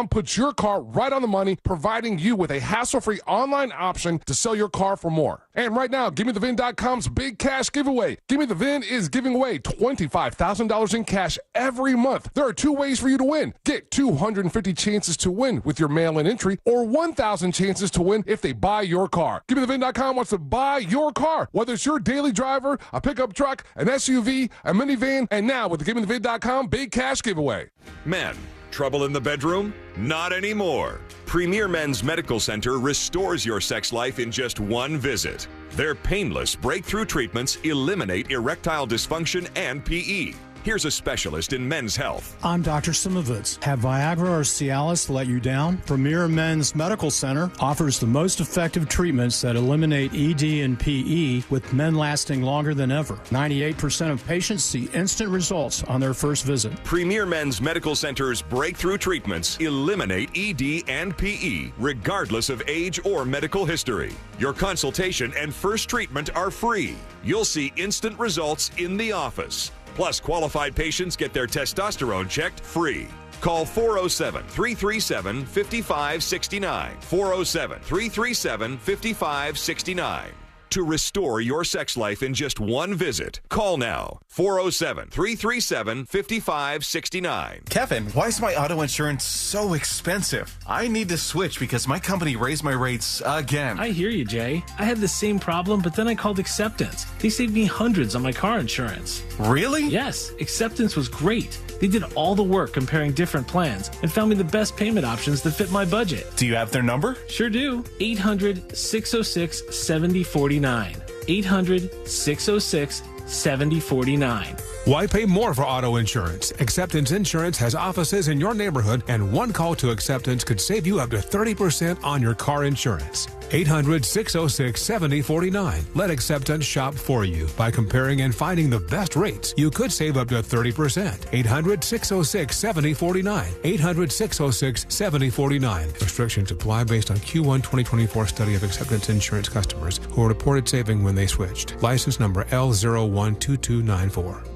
puts your car right on the money, providing you with a hassle-free online option to sell your car for more. And right now, GimmeTheVin.com's big cash giveaway. Gimme the VIN is giving away $25,000 in cash every month. There are 2 ways for you to win. Get 250 chances to win with your mail-in entry, or 1,000 chances to win if they buy your car. GimmeTheVin.com wants to buy your car, whether it's your daily driver, a pickup truck, an SUV, a minivan, and now with the GimmeTheVin.com big cash giveaway. Men, trouble in the bedroom? Not anymore. Premier Men's Medical Center restores your sex life in just one visit. Their painless breakthrough treatments eliminate erectile dysfunction and PE. Here's a specialist in men's health. I'm Dr. Simovitz. Have Viagra or Cialis let you down? Premier Men's Medical Center offers the most effective treatments that eliminate ED and PE, with men lasting longer than ever. 98% of patients see instant results on their first visit. Premier Men's Medical Center's breakthrough treatments eliminate ED and PE, regardless of age or medical history. Your consultation and first treatment are free. You'll see instant results in the office. Plus, qualified patients get their testosterone checked free. Call 407-337-5569. 407-337-5569. To restore your sex life in just one visit. Call now. 407-337-5569. Kevin, why is my auto insurance so expensive? I need to switch because my company raised my rates again. I hear you, Jay. I had the same problem, but then I called Acceptance. They saved me hundreds on my car insurance. Really? Yes, Acceptance was great. They did all the work comparing different plans and found me the best payment options that fit my budget. Do you have their number? Sure do. 800-606-7049. 800-606-7049. Why pay more for auto insurance? Acceptance Insurance has offices in your neighborhood, and one call to Acceptance could save you up to 30% on your car insurance. 800-606-7049. Let Acceptance shop for you. By comparing and finding the best rates, you could save up to 30%. 800-606-7049. 800-606-7049. Restrictions apply based on Q1 2024 study of Acceptance Insurance customers who reported saving when they switched. License number L012294.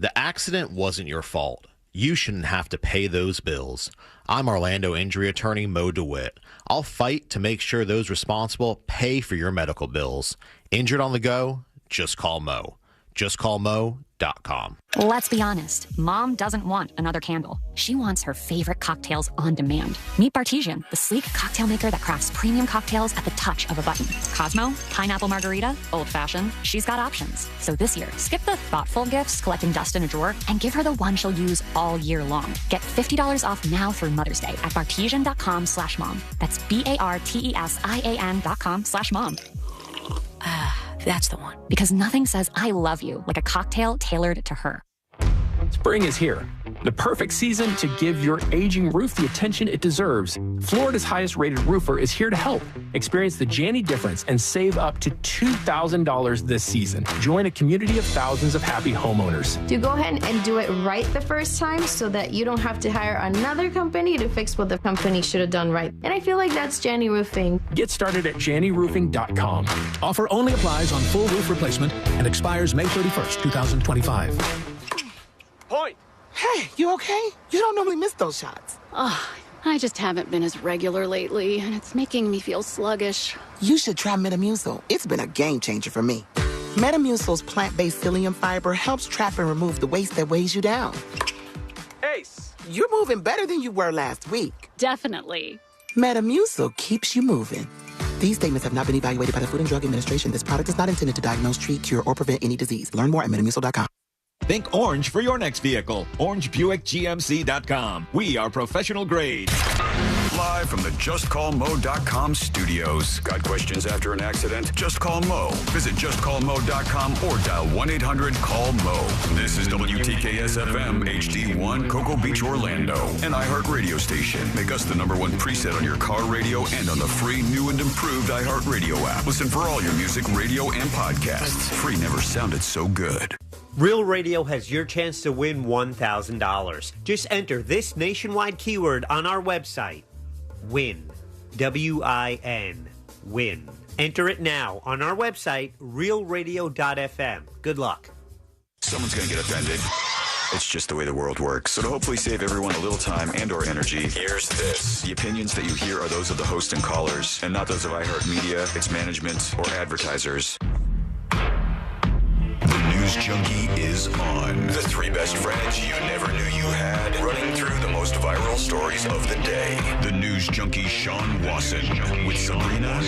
The accident wasn't your fault. You shouldn't have to pay those bills. I'm Orlando injury attorney Mo DeWitt. I'll fight to make sure those responsible pay for your medical bills. Injured on the go? Just call Mo. JustCallMo.com. Let's be honest. Mom doesn't want another candle. She wants her favorite cocktails on demand. Meet Bartisian, the sleek cocktail maker that crafts premium cocktails at the touch of a button. Cosmo, pineapple margarita, old-fashioned. She's got options. So this year, skip the thoughtful gifts collecting dust in a drawer and give her the one she'll use all year long. Get $50 off now through Mother's Day at Bartisian.com/mom. That's BARTESIAN.com/mom. That's the one. Because nothing says I love you like a cocktail tailored to her. Spring is here. The perfect season to give your aging roof the attention it deserves. Florida's highest rated roofer is here to help. Experience the Janney difference and save up to $2,000 this season. Join a community of thousands of happy homeowners. Do go ahead and do it right the first time so that you don't have to hire another company to fix what the company should have done right. And I feel like that's Janney Roofing. Get started at JanneyRoofing.com. Offer only applies on full roof replacement and expires May 31st, 2025. Point. Hey, you okay? You don't normally miss those shots. Oh, I just haven't been as regular lately, and it's making me feel sluggish. You should try Metamucil. It's been a game changer for me. Metamucil's plant-based psyllium fiber helps trap and remove the waste that weighs you down. Ace, you're moving better than you were last week. Definitely. Metamucil keeps you moving. These statements have not been evaluated by the Food and Drug Administration. This product is not intended to diagnose, treat, cure, or prevent any disease. Learn more at Metamucil.com. Think orange for your next vehicle. OrangeBuickGMC.com. We are professional grade. Live from the JustCallMo.com studios. Got questions after an accident? Just call Mo. Visit JustCallMo.com or dial 1-800-CALL-MO. This is WTKS-FM HD1 Cocoa Beach, Orlando. An iHeart radio station. Make us the #1 preset on your car radio and on the free new and improved iHeart radio app. Listen for all your music, radio, and podcasts. Free never sounded so good. Real Radio has your chance to win $1,000. Just enter this nationwide keyword on our website. WIN. W-I-N. WIN. Enter it now on our website, realradio.fm. Good luck. Someone's going to get offended. It's just the way the world works. So to hopefully save everyone a little time and or energy, here's this. The opinions that you hear are those of the host and callers, and not those of iHeartMedia, its management, or advertisers. The News Junkie is on. The three best friends you never knew you had, running through the most viral stories of the day. The News Junkie Sean Wasson with Sabrina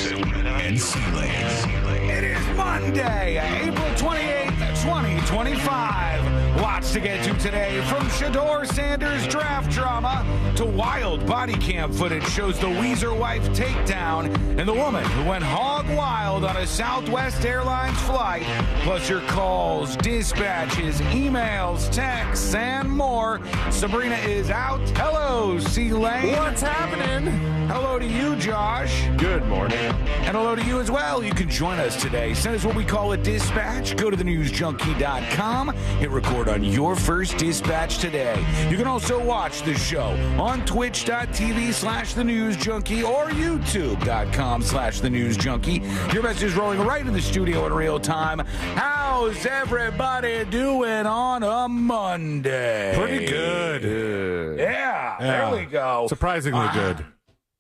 and C-Lane. It is Monday, April 28th, 2025. Lots to get to today, from Shedeur Sanders' draft drama to wild body cam footage shows the Weezer wife Takedown and the woman who went hog wild on a Southwest Airlines flight, plus your calls, dispatches, emails, texts, and more. Sabrina is out. Hello, C-Lane. What's happening? Hello to you, Josh. Good morning. And hello to you as well. You can join us today. Send us what we call a dispatch. Go to thenewsjunkie.com. Hit record on your first dispatch today. You can also watch the show on twitch.tv/thenewsjunkie or youtube.com/thenewsjunkie. Your message is rolling right in the studio in real time. How's everybody doing on a Monday? Pretty good. Yeah, there we go. Surprisingly good.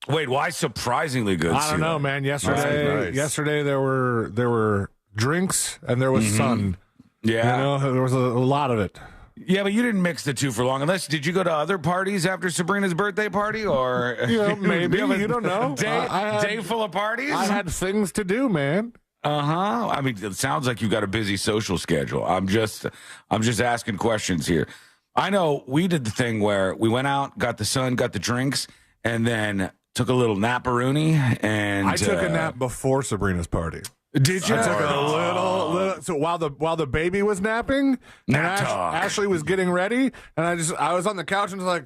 Wait, why surprisingly good? I don't know, man. Yesterday there were drinks and there was sun. Yeah, you know, there was a lot of it. Yeah, but you didn't mix the two for long. Did you go to other parties after Sabrina's birthday party, or maybe you don't know? Day full of parties. I had things to do, man. I mean, it sounds like you've got a busy social schedule. I'm just asking questions here. I know we did the thing where we went out, got the sun, got the drinks, and then took a little nap-a-rooney. And I took a nap before Sabrina's party. Did you? I took a little. So while the baby was napping, and Ashley was getting ready, and I was on the couch and was like.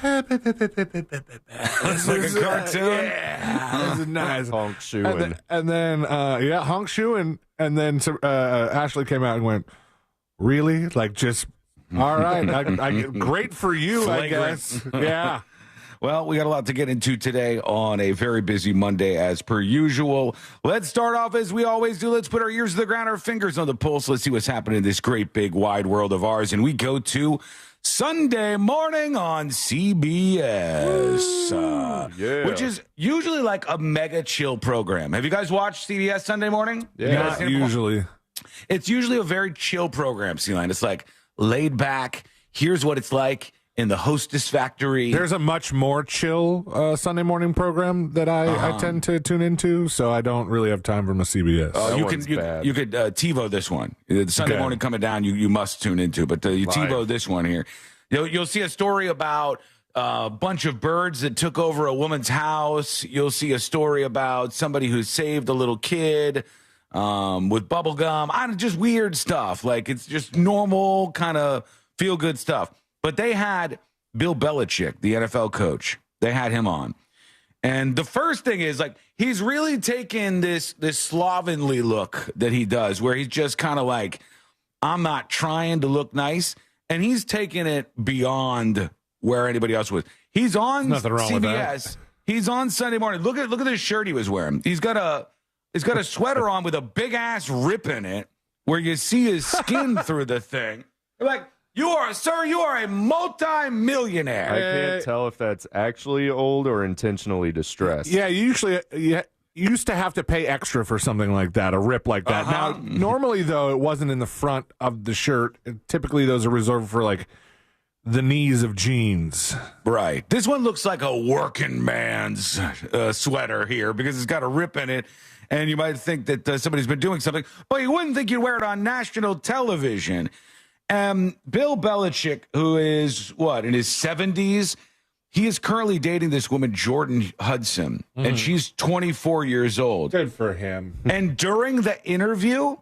It's like a cartoon. Yeah, this is nice. Honk shoeing. And then honk shoeing, and then Ashley came out and went, "Really? Like just all right? Great for you, Flagrant. I guess. Yeah." Well, we got a lot to get into today on a very busy Monday as per usual. Let's start off as we always do. Let's put our ears to the ground, our fingers on the pulse. Let's see what's happening in this great big wide world of ours. And we go to Sunday morning on CBS, which is usually like a mega chill program. Have you guys watched CBS Sunday morning? Yeah, not usually. It's usually a very chill program, C-Line. It's like laid back. Here's what it's like in the Hostess Factory. There's a much more chill Sunday morning program that I tend to tune into, so I don't really have time for my CBS. You could TiVo this one. The Sunday morning coming down, you must tune into, but you TiVo this one here. You'll see a story about a bunch of birds that took over a woman's house. You'll see a story about somebody who saved a little kid with bubble gum. Just weird stuff. Like, it's just normal kind of feel-good stuff. But they had Bill Belichick, the NFL coach. They had him on. And the first thing is, like, he's really taken this slovenly look that he does, where he's just kind of like, I'm not trying to look nice. And he's taking it beyond where anybody else was. He's on CBS. He's on Sunday morning. Look at this shirt he was wearing. He's got a sweater on with a big-ass rip in it where you see his skin through the thing. You're like, you are a multi-millionaire. I can't tell if that's actually old or intentionally distressed. Yeah, you used to have to pay extra for something like that, a rip like that. Now, normally, though, it wasn't in the front of the shirt. Typically, those are reserved for, like, the knees of jeans. Right. This one looks like a working man's sweater here because it's got a rip in it, and you might think that somebody's been doing something, but you wouldn't think you'd wear it on national television. Bill Belichick, who is, in his 70s, he is currently dating this woman, Jordan Hudson, and she's 24 years old. Good for him. And during the interview,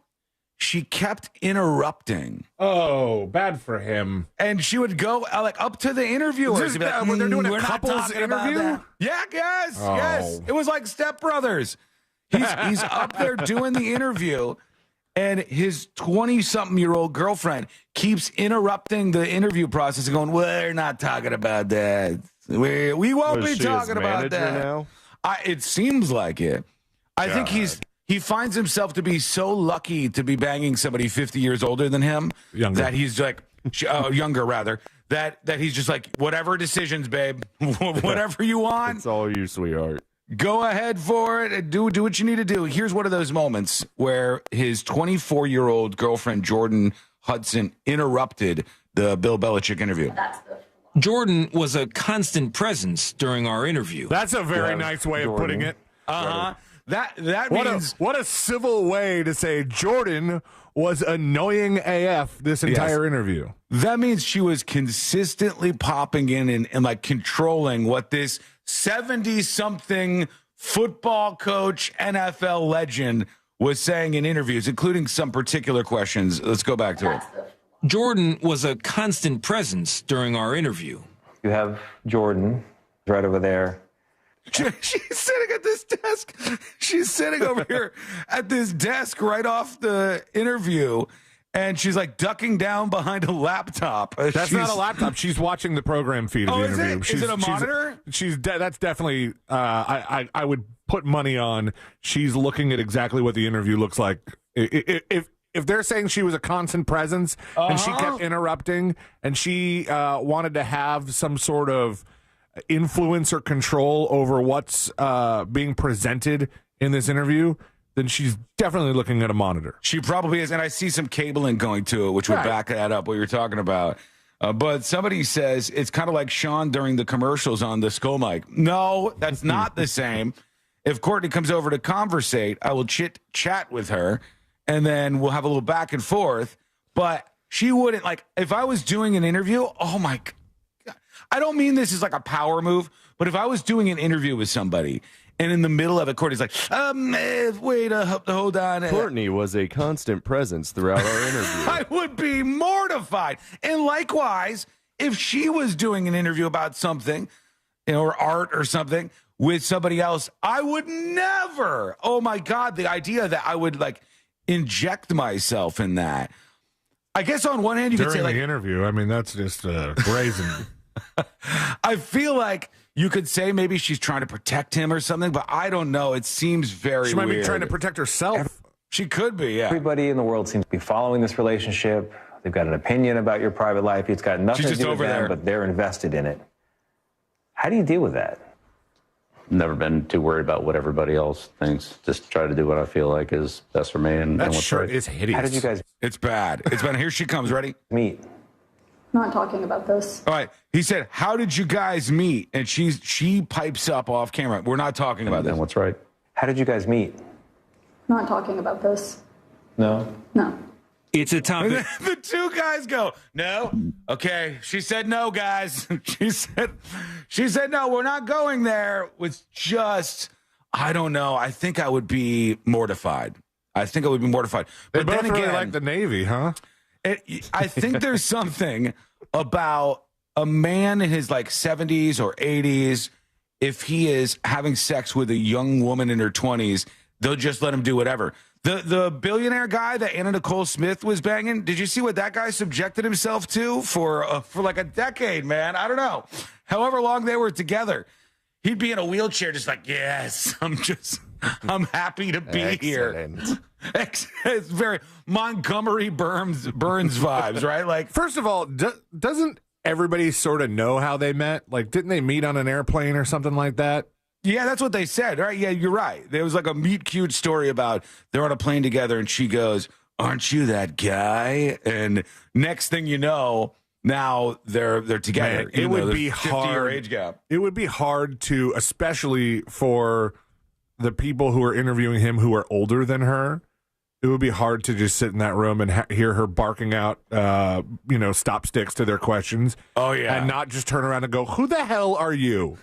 she kept interrupting. Oh, bad for him. And she would go, up to the interviewers. When they're doing a couples interview? Yeah, yes. It was like Step Brothers. He's up there doing the interview. And his 20-something-year-old girlfriend keeps interrupting the interview process and going, we're not talking about that. We won't be talking about that. Now? It seems like it. I think he finds himself to be so lucky to be banging somebody 50 years older than him that he's like, younger rather, that he's just like, whatever decisions, babe, whatever you want. It's all you, sweetheart. Go ahead for it and do what you need to do. Here's one of those moments where his 24-year-old girlfriend, Jordan Hudson, interrupted the Bill Belichick interview. Jordan was a constant presence during our interview. That's a very nice way of putting it. Uh-huh. That means... What a civil way to say Jordan was annoying AF this entire interview. That means she was consistently popping in and like controlling what this 70-something football coach, NFL legend was saying in interviews, including some particular questions. Let's go back to it. Jordan was a constant presence during our interview. You have Jordan right over there. She's sitting at this desk. She's sitting over here at this desk right off the interview, and she's like ducking down behind a laptop. That's not a laptop. She's watching the program feed of the interview. Is it a monitor? That's definitely. I would put money on she's looking at exactly what the interview looks like. If they're saying she was a constant presence and she kept interrupting and she wanted to have some sort of influence or control over what's being presented in this interview, then she's definitely looking at a monitor. She probably is, and I see some cabling going to it, which would back that up, what you're talking about. But somebody says it's kind of like Sean during the commercials on the Skull mic. No, that's not the same. If Courtney comes over to conversate, I will chat with her, and then we'll have a little back and forth. But she wouldn't, like, if I was doing an interview, oh my God. I don't mean this is like a power move, but if I was doing an interview with somebody and in the middle of it, Courtney's like, wait, hold on. Courtney was a constant presence throughout our interview. I would be mortified. And likewise, if she was doing an interview about something, or art or something with somebody else, I would never. Oh my God, the idea that I would like inject myself in that. I guess on one hand you could say like the interview. I mean, that's just brazen. I feel like you could say maybe she's trying to protect him or something, but I don't know. It seems very She might weird. be trying to protect herself. She could be, yeah. Everybody in the world seems to be following this relationship. They've got an opinion about your private life. It's got nothing to do with them, but they're invested in it. How do you deal with that? Never been too worried about what everybody else thinks. Just try to do what I feel like is best for me and what's shirt right. is hideous. How did you guys... It's bad. It's bad. Here she comes. Ready? Meet. Not talking about this. All right. He said, how did you guys meet? And she pipes up off camera. We're not talking about this. And what's right. How did you guys meet? Not talking about this. No? No. It's a topic. The two guys go, no. Okay. She said no, guys. She said no, we're not going there. It's just, I don't know. I think I would be mortified. But They both then again, really like the Navy, huh? I think there's something about a man in his like 70s or 80s. If he is having sex with a young woman in her 20s, they'll just let him do whatever. The billionaire guy that Anna Nicole Smith was banging, did you see what that guy subjected himself to for like a decade, man? I don't know. However long they were together, he'd be in a wheelchair just like, yes, I'm happy to be here. It's very Montgomery Burns vibes, right? Like, first of all, doesn't everybody sort of know how they met? Like, didn't they meet on an airplane or something like that? Yeah, that's what they said, right? Yeah, you're right. There was like a meet cute story about they're on a plane together, and she goes, "Aren't you that guy?" And next thing you know, now they're together. Man, it would be 50-year age gap. It would be hard to, especially for the people who are interviewing him who are older than her. It would be hard to just sit in that room and hear her barking out, stop sticks to their questions. Oh yeah, and not just turn around and go, "Who the hell are you?"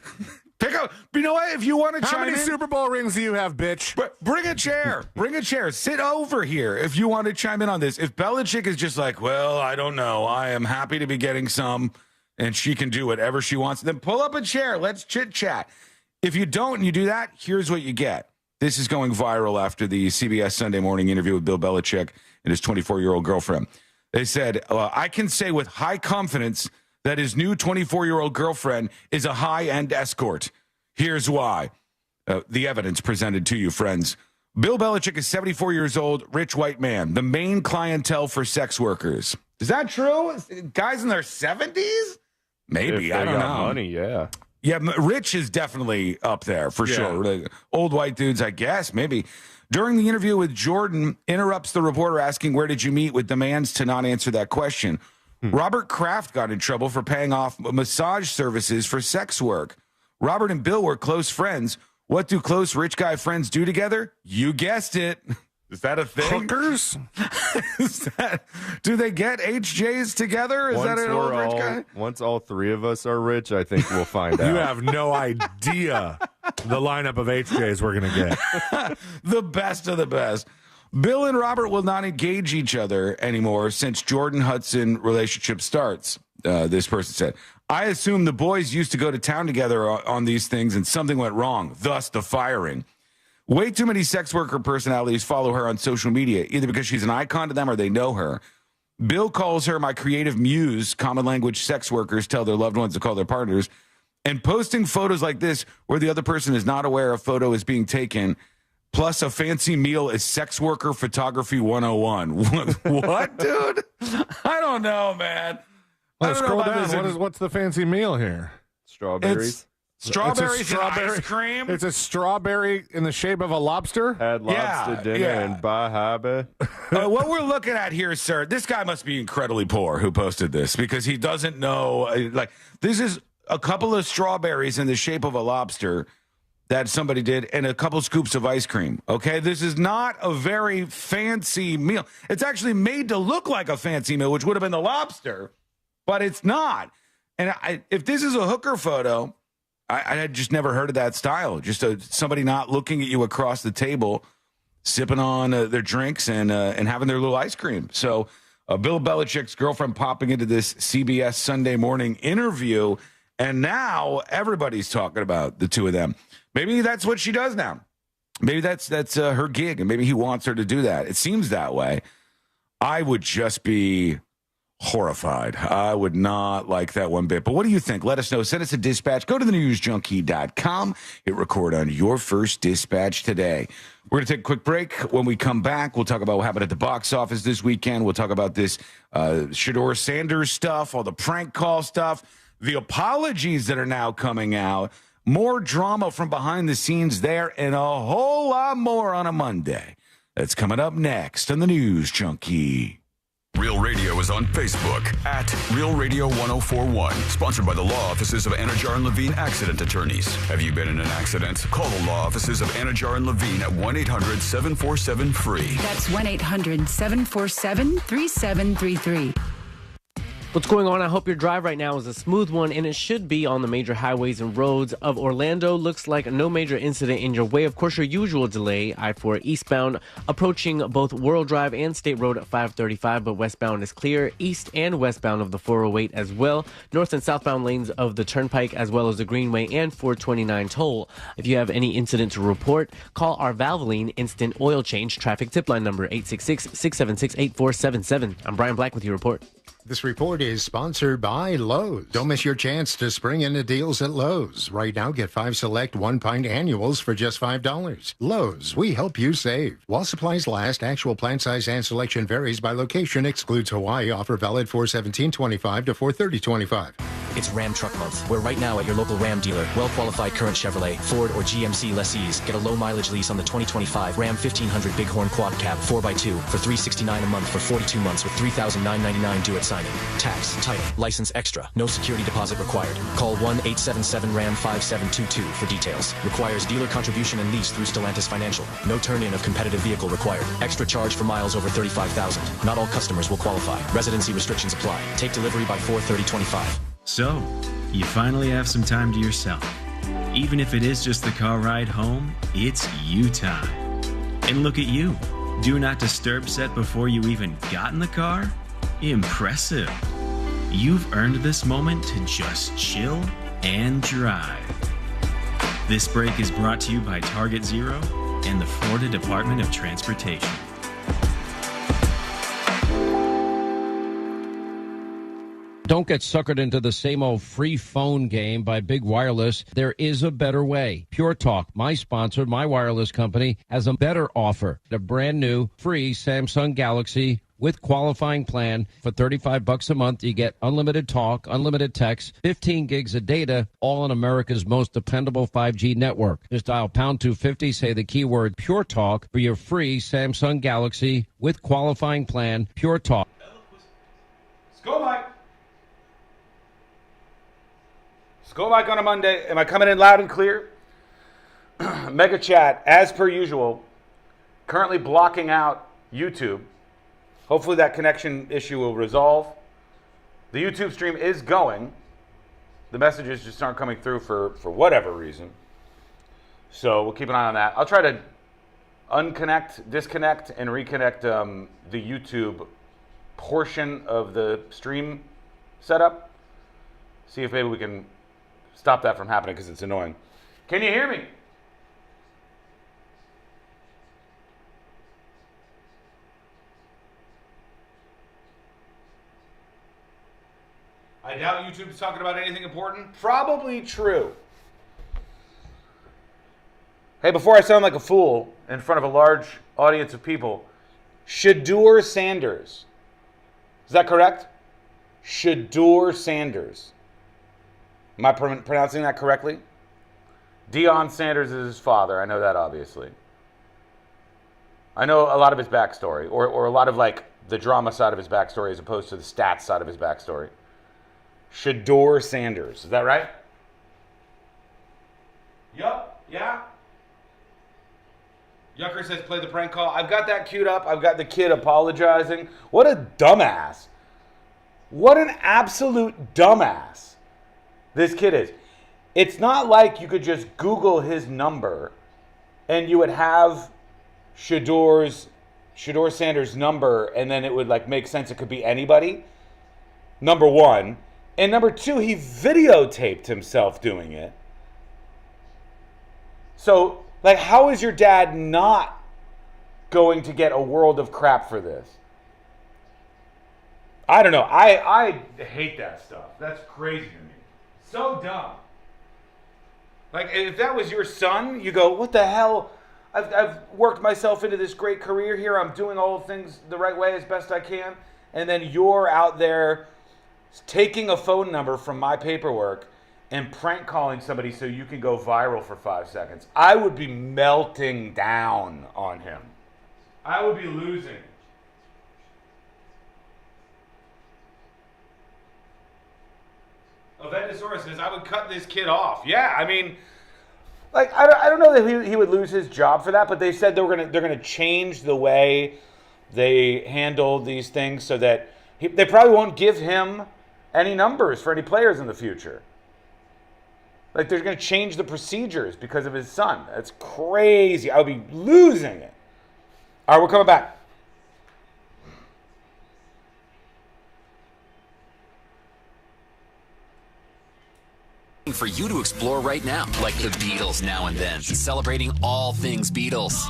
Pick up. You know what? If you want to How chime many in, Super Bowl rings do you have, bitch? Bring a chair. Bring a chair. Sit over here if you want to chime in on this. If Belichick is just like, well, I don't know. I am happy to be getting some, and she can do whatever she wants, then pull up a chair. Let's chit-chat. If you don't and you do that, here's what you get. This is going viral after the CBS Sunday Morning interview with Bill Belichick and his 24-year-old girlfriend. They said, I can say with high confidence that his new 24-year-old girlfriend is a high-end escort. Here's why. The evidence presented to you, friends. Bill Belichick is 74 years old, rich white man, the main clientele for sex workers. Is that true? Guys in their 70s? Maybe. I don't know. Money, yeah. Yeah, Rich is definitely up there for sure. Old white dudes, I guess, maybe. During the interview with Jordan, interrupts the reporter asking, where did you meet, with demands to not answer that question. Robert Kraft got in trouble for paying off massage services for sex work. Robert and Bill were close friends. What do close rich guy friends do together? You guessed it. Is that a thing? Hookers? Do they get HJs together? Is that an old rich guy? Once all three of us are rich, I think we'll find out. You have no idea the lineup of HJs we're going to get. The best of the best. Bill and Robert will not engage each other anymore since Jordan-Hudson relationship starts, this person said. I assume the boys used to go to town together on these things and something went wrong, thus the firing. Way too many sex worker personalities follow her on social media, either because she's an icon to them or they know her. Bill calls her my creative muse. Common language sex workers tell their loved ones to call their partners. And posting photos like this where the other person is not aware a photo is being taken, plus a fancy meal, is sex worker photography 101. What, dude? I don't know, man. Let's scroll down. What's the fancy meal here? Strawberries. Strawberries and ice cream. It's a strawberry in the shape of a lobster. Had lobster dinner and bahabe. What we're looking at here, sir, this guy must be incredibly poor who posted this, because he doesn't know. This is a couple of strawberries in the shape of a lobster that somebody did, and a couple scoops of ice cream. Okay, this is not a very fancy meal. It's actually made to look like a fancy meal, which would have been the lobster, but it's not. And if this is a hooker photo, I had just never heard of that style. Just somebody not looking at you across the table, sipping on their drinks and having their little ice cream. So Bill Belichick's girlfriend popping into this CBS Sunday Morning interview, and now everybody's talking about the two of them. Maybe that's what she does now. Maybe that's her gig, and maybe he wants her to do that. It seems that way. I would just be horrified. I would not like that one bit. But what do you think? Let us know. Send us a dispatch. Go to thenewsjunkie.com. Hit record on your first dispatch today. We're going to take a quick break. When we come back, we'll talk about what happened at the box office this weekend. We'll talk about this Shedeur Sanders stuff, all the prank call stuff, the apologies that are now coming out, more drama from behind the scenes there, and a whole lot more on a Monday. That's coming up next on the News Junkie. Real Radio is on Facebook at Real Radio 1041. Sponsored by the law offices of Anajar and Levine Accident Attorneys. Have you been in an accident? Call the law offices of Anajar and Levine at 1-800-747-FREE. That's 1-800-747-3733. What's going on? I hope your drive right now is a smooth one, and it should be on the major highways and roads of Orlando. Looks like no major incident in your way. Of course, your usual delay, I-4 eastbound, approaching both World Drive and State Road at 535, but westbound is clear. East and westbound of the 408 as well. North and southbound lanes of the Turnpike, as well as the Greenway and 429 toll. If you have any incident to report, call our Valvoline Instant Oil Change traffic tip line number 866-676-8477. I'm Brian Black with your report. This report is sponsored by Lowe's. Don't miss your chance to spring into deals at Lowe's. Right now, get 5 select 1-pint annuals for just $5. Lowe's, we help you save. While supplies last, actual plant size and selection varies by location. Excludes Hawaii. Offer valid 4/17/25 to 4/30/25. It's Ram Truck Month, where right now at your local Ram dealer, well-qualified current Chevrolet, Ford, or GMC lessees get a low-mileage lease on the 2025 Ram 1500 Bighorn Quad Cab 4x2 for $369 a month for 42 months with $3,999 due at signing. Tax, title, license extra. No security deposit required. Call 1-877-RAM-5722 for details. Requires dealer contribution and lease through Stellantis Financial. No turn-in of competitive vehicle required. Extra charge for miles over 35,000. Not all customers will qualify. Residency restrictions apply. Take delivery by 4/30/25. So, you finally have some time to yourself. Even if it is just the car ride home, it's you time. And look at you. Do not disturb set before you even got in the car? Impressive. You've earned this moment to just chill and drive. This break is brought to you by Target Zero and the Florida Department of Transportation. Don't get suckered into the same old free phone game by Big Wireless. There is a better way. Pure Talk, my sponsor, my wireless company, has a better offer. The brand new free Samsung Galaxy with qualifying plan. For $35 a month, you get unlimited talk, unlimited text, 15 gigs of data, all on America's most dependable 5G network. Just dial pound 250, say the keyword Pure Talk for your free Samsung Galaxy with qualifying plan. Pure Talk. Let's go, Mike. Let's go, Mike, on a Monday. Am I coming in loud and clear? Mega chat, as per usual, currently blocking out YouTube. Hopefully that connection issue will resolve. The YouTube stream is going. The messages just aren't coming through for whatever reason. So we'll keep an eye on that. I'll try to unconnect, disconnect, and reconnect the YouTube portion of the stream setup. See if maybe we can stop that from happening because it's annoying. Can you hear me? I doubt YouTube's talking about anything important. Probably true. Hey, before I sound like a fool in front of a large audience of people, Shedeur Sanders. Is that correct? Shedeur Sanders. Am I pronouncing that correctly? Deion Sanders is his father. I know that, obviously. I know a lot of his backstory, or a lot of like the drama side of his backstory as opposed to the stats side of his backstory. Shedeur Sanders. Is that right? Yup. Yeah. Yucker says play the prank call. I've got that queued up. I've got the kid apologizing. What a dumbass. What an absolute dumbass this kid is. It's not like you could just Google his number and you would have Shedeur Sanders' number and then it would like make sense it could be anybody. Number one. And number two, he videotaped himself doing it. So, like, how is your dad not going to get a world of crap for this? I don't know. I hate that stuff. That's crazy to me. So dumb. Like, if that was your son, you go, what the hell? I've worked myself into this great career here. I'm doing all things the right way as best I can. And then you're out there taking a phone number from my paperwork and prank calling somebody so you can go viral for 5 seconds. I would be melting down on him. I would be losing. Aventosaurus says, I would cut this kid off. Yeah, I mean, like, I don't know that he would lose his job for that, but they said they're gonna change the way they handle these things so that they probably won't give him any numbers for any players in the future. Like, they're going to change the procedures because of his son. That's crazy. I would be losing it. All right, we're coming back. For you to explore right now, like the Beatles Now and Then, celebrating all things Beatles.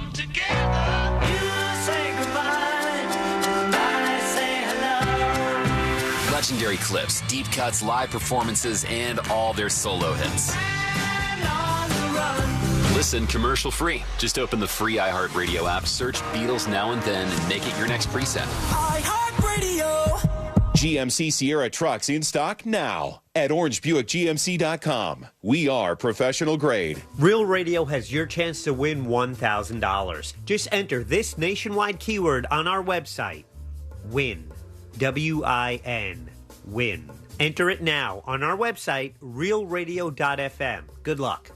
Legendary clips, deep cuts, live performances, and all their solo hits. Listen commercial free. Just open the free iHeartRadio app, search Beatles Now and Then, and make it your next preset. iHeartRadio. GMC Sierra trucks in stock now at orangebuickgmc.com. We are professional grade. Real Radio has your chance to win $1,000. Just enter this nationwide keyword on our website. WIN. WIN. Win. Enter it now on our website, realradio.fm. Good luck.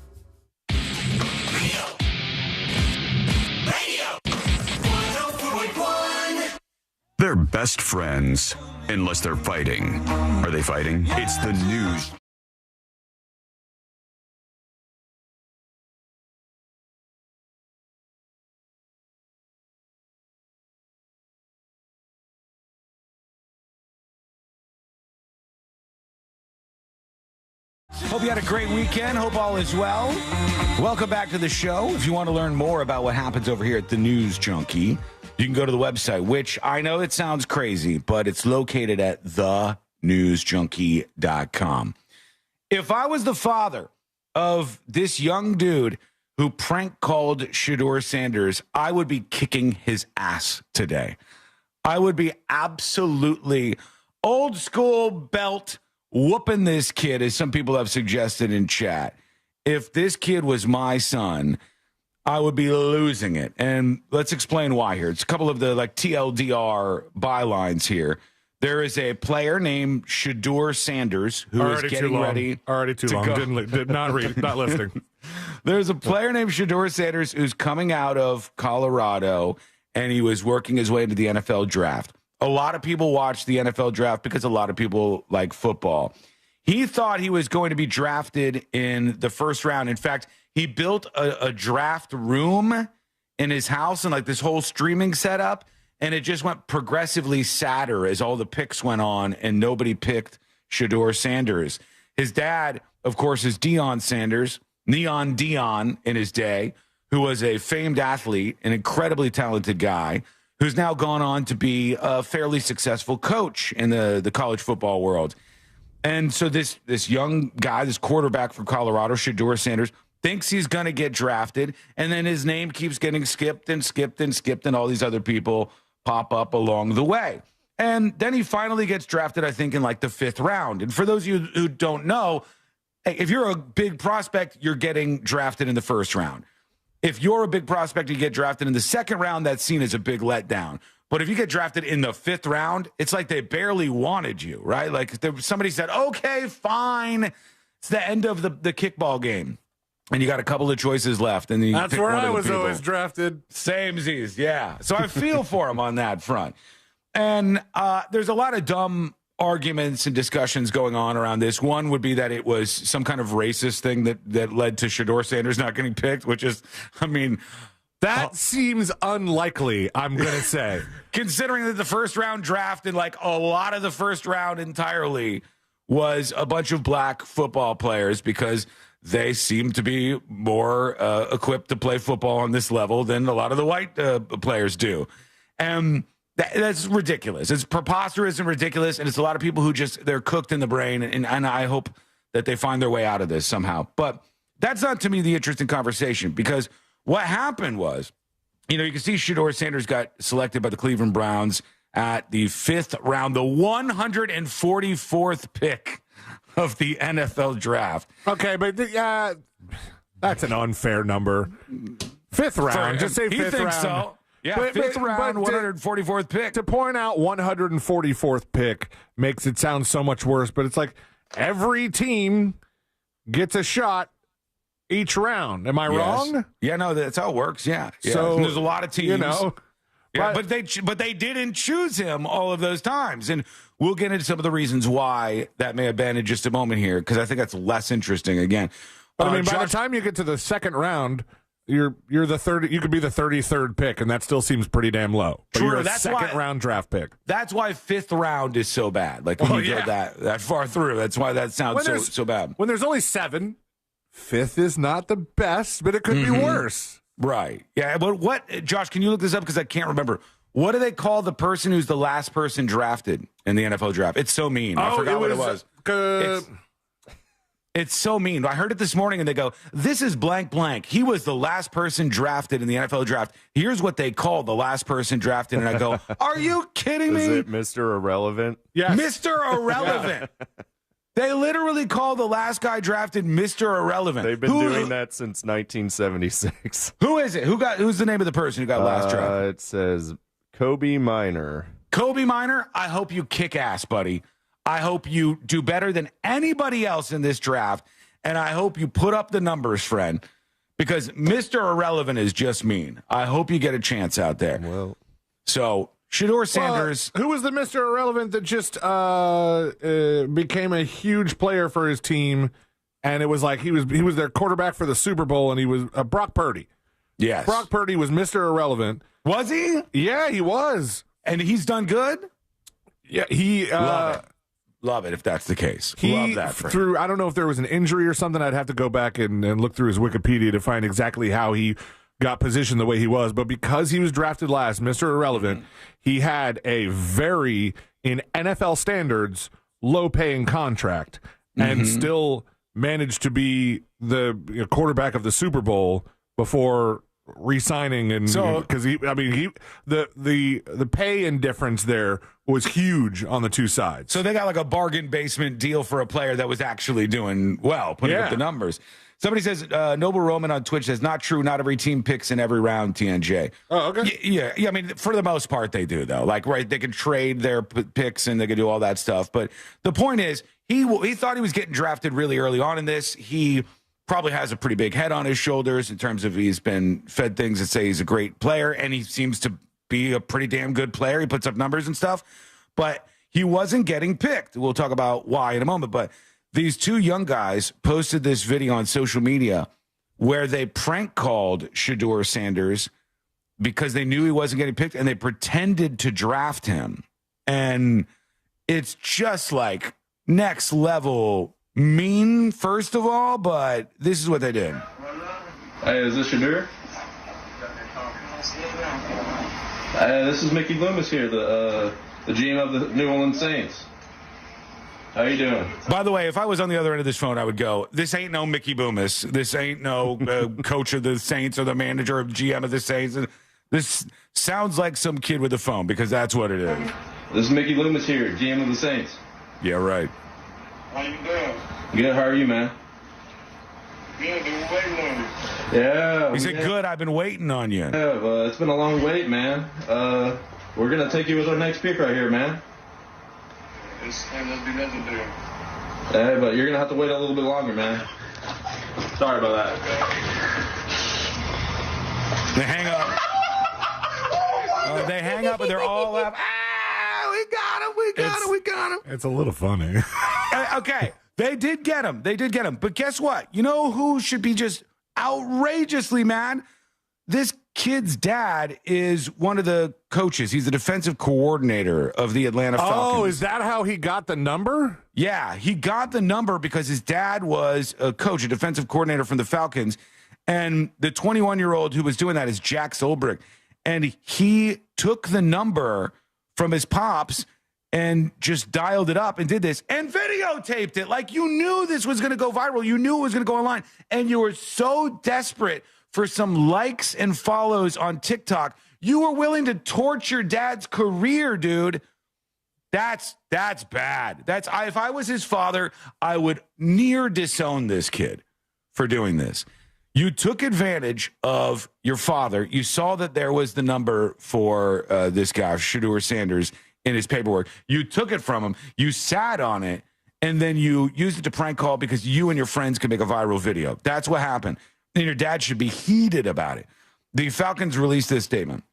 They're best friends, unless they're fighting. Are they fighting? It's the news. Hope you had a great weekend. Hope all is well. Welcome back to the show. If you want to learn more about what happens over here at the News Junkie, you can go to the website, which I know it sounds crazy, but it's located at thenewsjunkie.com. If I was the father of this young dude who prank called Shedeur Sanders, I would be kicking his ass today. I would be absolutely old school belt whooping this kid, as some people have suggested in chat. If this kid was my son, I would be losing it. And let's explain why here. It's a couple of the like TLDR bylines here. There is a player named Shedeur Sanders who is getting ready. Already too long. Did not read. Not listening. There's a player named Shedeur Sanders who's coming out of Colorado, and he was working his way into the NFL draft. A lot of people watch the NFL draft because a lot of people like football. He thought he was going to be drafted in the first round. In fact, he built a draft room in his house and like this whole streaming setup. And it just went progressively sadder as all the picks went on, and nobody picked Shedeur Sanders. His dad, of course, is Deion Sanders, Neon Deion in his day, who was a famed athlete, an incredibly talented guy, who's now gone on to be a fairly successful coach in the college football world. And so this young guy, this quarterback from Colorado, Shedeur Sanders, thinks he's going to get drafted, and then his name keeps getting skipped, and all these other people pop up along the way. And then he finally gets drafted, I think, in like the 5th round. And for those of you who don't know, if you're a big prospect, you're getting drafted in the 1st round. If you're a big prospect, you get drafted in the 2nd round, that's seen as a big letdown. But if you get drafted in the 5th round, it's like they barely wanted you, right? Like somebody said, okay, fine. It's the end of the kickball game. And you got a couple of choices left. And that's where I was always drafted. Samesies, yeah. So I feel for him on that front. And there's a lot of dumb arguments and discussions going on around this. One would be that it was some kind of racist thing that led to Shedeur Sanders not getting picked, which is, I mean... That seems unlikely, I'm going to say. Considering that the 1st round draft and like a lot of the 1st round entirely was a bunch of black football players because... they seem to be more equipped to play football on this level than a lot of the white players do. And that's ridiculous. It's preposterous and ridiculous. And it's a lot of people who they're cooked in the brain. And I hope that they find their way out of this somehow. But that's not, to me, the interesting conversation, because what happened was, you can see Shedeur Sanders got selected by the Cleveland Browns at the 5th round, the 144th pick of the NFL draft. Okay, but that's an unfair number. 5th round. Just say 5th round. He thinks so. Yeah, 5th round, 144th pick. To point out 144th pick makes it sound so much worse, but it's like every team gets a shot each round. Am I wrong? Yeah, no, that's how it works. Yeah. So and there's a lot of teams. Yeah, but they didn't choose him all of those times. And we'll get into some of the reasons why that may have been in just a moment here, because I think that's less interesting again. But I mean, by the time you get to the 2nd round, you're the 30. You could be the 33rd pick, and that still seems pretty damn low. But you're a second round draft pick. That's why 5th round is so bad. Like when you go that far through, that's why that sounds so bad. When there's only 7, 5th is not the best, but it could be worse. Right. Yeah. But what, Josh, can you look this up? Because I can't remember. What do they call the person who's the last person drafted in the NFL draft? It's so mean. I forgot what it was. It's so mean. I heard it this morning, and they go, this is blank blank. He was the last person drafted in the NFL draft. Here's what they call the last person drafted. And I go, are you kidding me? Is it Mr. Irrelevant? Yes. Mr. Irrelevant. They literally call the last guy drafted Mr. Irrelevant. They've been doing that since 1976. Who is it? Who's the name of the person who got last drafted? It says Kobe Minor. Kobe Minor, I hope you kick ass, buddy. I hope you do better than anybody else in this draft, and I hope you put up the numbers, friend, because Mr. Irrelevant is just mean. I hope you get a chance out there. Well, so Shedeur Sanders. Who was the Mr. Irrelevant that just became a huge player for his team, and it was like he was their quarterback for the Super Bowl, and he was Brock Purdy. Yes. Brock Purdy was Mr. Irrelevant. Was he? Yeah, he was. And he's done good? Yeah, he... Love it if that's the case. Love that. I don't know if there was an injury or something. I'd have to go back and look through his Wikipedia to find exactly how he got positioned the way he was. But because he was drafted last, Mr. Irrelevant, he had a very, in NFL standards, low-paying contract and still managed to be the quarterback of the Super Bowl before re-signing, and because the pay and difference there was huge on the two sides. So they got like a bargain basement deal for a player that was actually doing well, putting up the numbers. Somebody says, Noble Roman on Twitch says, not true. Not every team picks in every round, TNJ. Oh, okay. Yeah. I mean, for the most part, they do, though. Like, right, they can trade their picks and they can do all that stuff. But the point is, he thought he was getting drafted really early on in this. He probably has a pretty big head on his shoulders in terms of he's been fed things that say he's a great player, and he seems to be a pretty damn good player. He puts up numbers and stuff. But he wasn't getting picked. We'll talk about why in a moment. But these two young guys posted this video on social media where they prank called Shedeur Sanders because they knew he wasn't getting picked, and they pretended to draft him. And it's just like next level mean, first of all, but this is what they did. Hey, is this Shedeur? This is Mickey Loomis here, the GM of the New Orleans Saints. How you doing? By the way, if I was on the other end of this phone, I would go, this ain't no Mickey Loomis. This ain't no coach of the Saints or the manager of GM of the Saints. This sounds like some kid with a phone, because that's what it is. This is Mickey Loomis here, GM of the Saints. Yeah, right. How you doing? Good, how are you, man? Good, been waiting on you. Yeah. He said, good, I've been waiting on you. Yeah, it's been a long wait, man. We're going to take you with our next pick right here, man. This must be legendary. Hey, but you're going to have to wait a little bit longer, man. Sorry about that. They hang up. They hang up and they're all up. Ah, we got him. It's a little funny. Okay, they did get him. But guess what? You know who should be just outrageously mad? This kid's dad is one of the coaches. He's the defensive coordinator of the Atlanta Falcons. Oh, is that how he got the number? Yeah, he got the number because his dad was a coach, a defensive coordinator from the Falcons. And the 21-year-old who was doing that is Jack Solbrick. And he took the number from his pops and just dialed it up and did this and videotaped it. Like, you knew this was going to go viral. You knew it was going to go online. And you were so desperate for some likes and follows on TikTok, you were willing to torch your dad's career, dude. That's bad. If I was his father, I would near disown this kid for doing this. You took advantage of your father. You saw that there was the number for this guy, Shedeur Sanders, in his paperwork. You took it from him. You sat on it, and then you used it to prank call because you and your friends could make a viral video. That's what happened. And your dad should be heated about it. The Falcons released this statement.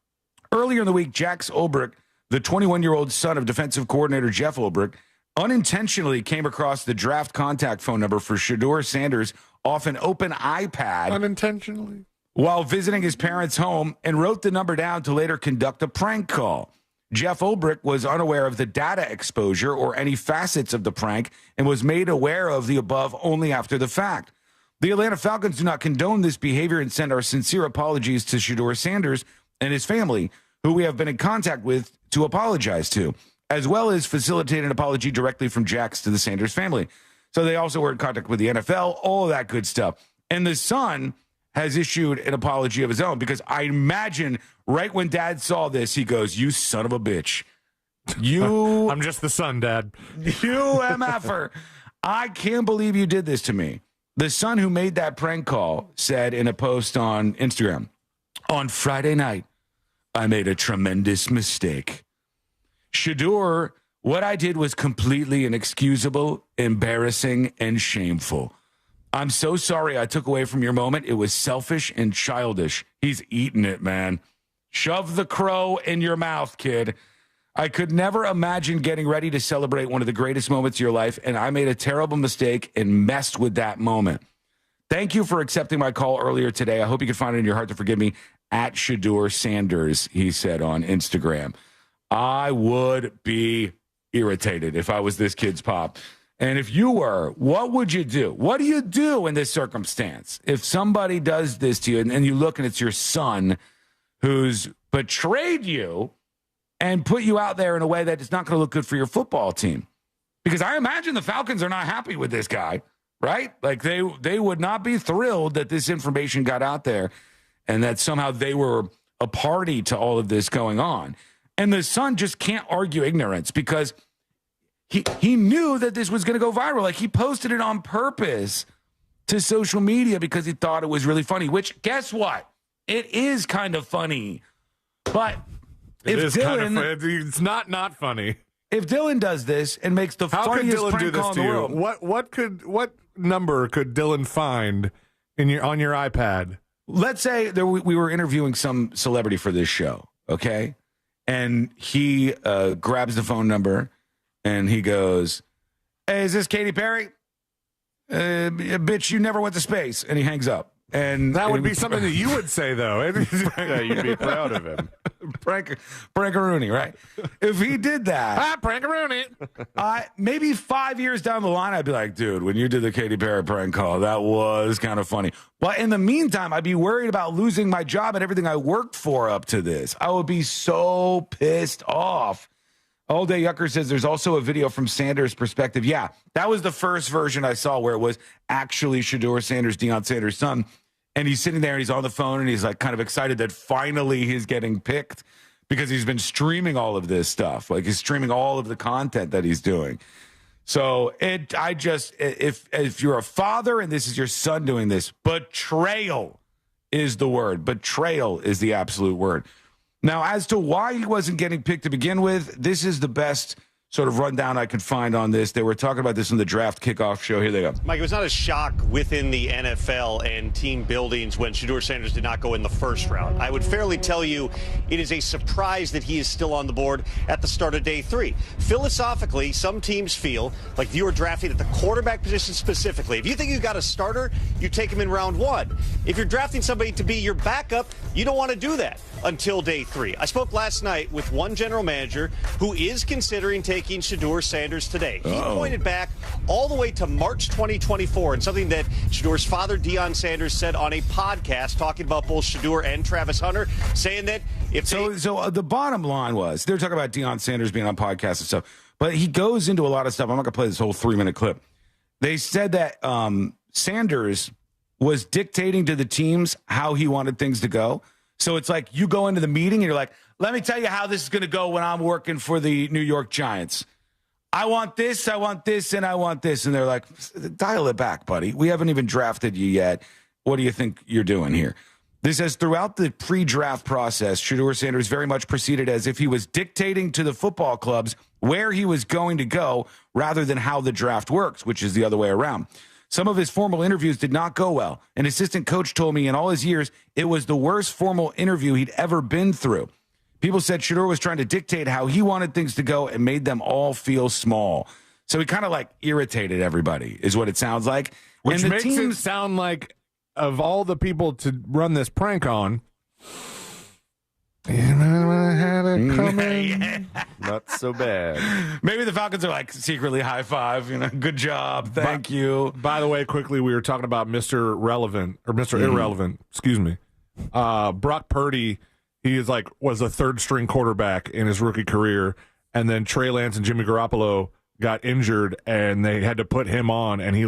Earlier in the week, Jack Solbrick, the 21-year-old son of defensive coordinator Jeff Ulbrich, unintentionally came across the draft contact phone number for Shedeur Sanders off an open iPad. Unintentionally? While visiting his parents' home, and wrote the number down to later conduct a prank call. Jeff Ulbrich was unaware of the data exposure or any facets of the prank and was made aware of the above only after the fact. The Atlanta Falcons do not condone this behavior and send our sincere apologies to Shedeur Sanders and his family, who we have been in contact with to apologize to, as well as facilitate an apology directly from Jax to the Sanders family. So they also were in contact with the NFL, all of that good stuff. And the son has issued an apology of his own, because I imagine right when dad saw this, he goes, "You son of a bitch. You." I'm just the son, Dad. "You MFer. I can't believe you did this to me." The son who made that prank call said in a post on Instagram, "On Friday night, I made a tremendous mistake. Shedeur, what I did was completely inexcusable, embarrassing, and shameful. I'm so sorry I took away from your moment. It was selfish and childish." He's eating it, man. Shove the crow in your mouth, kid. "I could never imagine getting ready to celebrate one of the greatest moments of your life, and I made a terrible mistake and messed with that moment. Thank you for accepting my call earlier today. I hope you can find it in your heart to forgive me." At Shedeur Sanders, he said on Instagram. I would be irritated if I was this kid's pop. And if you were, what would you do? What do you do in this circumstance? If somebody does this to you and you look and it's your son who's betrayed you and put you out there in a way that is not going to look good for your football team. Because I imagine the Falcons are not happy with this guy, right? Like they would not be thrilled that this information got out there. and that somehow they were a party to all of this going on. And the Sun just can't argue ignorance because he knew that this was going to go viral. Like, he posted it on purpose to social media because he thought it was really funny, which, guess what? It is kind of funny. But it's not funny. If Dylan does this and makes the funniest prank call in the world. What number could Dylan find on your iPad? Let's say we were interviewing some celebrity for this show, okay? And he grabs the phone number and he goes, "Hey, is this Katy Perry? Bitch, you never went to space." And he hangs up. And that would be something that you would say, though. Yeah, you'd be proud of him. Prankaroonie, right? If he did that, Prankaroonie. Maybe 5 years down the line, I'd be like, dude, when you did the Katy Perry prank call, that was kind of funny. But in the meantime, I'd be worried about losing my job and everything I worked for up to this. I would be so pissed off. All Day Yucker says there's also a video from Sanders' perspective. Yeah, that was the first version I saw where it was actually Shedeur Sanders, Deion Sanders' son. And he's sitting there and he's on the phone and he's like kind of excited that finally he's getting picked because he's been streaming all of this stuff. Like, he's streaming all of the content that he's doing. So if you're a father and this is your son doing this, betrayal is the word. Betrayal is the absolute word. Now, as to why he wasn't getting picked to begin with, this is the best sort of rundown I could find on this. They were talking about this in the draft kickoff show. Here they go. Mike, it was not a shock within the NFL and team buildings when Shedeur Sanders did not go in the first round. I would fairly tell you it is a surprise that he is still on the board at the start of day 3. Philosophically, some teams feel like if you are drafting at the quarterback position specifically, if you think you've got a starter, you take him in round 1. If you're drafting somebody to be your backup, you don't want to do that until day 3. I spoke last night with one general manager who is considering taking Shedeur Sanders today. He pointed back all the way to March 2024 and something that Shedeur's father, Deion Sanders, said on a podcast talking about both Shedeur and Travis Hunter, saying that if So the bottom line was, they're talking about Deion Sanders being on podcasts and stuff, but he goes into a lot of stuff. I'm not going to play this whole 3-minute clip. They said that Sanders was dictating to the teams how he wanted things to go. So it's like you go into the meeting and you're like, let me tell you how this is going to go when I'm working for the New York Giants. I want this, and I want this. And they're like, dial it back, buddy. We haven't even drafted you yet. What do you think you're doing here? This says throughout the pre-draft process, Shedeur Sanders very much proceeded as if he was dictating to the football clubs where he was going to go rather than how the draft works, which is the other way around. Some of his formal interviews did not go well. An assistant coach told me in all his years, it was the worst formal interview he'd ever been through. People said Shedeur was trying to dictate how he wanted things to go and made them all feel small. So he kind of like irritated everybody, is what it sounds like. Which makes it sound like, of all the people to run this prank on, and I had it coming. Not so bad. Maybe the Falcons are like secretly high five. Good job. Thank you. By the way, quickly, we were talking about Mr. Relevant or Mr. Irrelevant. Excuse me. Brock Purdy, was a third string quarterback in his rookie career. And then Trey Lance and Jimmy Garoppolo got injured and they had to put him on, and he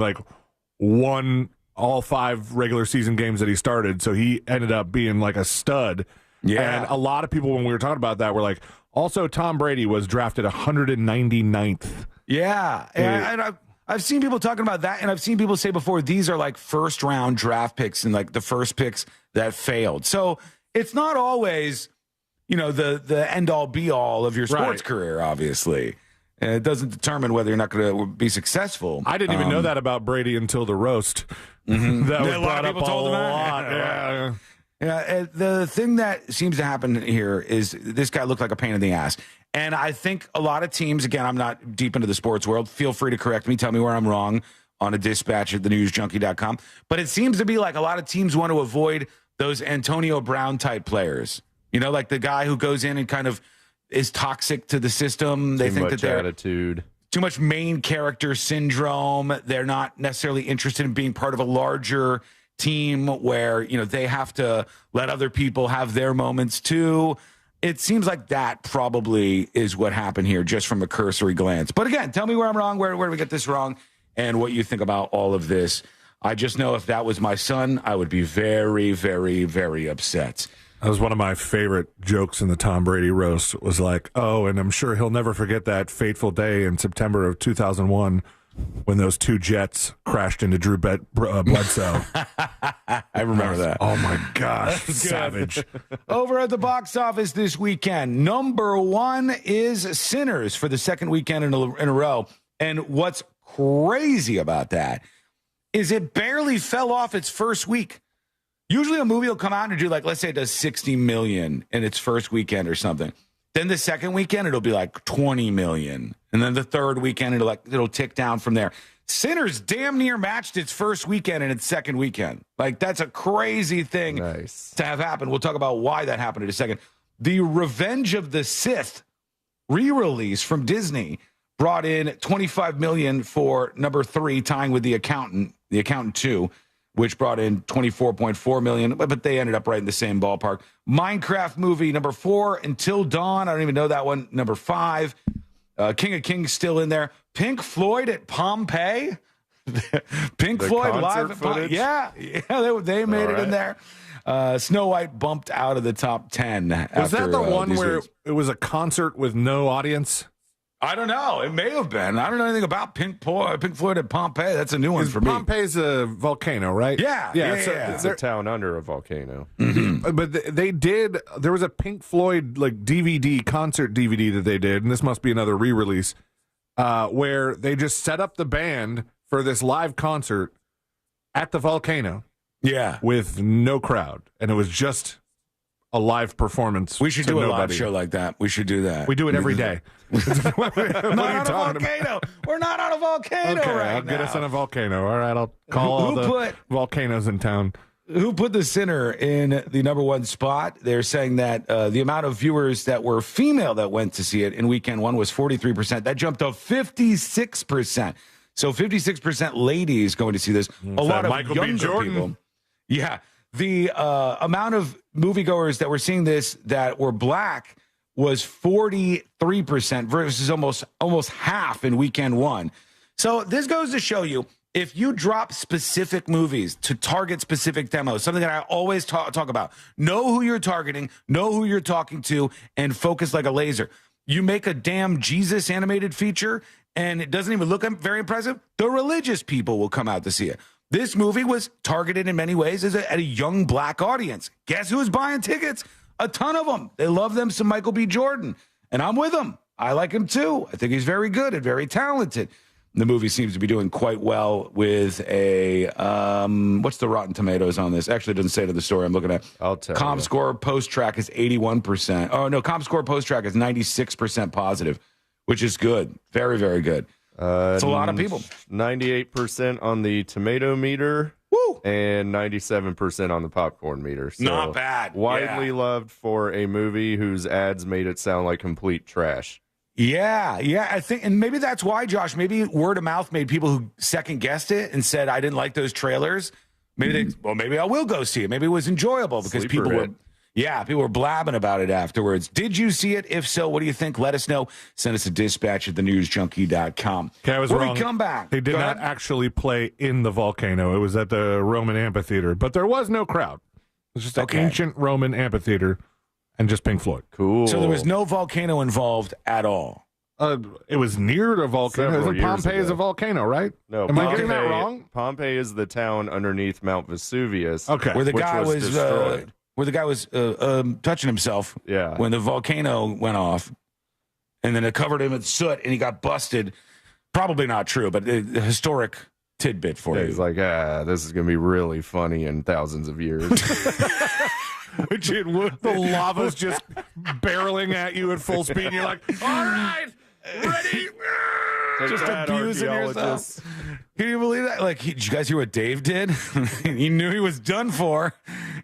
won all 5 regular season games that he started. So he ended up being like a stud. Yeah. And a lot of people, when we were talking about that, were like, also Tom Brady was drafted 199th. Yeah. And I've seen people talking about that, and I've seen people say before, these are like first round draft picks and like the first picks that failed. So it's not always, the end all be all of your sports career, obviously. And it doesn't determine whether you're not going to be successful. I didn't even know that about Brady until the roast. Mm-hmm. That was brought up a lot. Yeah. Yeah, the thing that seems to happen here is this guy looked like a pain in the ass. And I think a lot of teams, again, I'm not deep into the sports world. Feel free to correct me. Tell me where I'm wrong on a dispatch at thenewsjunkie.com. But it seems to be like a lot of teams want to avoid those Antonio Brown type players. Like the guy who goes in and kind of is toxic to the system. They think that they're attitude. Too much main character syndrome. They're not necessarily interested in being part of a larger team where, they have to let other people have their moments too. It seems like that probably is what happened here, just from a cursory glance. But again, tell me where I'm wrong. Where do we get this wrong? And what you think about all of this. I just know if that was my son, I would be very, very, very upset. That was one of my favorite jokes in the Tom Brady roast. It was like, oh, and I'm sure he'll never forget that fateful day in September of 2001 when those two jets crashed into Drew Bledsoe. I remember that. Oh, my gosh. Savage. Over at the box office this weekend, number 1 is Sinners for the second weekend in a row. And what's crazy about that is it barely fell off its first week. Usually a movie will come out and do, like, let's say it does 60 million in its first weekend or something. Then the second weekend, it'll be like 20 million. And then the third weekend, it'll tick down from there. Sinners damn near matched its first weekend and its second weekend. Like, that's a crazy thing to have happen. We'll talk about why that happened in a second. The Revenge of the Sith re-release from Disney brought in 25 million for number 3, tying with The Accountant 2, which brought in 24.4 million, but they ended up right in the same ballpark. Minecraft movie number 4, Until Dawn. I don't even know that one. Number 5. King of Kings still in there. Pink Floyd at Pompeii. Pink Floyd live at Pompeii. Yeah, they made it in there. Snow White bumped out of the top 10. Was that the one where it was a concert with no audience? I don't know. It may have been. I don't know anything about Pink Floyd at Pompeii. That's a new one for me. Pompeii's a volcano, right? Yeah. It's a town under a volcano. Mm-hmm. But they did. There was a Pink Floyd DVD, concert DVD that they did, and this must be another re-release, where they just set up the band for this live concert at the volcano. Yeah, with no crowd, and it was just a live performance. We should do a live show like that. We should do that. We do it every day. Not on a volcano. We're not on a volcano I'll get us on a volcano. All right, I'll call all the volcanoes in town. Who put The Sinner in the number 1 spot? They're saying that the amount of viewers that were female that went to see it in weekend 1 was 43%. That jumped to 56%. So 56% ladies going to see this. A lot of Michael younger B. Jordan people. Yeah. The amount of moviegoers that were seeing this that were black was 43% versus almost half in weekend 1. So this goes to show you, if you drop specific movies to target specific demos, something that I always talk about, know who you're targeting, know who you're talking to, and focus like a laser. You make a damn Jesus animated feature, and it doesn't even look very impressive, the religious people will come out to see it. This movie was targeted in many ways at a young black audience. Guess who's buying tickets? A ton of them. They love them some Michael B. Jordan. And I'm with him. I like him too. I think he's very good and very talented. The movie seems to be doing quite well with a, what's the Rotten Tomatoes on this? Actually, it doesn't say it in the story I'm looking at. I'll tell you. ComScore post-track is 81%. Oh, no, ComScore post-track is 96% positive, which is good. Very, very good. It's a lot of people. 98% on the tomato meter. Woo! And 97% on the popcorn meter. So not bad. Widely loved for a movie whose ads made it sound like complete trash. Yeah, I think, and maybe that's why, Josh, maybe word of mouth made people who second guessed it and said, I didn't like those trailers. Maybe maybe I will go see it. Maybe it was enjoyable because people were blabbing about it afterwards. Did you see it? If so, what do you think? Let us know. Send us a dispatch at thenewsjunkie.com. Okay, I was wrong. When we come back. They did not actually play in the volcano. It was at the Roman amphitheater, but there was no crowd. It was just an ancient Roman amphitheater and just Pink Floyd. Cool. So there was no volcano involved at all. It was near the volcano. Pompeii is a volcano, right? No, Am I getting that wrong? Pompeii is the town underneath Mount Vesuvius. Okay. Where the guy was destroyed. Where the guy was touching himself when the volcano went off, and then it covered him in soot, and he got busted. Probably not true, but a historic tidbit for you. He's like, this is going to be really funny in thousands of years. Which it would. The lava's just barreling at you at full speed, and you're like, all right, ready? Just abusing yourself. Can you believe that? Like, did you guys hear what Dave did? He knew he was done for.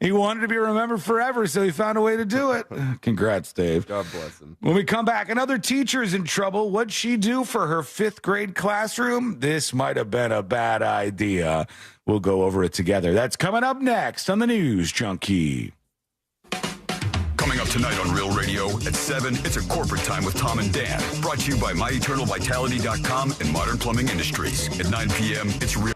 He wanted to be remembered forever, so he found a way to do it. Congrats, Dave. God bless him. When we come back, another teacher's in trouble. What'd she do for her 5th grade classroom? This might have been a bad idea. We'll go over it together. That's coming up next on the News Junkie. Coming up tonight on Real Radio at 7, it's a corporate time with Tom and Dan. Brought to you by MyEternalVitality.com and Modern Plumbing Industries. At 9 p.m., it's Real.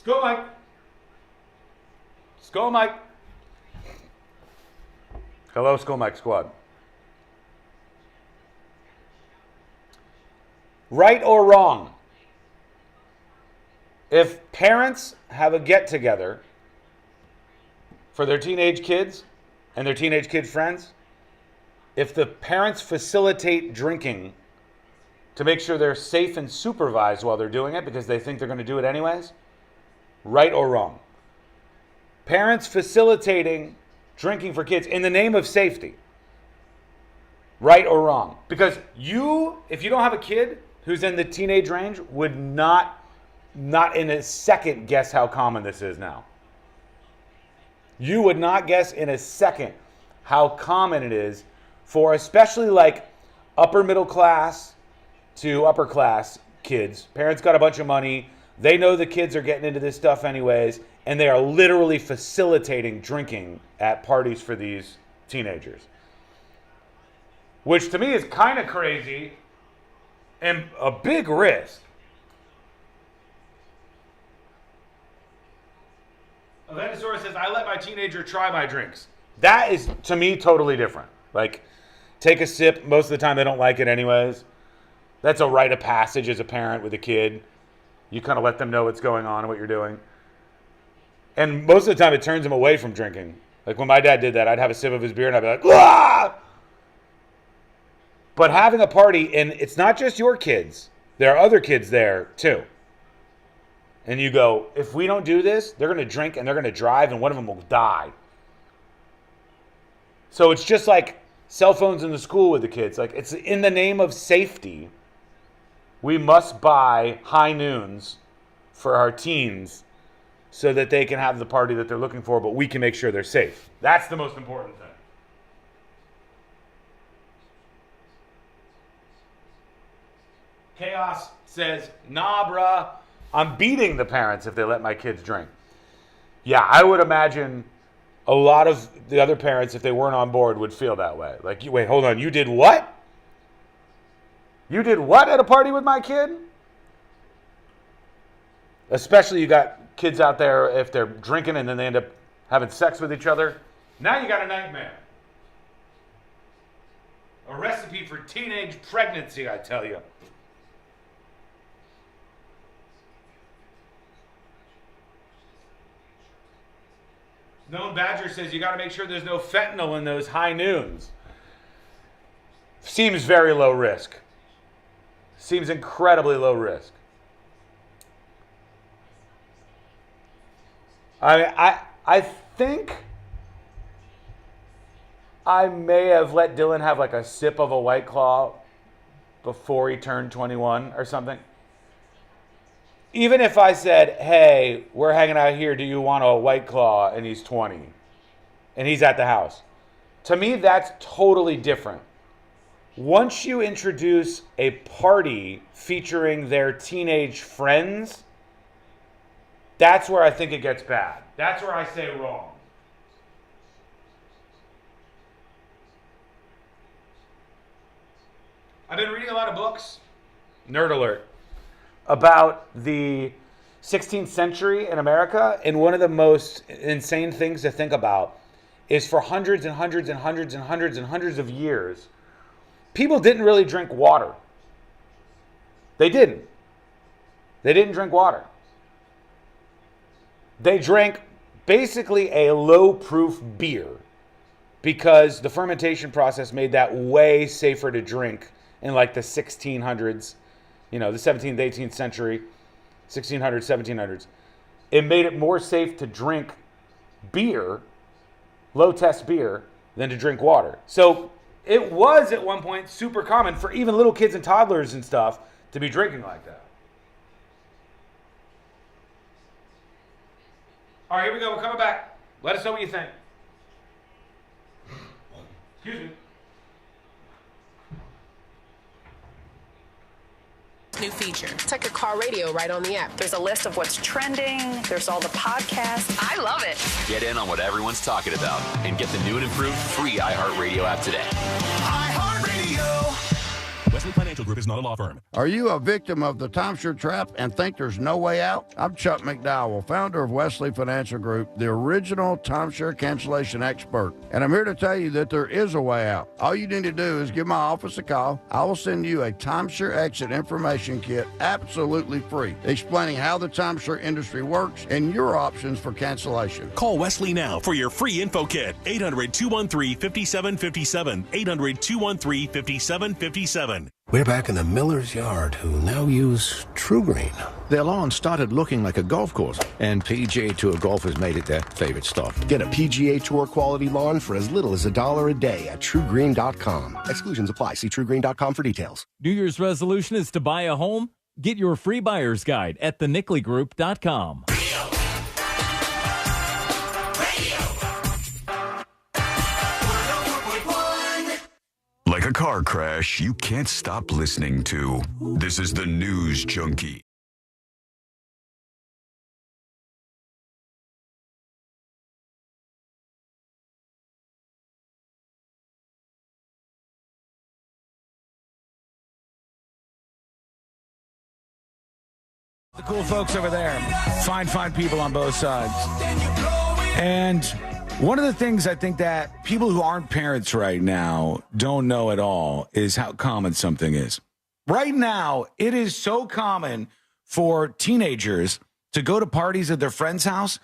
Go, Mike. Skull Mike. Hello, Skull Mike Squad. Right or wrong? If parents have a get-together for their teenage kids and their teenage kids' friends, if the parents facilitate drinking to make sure they're safe and supervised while they're doing it because they think they're going to do it anyways, right or wrong? Parents facilitating drinking for kids in the name of safety, right or wrong? Because if you don't have a kid who's in the teenage range, would not in a second guess how common this is now. You would not guess in a second how common it is for especially like upper middle class to upper class kids. Parents got a bunch of money. They know the kids are getting into this stuff anyways, and they are literally facilitating drinking at parties for these teenagers. Which to me is kind of crazy and a big risk. Aventasaurus says, I let my teenager try my drinks. That is, to me, totally different. Like, take a sip. Most of the time, they don't like it anyways. That's a rite of passage as a parent with a kid. You kind of let them know what's going on and what you're doing. And most of the time, it turns them away from drinking. Like, when my dad did that, I'd have a sip of his beer, and I'd be like, ah! But having a party, and it's not just your kids. There are other kids there, too. And you go, if we don't do this, they're going to drink, and they're going to drive, and one of them will die. So it's just like cell phones in the school with the kids. Like, it's in the name of safety. We must buy high noons for our teens so that they can have the party that they're looking for, but we can make sure they're safe. That's the most important thing. Chaos says, nah, bruh, I'm beating the parents if they let my kids drink. Yeah, I would imagine a lot of the other parents, if they weren't on board, would feel that way. Like, wait, hold on, you did what? You did what at a party with my kid? Especially you got kids out there, if they're drinking and then they end up having sex with each other. Now you got a nightmare. A recipe for teenage pregnancy, I tell you. Known Badger says you got to make sure there's no fentanyl in those high noons. Seems very low risk. Seems incredibly low risk. I think I may have let Dylan have like a sip of a White Claw before he turned 21 or something. Even if I said, hey, we're hanging out here, do you want a White Claw? And he's 20. And he's at the house. To me, that's totally different. Once you introduce a party featuring their teenage friends, that's where I think it gets bad. That's where I say wrong. I've been reading a lot of books. Nerd alert. About the 16th century in America, and one of the most insane things to think about is for hundreds and hundreds and hundreds and hundreds and hundreds of years, people didn't really drink water. They didn't. They didn't drink water. They drank basically a low-proof beer because the fermentation process made that way safer to drink in like the 1600s. You know, the 17th, 18th century, 1600s, 1700s. It made it more safe to drink beer, low-test beer, than to drink water. So it was at one point super common for even little kids and toddlers and stuff to be drinking like that. All right, here we go. We're coming back. Let us know what you think. Excuse me. New feature. It's like a car radio right on the app. There's a list of what's trending. There's all the podcasts. I love it. Get in on what everyone's talking about and get the new and improved free iHeartRadio app today. iHeartRadio. Wesley Financial Financial Group is not a law firm. Are you a victim of the timeshare trap and think there's no way out? I'm Chuck McDowell, founder of Wesley Financial Group, the original timeshare cancellation expert. And I'm here to tell you that there is a way out. All you need to do is give my office a call. I will send you a timeshare exit information kit absolutely free, explaining how the timeshare industry works and your options for cancellation. Call Wesley now for your free info kit. 800-213-5757. 800-213-5757. We're back in the miller's yard, who now use True Green. Their lawn started looking like a golf course, and PGA Tour golfers made it their favorite stuff. Get a PGA Tour quality lawn for as little as $1 a day at TrueGreen.com. Exclusions apply. See TrueGreen.com for details. New Year's resolution is to buy a home? Get your free buyer's guide at thenicklygroup.com. Like a car crash, you can't stop listening to. This is the News Junkie. The cool folks over there. Fine people on both sides. And one of the things I think that people who aren't parents right now don't know at all is how common something is. Right now, it is so common for teenagers to go to parties at their friend's house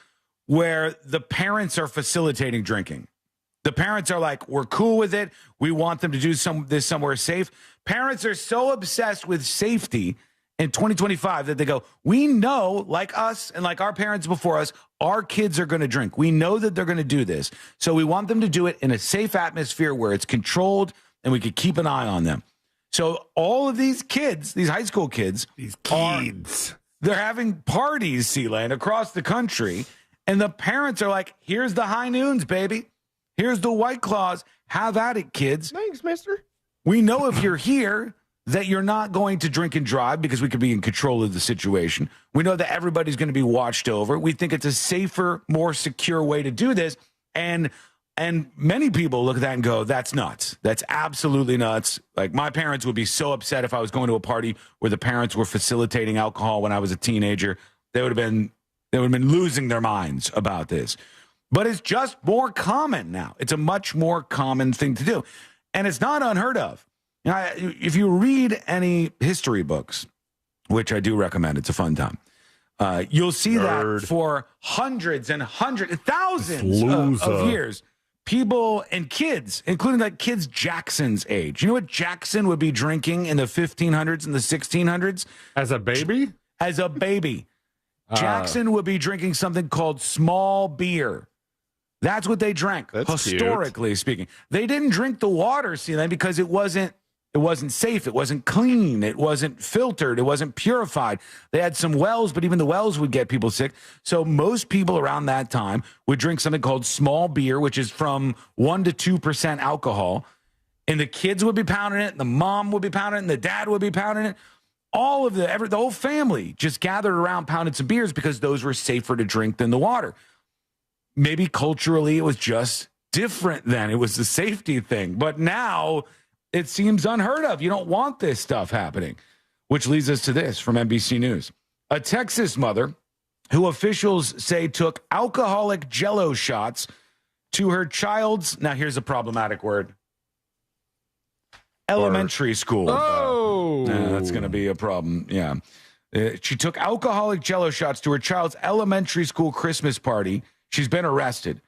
where the parents are facilitating drinking. The parents are like, we're cool with it. We want them to do this somewhere safe. Parents are so obsessed with safety in 2025 that they go, we know, like us and like our parents before us, our kids are going to drink. We know that they're going to do this. So we want them to do it in a safe atmosphere where it's controlled and we could keep an eye on them. So all of these kids, these high school kids, they're having parties, Sealand, across the country. And the parents are like, here's the High Noons, baby. Here's the White Claws. Have at it, kids. Thanks, mister. We know if you're here that you're not going to drink and drive because we could be in control of the situation. We know that everybody's going to be watched over. We think it's a safer, more secure way to do this. And many people look at that and go, that's nuts. That's absolutely nuts. Like, my parents would be so upset if I was going to a party where the parents were facilitating alcohol when I was a teenager. They would have been losing their minds about this. But it's just more common now. It's a much more common thing to do. And it's not unheard of. Now, if you read any history books, which I do recommend, it's a fun time, you'll see that for hundreds and thousands of years, people and kids, including like kids Jackson's age. You know what Jackson would be drinking in the 1500s and the 1600s? As a baby? As a baby. Jackson would be drinking something called small beer. That's what they drank, historically speaking. They didn't drink the water, see, because it wasn't safe. It wasn't clean. It wasn't filtered. It wasn't purified. They had some wells, but even the wells would get people sick. So most people around that time would drink something called small beer, which is from 1% to 2% alcohol. And the kids would be pounding it, and the mom would be pounding it, and the dad would be pounding it. All of the whole family just gathered around pounding some beers because those were safer to drink than the water. Maybe culturally it was just different then. It was the safety thing. But now it seems unheard of. You don't want this stuff happening, which leads us to this from NBC News. A Texas mother who officials say took alcoholic Jello shots to her child's, now here's a problematic word, elementary school. Oh, that's going to be a problem. Yeah. She took alcoholic Jello shots to her child's elementary school Christmas party. She's been arrested.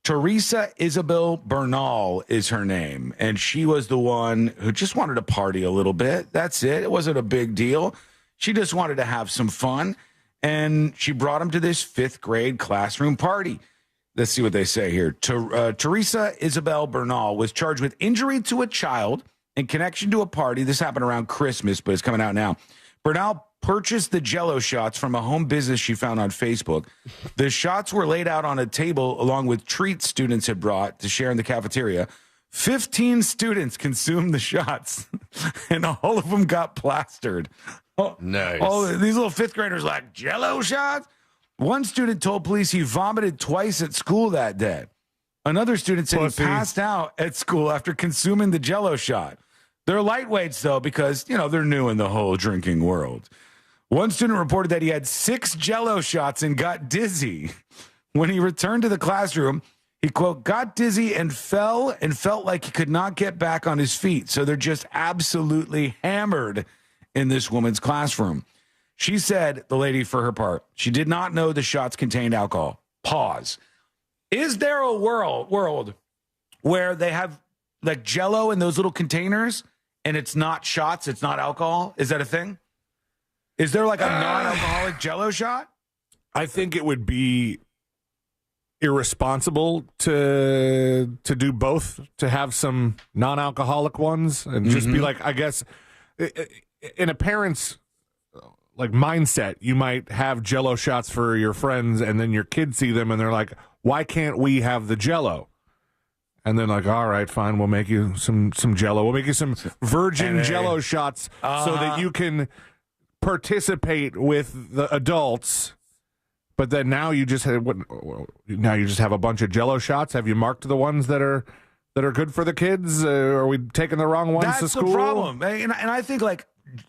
Teresa Isabel Bernal is her name, and she was the one who just wanted to party a little bit. That's it. It wasn't a big deal. She just wanted to have some fun, and she brought him to this 5th grade classroom party. Let's see what they say here. Teresa Isabel Bernal was charged with injury to a child in connection to a party. This happened around Christmas, but it's coming out now. Bernal purchased the Jello shots from a home business she found on Facebook. The shots were laid out on a table along with treats students had brought to share in the cafeteria. 15 students consumed the shots, and all of them got plastered. Nice. All these little 5th graders like, Jello shots? One student told police he vomited twice at school that day. Another student said he passed out at school after consuming the Jello shot. They're lightweights, though, because, they're new in the whole drinking world. One student reported that he had 6 Jello shots and got dizzy. When he returned to the classroom, he, quote, got dizzy and fell and felt like he could not get back on his feet. So they're just absolutely hammered in this woman's classroom. She said, the lady, for her part, she did not know the shots contained alcohol. Pause. Is there a world where they have like Jello in those little containers and it's not shots, it's not alcohol? Is that a thing? Is there like a non-alcoholic Jello shot? I think it would be irresponsible to do both, to have some non-alcoholic ones and just be like, I guess, in a parent's like mindset, you might have Jello shots for your friends and then your kids see them and they're like, why can't we have the Jello? And then like, all right, fine, we'll make you some Jello. We'll make you some virgin Jello shots so that you can participate with the adults. But then now you just have a bunch of Jello shots. Have you marked the ones that are good for the kids? Are we taking the wrong ones to school? That's the problem. And I think like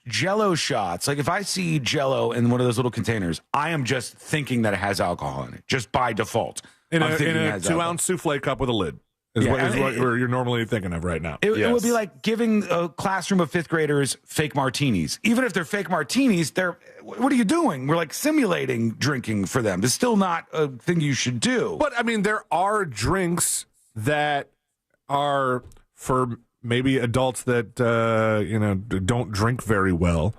Jello shots, like if I see Jello in one of those little containers, I am just thinking that it has alcohol in it, just by default. In a 2-ounce souffle cup with a lid. Is what you're normally thinking of right now. It would be like giving a classroom of 5th graders fake martinis. Even if they're fake martinis, what are you doing? We're like simulating drinking for them. It's still not a thing you should do. But I mean, there are drinks that are for maybe adults that don't drink very well,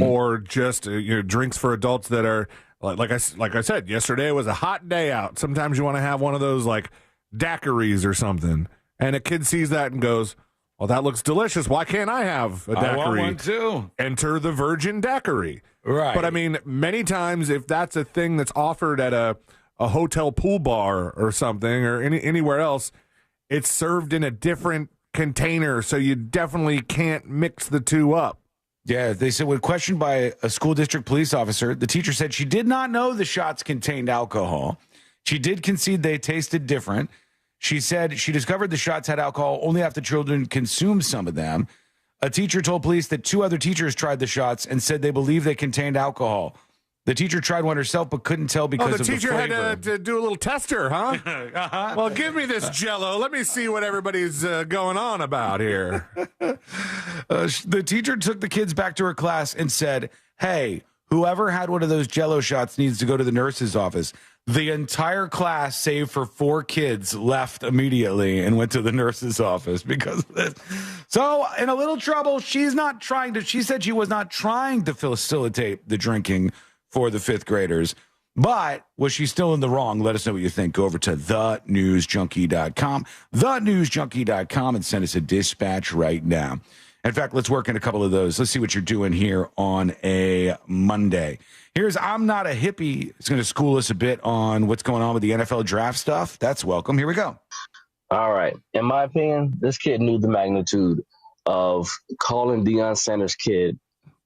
or just drinks for adults that are like I said yesterday. It was a hot day out. Sometimes you want to have one of those like daiquiris or something, and a kid sees that and goes, well, that looks delicious. Why can't I have a daiquiri? I want one too. Enter the virgin daiquiri. Right. But I mean, many times if that's a thing that's offered at a hotel pool bar or something, or anywhere else, it's served in a different container, so you definitely can't mix the two up. Yeah, they said when questioned by a school district police officer, the teacher said she did not know the shots contained alcohol. She did concede they tasted different. She said she discovered the shots had alcohol only after children consumed some of them. A teacher told police that 2 other teachers tried the shots and said they believe they contained alcohol. The teacher tried one herself but couldn't tell because of the flavor. The teacher had to do a little tester, huh? Well, give me this Jello. Let me see what everybody's going on about here. The teacher took the kids back to her class and said, hey, whoever had one of those Jello shots needs to go to the nurse's office. The entire class, save for 4 kids, left immediately and went to the nurse's office because of this. So, in a little trouble, she said she was not trying to facilitate the drinking for the 5th graders. But was she still in the wrong? Let us know what you think. Go over to thenewsjunkie.com, thenewsjunkie.com, and send us a dispatch right now. In fact, let's work in a couple of those. Let's see what you're doing here on a Monday. Here's I'm Not a Hippie. It's going to school us a bit on what's going on with the NFL draft stuff. That's welcome. Here we go. All right. In my opinion, this kid knew the magnitude of calling Deion Sanders' kid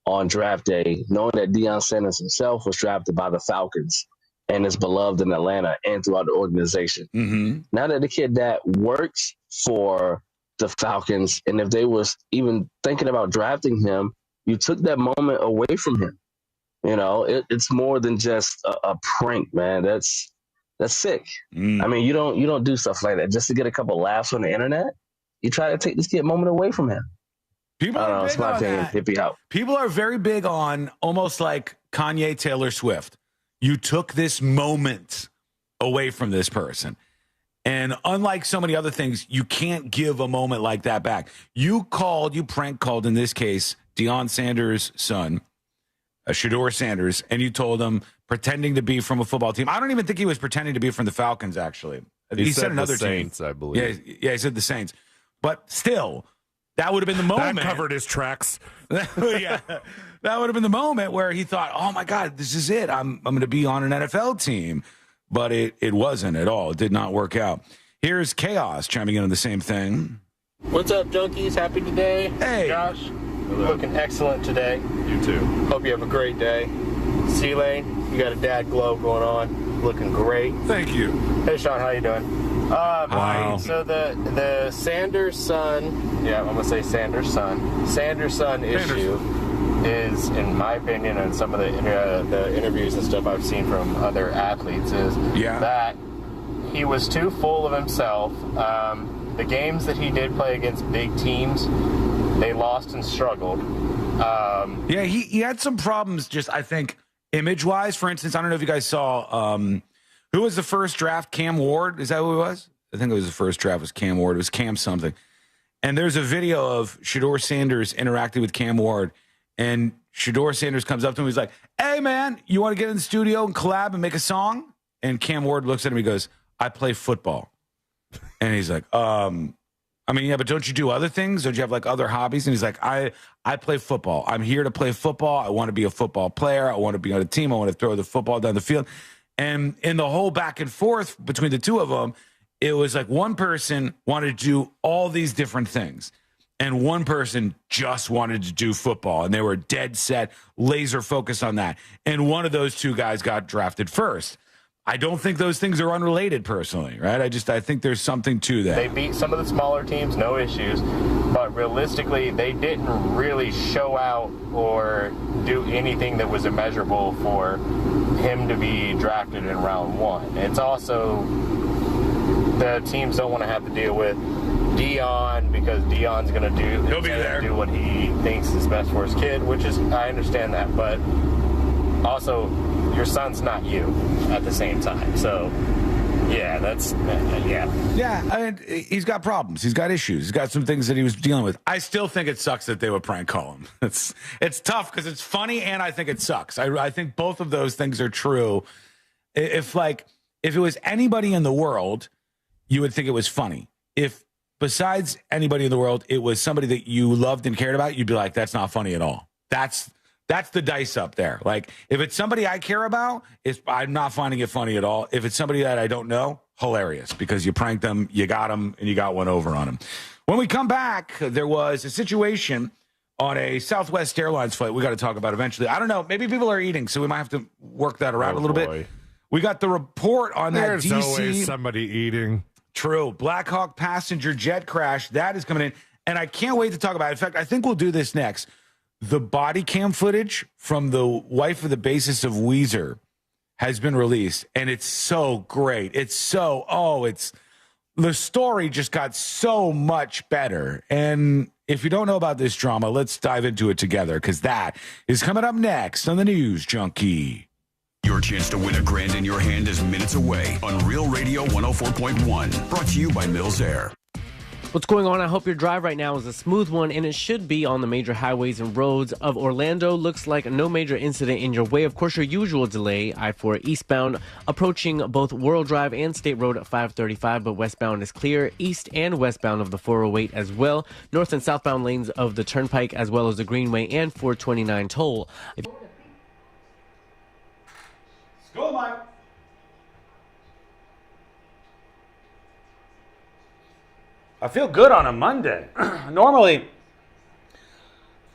on draft day, knowing that Deion Sanders himself was drafted by the Falcons and is beloved in Atlanta and throughout the organization. Now that the kid that works for the Falcons, and if they was even thinking about drafting him, you took that moment away from him. It's more than just a prank, man. That's sick. I mean, you don't do stuff like that just to get a couple laughs on the internet. You try to take this kid moment away from him. People are big on that. Hippie out. People are very big on almost like Kanye, Taylor Swift. You took this moment away from this person. And unlike so many other things, you can't give a moment like that back. You prank called, in this case, Deion Sanders' son, Shedeur Sanders, and you told him pretending to be from a football team. I don't even think he was pretending to be from the Falcons, actually. He said another the Saints, team. I believe. Yeah, he said the Saints. But still, that would have been the moment. That covered his tracks. Yeah, that would have been the moment where he thought, oh, my God, this is it. I'm going to be on an NFL team. But it wasn't at all. It did not work out. Here's Chaos chiming in on the same thing. What's up, junkies? Happy today? Hey. Josh, you're looking excellent today. You too. Hope you have a great day. C-Lane, you got a dad glow going on. Looking great. Thank you. Hey, Sean, how you doing? Wow. So the Sanders son, I'm gonna say Sanders son issue is, in my opinion, and some of the interviews and stuff I've seen from other athletes, is that he was too full of himself. The games that he did play against big teams, they lost and struggled. He had some problems, just I think image-wise. For instance, I don't know if you guys saw who was the first draft. Cam Ward, is that who it was? I think it was the first draft was Cam Ward. It was Cam something. And there's a video of Shedeur Sanders interacting with Cam Ward, and Shedeur Sanders comes up to him. He's like, "Hey man, you want to get in the studio and collab and make a song?" And Cam Ward looks at him. He goes, "I play football." And he's like, I mean, yeah, but don't you do other things? Don't you have like other hobbies? And he's like, I play football. I'm here to play football. I want to be a football player. I want to be on a team. I want to throw the football down the field. And in the whole back and forth between the two of them, it was like one person wanted to do all these different things, and one person just wanted to do football, and they were dead set, laser focused on that. And one of those two guys got drafted first. I don't think those things are unrelated personally, right? I think there's something to that. They beat some of the smaller teams, no issues, but realistically, they didn't really show out or do anything that was immeasurable for him to be drafted in round one. It's also, the teams don't want to have to deal with Dion, because Dion's going to do what he thinks is best for his kid, which is, I understand that, but also, your son's not you at the same time. So, yeah, I mean, he's got problems. He's got issues. He's got some things that he was dealing with. I still think it sucks that they would prank call him. It's tough because it's funny, and I think it sucks. I think both of those things are true. If it was anybody in the world, you would think it was funny. If besides anybody in the world, it was somebody that you loved and cared about, you'd be like, that's not funny at all. That's the dice up there. Like, if it's somebody I care about, I'm not finding it funny at all. If it's somebody that I don't know, hilarious, because you pranked them, you got them, and you got one over on them. When we come back, there was a situation on a Southwest Airlines flight we got to talk about eventually. I don't know. Maybe people are eating, so we might have to work that around a little bit. We got the report on There's that DC. always somebody eating. True. Blackhawk passenger jet crash. That is coming in. And I can't wait to talk about it. In fact, I think we'll do this next. The body cam footage from the wife of the bassist of Weezer has been released, and it's so great. The story just got so much better. And if you don't know about this drama, let's dive into it together, because that is coming up next on the News Junkie. Your chance to win $1,000 in your hand is minutes away on Real Radio 104.1. Brought to you by Mills Air. What's going on? I hope your drive right now is a smooth one, and it should be on the major highways and roads of Orlando. Looks like no major incident in your way. Of course, your usual delay, I-4 eastbound, approaching both World Drive and State Road at 535, but westbound is clear. East and westbound of the 408 as well. North and southbound lanes of the Turnpike, as well as the Greenway and 429 toll. Go, Mike. I feel good on a Monday. Normally,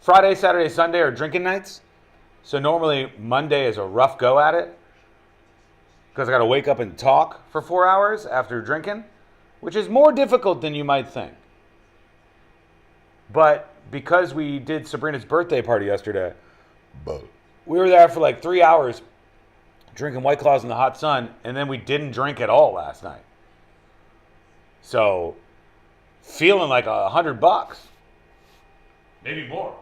Friday, Saturday, Sunday are drinking nights. So normally Monday is a rough go at it, because I got to wake up and talk for 4 hours after drinking, which is more difficult than you might think. But because we did Sabrina's birthday party yesterday, we were there for like 3 hours drinking White Claws in the hot sun, and then we didn't drink at all last night. So feeling like $100, maybe more.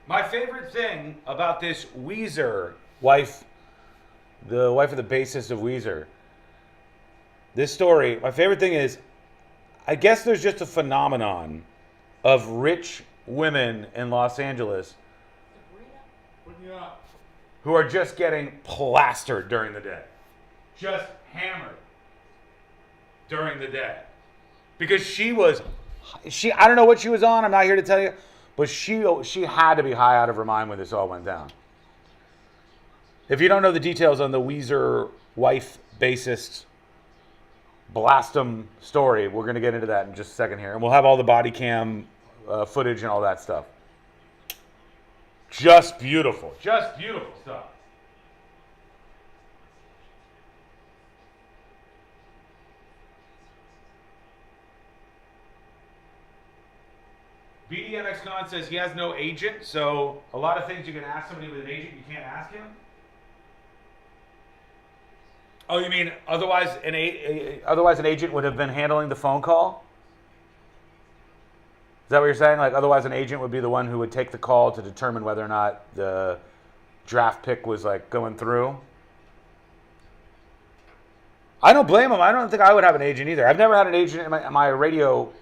My favorite thing about this Weezer wife, the wife of the bassist of Weezer, this story, my favorite thing is, I guess there's just a phenomenon of rich women in Los Angeles who are just getting plastered during the day. Just hammered during the day. Because she I don't know what she was on, I'm not here to tell you, but she had to be high out of her mind when this all went down. If you don't know the details on the Weezer wife bassist Blastum story, we're going to get into that in just a second here. And we'll have all the body cam footage and all that stuff. Just beautiful stuff. BDMX Con says he has no agent, so a lot of things you can ask somebody with an agent, you can't ask him. Oh, you mean otherwise an agent would have been handling the phone call? Is that what you're saying? Like, otherwise an agent would be the one who would take the call to determine whether or not the draft pick was, like, going through? I don't blame him. I don't think I would have an agent either. I've never had an agent in my radio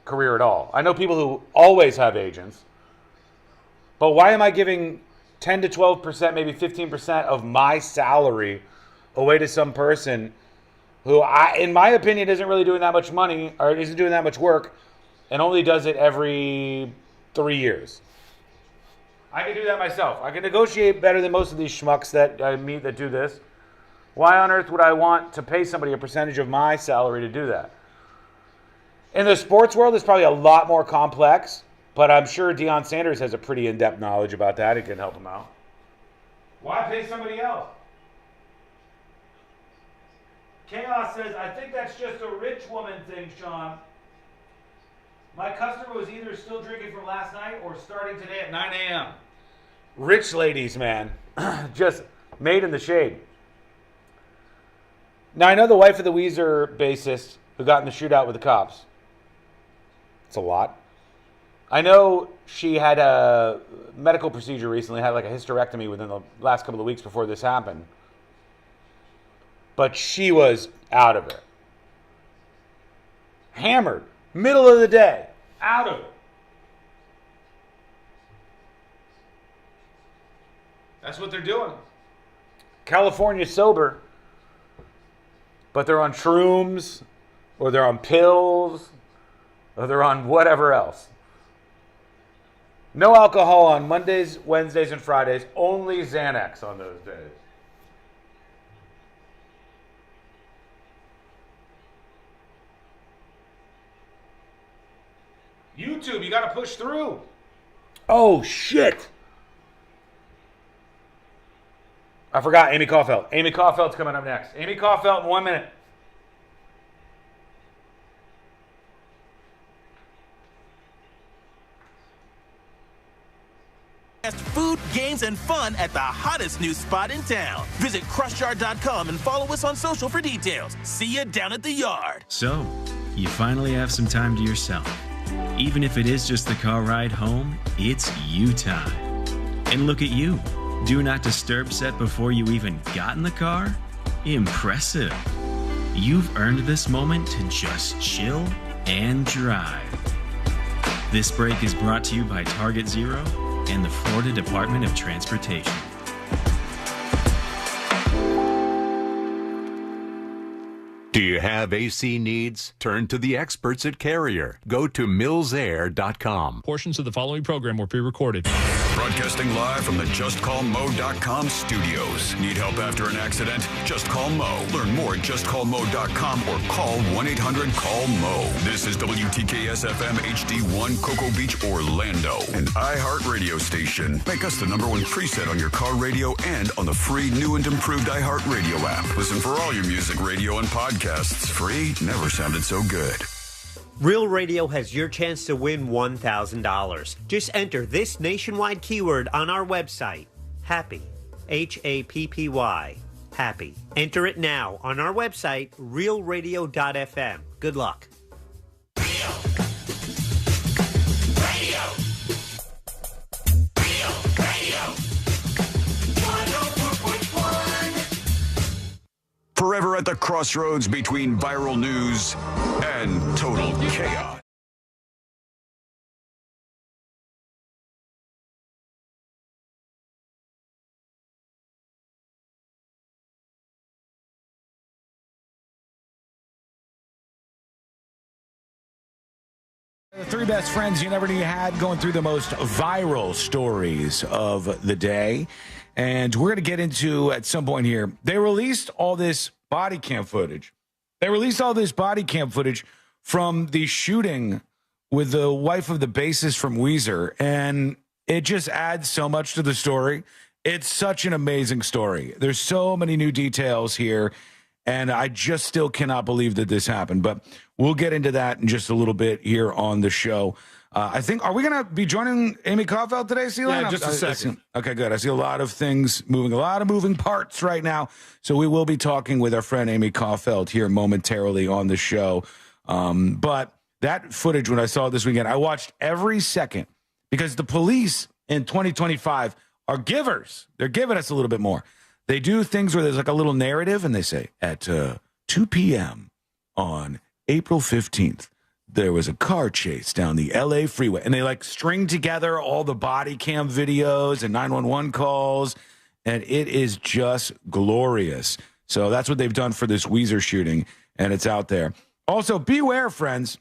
career at all. I know people who always have agents. But why am I giving 10 to 12%, maybe 15% of my salary away to some person who, in my opinion, isn't really doing that much money or isn't doing that much work and only does it every 3 years? I can do that myself. I can negotiate better than most of these schmucks that I meet that do this. Why on earth would I want to pay somebody a percentage of my salary to do that? In the sports world, it's probably a lot more complex, but I'm sure Deion Sanders has a pretty in-depth knowledge about that. It can help him out. Why pay somebody else? Chaos says, I think that's just a rich woman thing, Sean. My customer was either still drinking from last night or starting today at 9 a.m. Rich ladies, man. Just made in the shade. Now, I know the wife of the Weezer bassist who got in the shootout with the cops. It's a lot. I know she had a medical procedure recently, had like a hysterectomy within the last couple of weeks before this happened. But she was out of it. Hammered. Middle of the day. Out of it. That's what they're doing. California sober. But they're on shrooms, or they're on pills, or they're on whatever else. No alcohol on Mondays, Wednesdays, and Fridays. Only Xanax on those days. YouTube, you got to push through. Oh, shit. I forgot Amy Coughel. Amy Coughel coming up next. Amy Coughel in 1 minute. Food, games, and fun at the hottest new spot in town. Visit crustyard.com and follow us on social for details. See you down at the yard. So, you finally have some time to yourself. Even if it is just the car ride home, it's you time. And look at you. Do not disturb set before you even got in the car? Impressive. You've earned this moment to just chill and drive. This break is brought to you by Target Zero and the Florida Department of Transportation. Do you have AC needs? Turn to the experts at Carrier. Go to millsair.com. Portions of the following program were pre-recorded. Broadcasting live from the JustCallMo.com studios. Need help after an accident? Just call Mo. Learn more at JustCallMo.com or call 1-800-CALL-MO. This is WTKS-FM HD1 Cocoa Beach, Orlando, an iHeart radio station. Make us the #1 preset on your car radio and on the free new and improved iHeart radio app. Listen for all your music, radio, and podcasts. Free never sounded so good. Real Radio has your chance to win $1,000. Just enter this nationwide keyword on our website, HAPPY, Happy, happy. Enter it now on our website, realradio.fm. Good luck. Forever at the crossroads between viral news and total chaos. The three best friends you never knew you had, going through the most viral stories of the day. And we're going to get into, at some point here, they released all this body cam footage. From the shooting with the wife of the bassist from Weezer. And it just adds so much to the story. It's such an amazing story. There's so many new details here. And I just still cannot believe that this happened. But we'll get into that in just a little bit here on the show. I think, are we going to be joining Amy Coughel today, Celine? Yeah, just a second. Okay, good. I see a lot of things moving, a lot of moving parts right now. So we will be talking with our friend Amy Coughel here momentarily on the show. But that footage, when I saw it this weekend, I watched every second because the police in 2025 are givers. They're giving us a little bit more. They do things where there's like a little narrative and they say at 2 p.m. on April 15th, there was a car chase down the LA freeway, and they like string together all the body cam videos and 911 calls, and it is just glorious. So that's what they've done for this Weezer shooting, and it's out there. Also, beware, friends,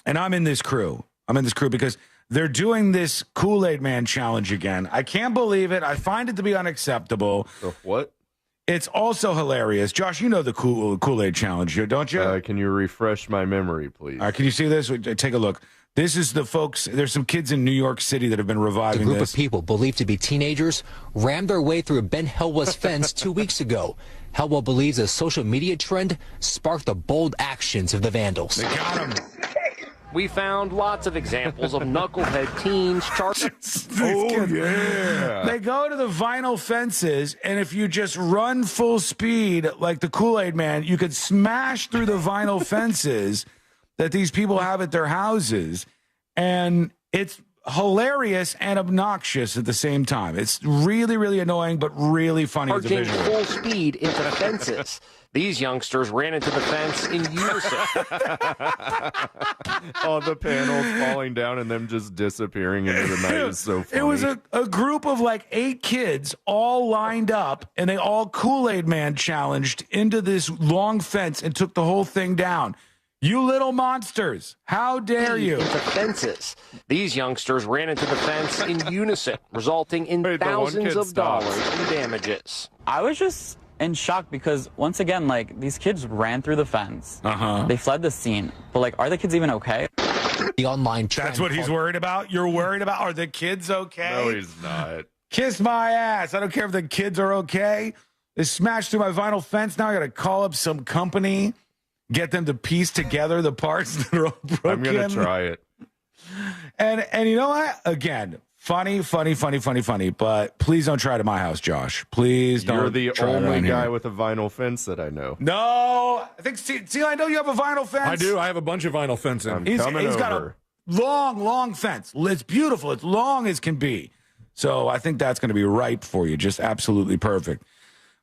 and I'm in this crew because they're doing this Kool-Aid Man challenge again. I can't believe it. I find it to be unacceptable. What? It's also hilarious. Josh, you know the Kool-Aid challenge here, don't you? Can you refresh my memory, please? All right, can you see this? Take a look. This is the folks. There's some kids in New York City that have been reviving this. A group of people believed to be teenagers rammed their way through Ben Helwa's fence 2 weeks ago. Helwa believes a social media trend sparked the bold actions of the vandals. They got him. We found lots of examples of knucklehead teens charging. They go to the vinyl fences, and if you just run full speed like the Kool-Aid Man, you could smash through the vinyl fences that these people have at their houses, and it's hilarious and obnoxious at the same time. It's really, really annoying, but really funny as a Charging visual. full speed into the fences. These youngsters ran into the fence in unison. All the panels falling down and them just disappearing into the night is so funny. It was a group of like 8 kids all lined up, and they all Kool-Aid Man challenged into this long fence and took the whole thing down. You little monsters, how dare you? Into fences. These youngsters ran into the fence in unison, resulting in thousands of dollars in damages. I was just in shock because, once again, like, these kids ran through the fence. They fled the scene. But, like, are the kids even okay? The online trend. That's what he's worried about? You're worried about, are the kids okay? No, he's not. Kiss my ass. I don't care if the kids are okay. They smashed through my vinyl fence. Now I got to call up some company, get them to piece together the parts that are all broken. I'm going to try it. And you know what? Again, funny, but please don't try it at my house, Josh. Please don't. You're the try only guy here. with a vinyl fence that I know. No, I think, see, I know you have a vinyl fence. I do. I have a bunch of vinyl fencing. He's got a long fence. It's beautiful. It's long as can be. So I think that's going to be right for you. Just absolutely perfect.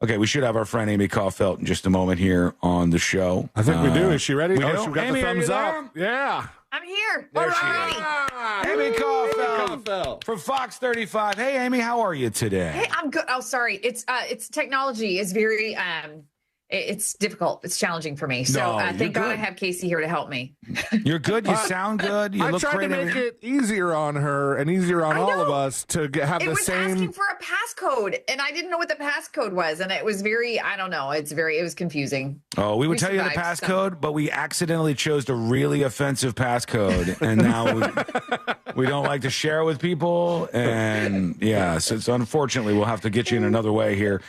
Okay, we should have our friend Amy Coughel in just a moment here on the show. I think we do. Is she ready? We do? She got Amy, the thumbs are you up. there? Yeah. I'm here. There she Alrighty. is. Amy Coughel from Fox 35. Hey, Amy, how are you today? Hey, I'm good. Oh, sorry. It's technology is very it's difficult. It's challenging for me. So thank God I have Casey here to help me. You're good. You sound good. You I look tried great. to make it easier on her and easier on all of us to have It the was same. asking for a passcode, and I didn't know what the passcode was, and it was very, I don't know. It was confusing. Oh, we would tell you the passcode, but we accidentally chose a really offensive passcode, and now we don't like to share it with people. And yeah, so unfortunately, we'll have to get you in another way here.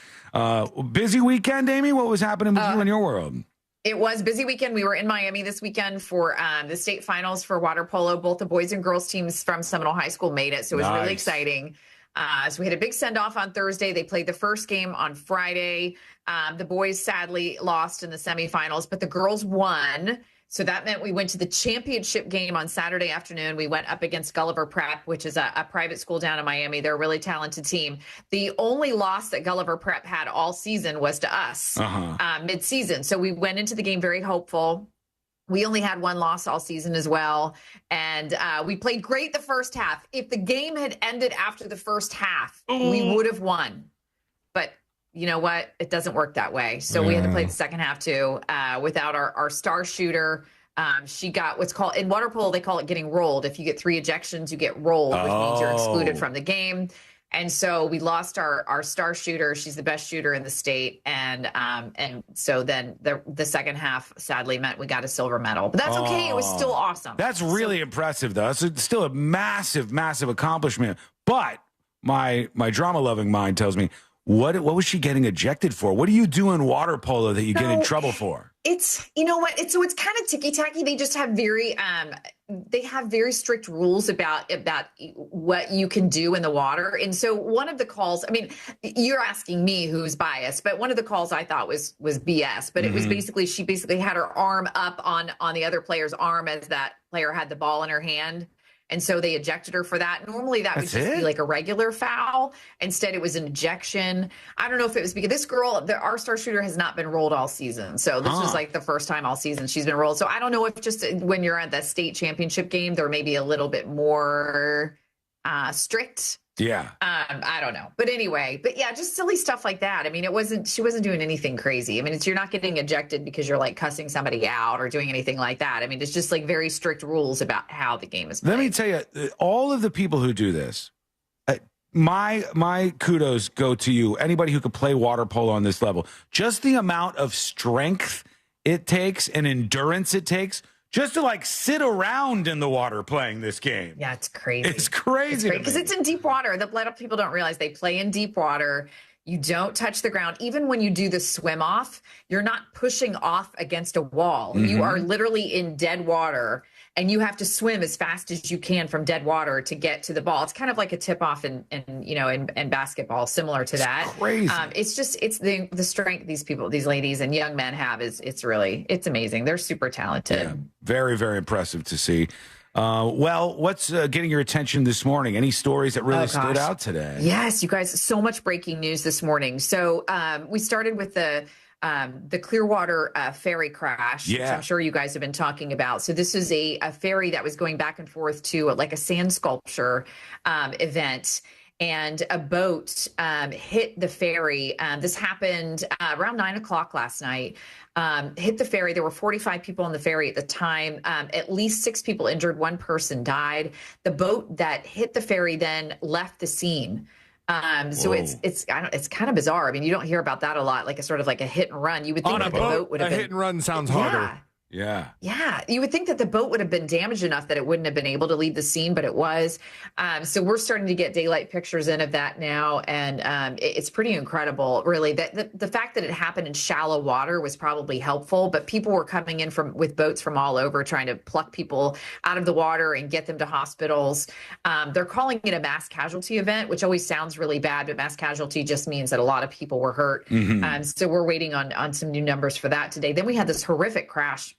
Busy weekend, Amy? What was happening with you in your world? It was busy weekend. We were in Miami this weekend for the state finals for water polo. Both the boys and girls teams from Seminole High School made it, so it was really exciting. So we had a big send-off on Thursday. They played the first game on Friday. The boys sadly lost in the semifinals, but the girls won. So that meant we went to the championship game on Saturday afternoon. We went up against Gulliver Prep, which is a private school down in Miami. They're a really talented team. The only loss that Gulliver Prep had all season was to us mid-season. So we went into the game very hopeful. We only had one loss all season as well. And we played great the first half. If the game had ended after the first half, we would have won. But you know what? It doesn't work that way. So we had to play the second half too without our star shooter. She got what's called, in water polo, they call it getting rolled. If you get 3 ejections, you get rolled, which means you're excluded from the game. And so we lost our star shooter. She's the best shooter in the state. And so then the second half sadly meant we got a silver medal. But that's okay. It was still awesome. That's really impressive, though. It's still a massive accomplishment. But my drama-loving mind tells me, What was she getting ejected for? What do you do in water polo that you get in trouble for? It's, you know what? It's kind of ticky-tacky. They just have very strict rules about what you can do in the water. And so one of the calls, I mean, you're asking me who's biased, but one of the calls I thought was BS, but it was she basically had her arm up on the other player's arm as that player had the ball in her hand. And so they ejected her for that. Normally that would just be like a regular foul. Instead, it was an ejection. I don't know if it was because this girl, our star shooter, has not been rolled all season. So this was like the first time all season she's been rolled. So I don't know if just when you're at the state championship game, they're maybe a little bit more strict. Yeah. I don't know. But anyway, just silly stuff like that. I mean, she wasn't doing anything crazy. I mean, you're not getting ejected because you're like cussing somebody out or doing anything like that. I mean, it's just like very strict rules about how the game is played. Let me tell you, all of the people who do this, my kudos go to you. Anybody who could play water polo on this level, just the amount of strength it takes and endurance it takes just to like sit around in the water playing this game. Yeah, it's crazy. It's crazy because it's in deep water. A lot of people don't realize they play in deep water. You don't touch the ground. Even when you do the swim off, you're not pushing off against a wall. You are literally in dead water, and you have to swim as fast as you can from dead water to get to the ball. It's kind of like a tip off in basketball, similar to that. Crazy. It's the strength these ladies and young men have it's amazing. They're super talented. Yeah, very, very impressive to see. Well, what's getting your attention this morning? Any stories that really stood out today? Yes, you guys, so much breaking news this morning. So we started with the Clearwater ferry crash, which I'm sure you guys have been talking about. So this is a ferry that was going back and forth to like a sand sculpture event. And a boat hit the ferry. This happened around 9 o'clock last night. Hit the ferry. There were 45 people on the ferry at the time. At least 6 people injured. 1 person died. The boat that hit the ferry then left the scene. So it's kind of bizarre. I mean, you don't hear about that a lot, like a sort of like a hit and run. You would think that the boat would have been hit and run sounds harder. Yeah. Yeah. You would think that the boat would have been damaged enough that it wouldn't have been able to leave the scene, but it was. So we're starting to get daylight pictures in of that now. And it's pretty incredible, really. The fact that it happened in shallow water was probably helpful, but people were coming in with boats from all over trying to pluck people out of the water and get them to hospitals. They're calling it a mass casualty event, which always sounds really bad, but mass casualty just means that a lot of people were hurt. So we're waiting on some new numbers for that today. Then we had this horrific crash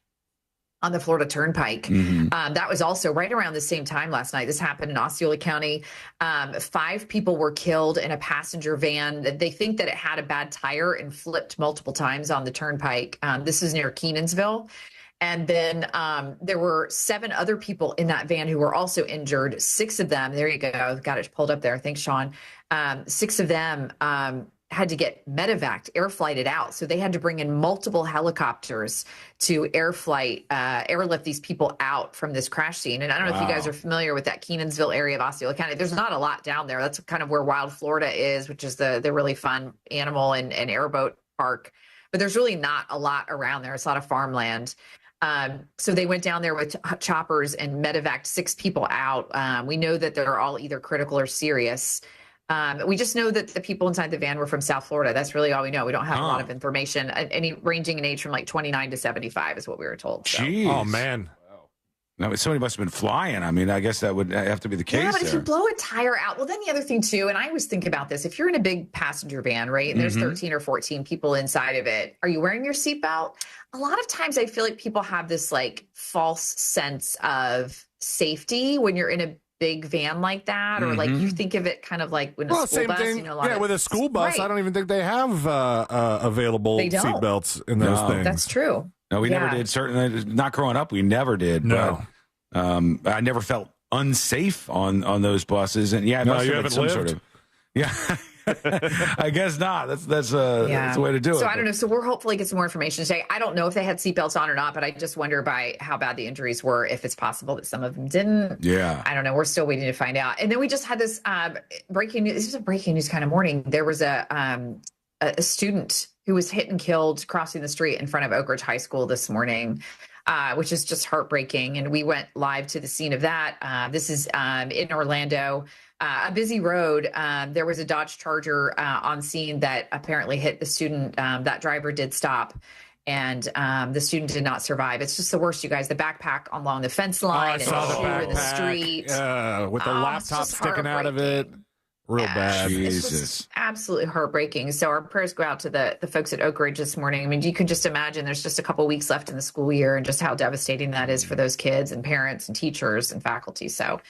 on the Florida Turnpike. That was also right around the same time last night. This happened in Osceola County. 5 people were killed in a passenger van. They think that it had a bad tire and flipped multiple times on the Turnpike. This is near Kenansville. And then there were 7 other people in that van who were also injured. 6 of them, there you go, got it pulled up there. Thanks, Sean. 6 of them had to get medevaced, air flighted out. So they had to bring in multiple helicopters to airlift these people out from this crash scene. And I don't know if you guys are familiar with that Kenansville area of Osceola County. There's not a lot down there. That's kind of where Wild Florida is, which is the really fun animal and airboat park. But there's really not a lot around there. It's a lot of farmland. So they went down there with choppers and medevaced 6 people out. We know that they're all either critical or serious. We just know that the people inside the van were from South Florida. That's really all we know. We don't have a lot of information. Any ranging in age from like 29 to 75 is what we were told. So. Jeez. Oh, man. No, somebody must have been flying. I mean, I guess that would have to be the case. Yeah, but if you blow a tire out, well, then the other thing too, and I always think about this, if you're in a big passenger van, right, and there's 13 or 14 people inside of it, are you wearing your seatbelt? A lot of times I feel like people have this like false sense of safety when you're in a big van like that, or like you think of it kind of like when a school bus, thing. A lot with a school bus, I don't even think they have available seatbelts in those things. That's true. No, we never did. Certainly not growing up. We never did. No. But, I never felt unsafe on those buses. And yeah, you haven't lived. Sort of, I guess not. That's the way to do it. So I don't know. So we're hopefully get some more information today. I don't know if they had seatbelts on or not, but I just wonder by how bad the injuries were, if it's possible that some of them didn't. Yeah. I don't know. We're still waiting to find out. And then we just had this breaking news. This was a breaking news kind of morning. There was a student who was hit and killed crossing the street in front of Oak Ridge High School this morning. which is just heartbreaking. And we went live to the scene of that. This is in Orlando. A busy road. There was a Dodge Charger on scene that apparently hit the student. That driver did stop, and the student did not survive. It's just the worst, you guys. The backpack along the fence line, and the shoe in the street, with the laptop sticking out of it. Real bad. It's just absolutely heartbreaking. So our prayers go out to the folks at Oak Ridge this morning. I mean, you can just imagine there's just a couple weeks left in the school year, and just how devastating that is for those kids and parents and teachers and faculty. So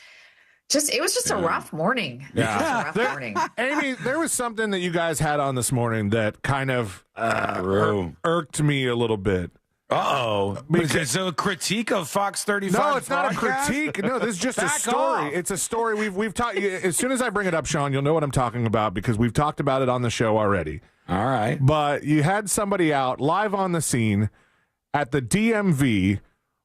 it was just a rough morning. Yeah. Amy, there was something that you guys had on this morning that kind of irked me a little bit. So a critique of Fox 35? No, it's not a critique. No, this is just a story. It's a story we've talked. As soon as I bring it up, Sean, you'll know what I'm talking about because we've talked about it on the show already. All right. But you had somebody out live on the scene at the DMV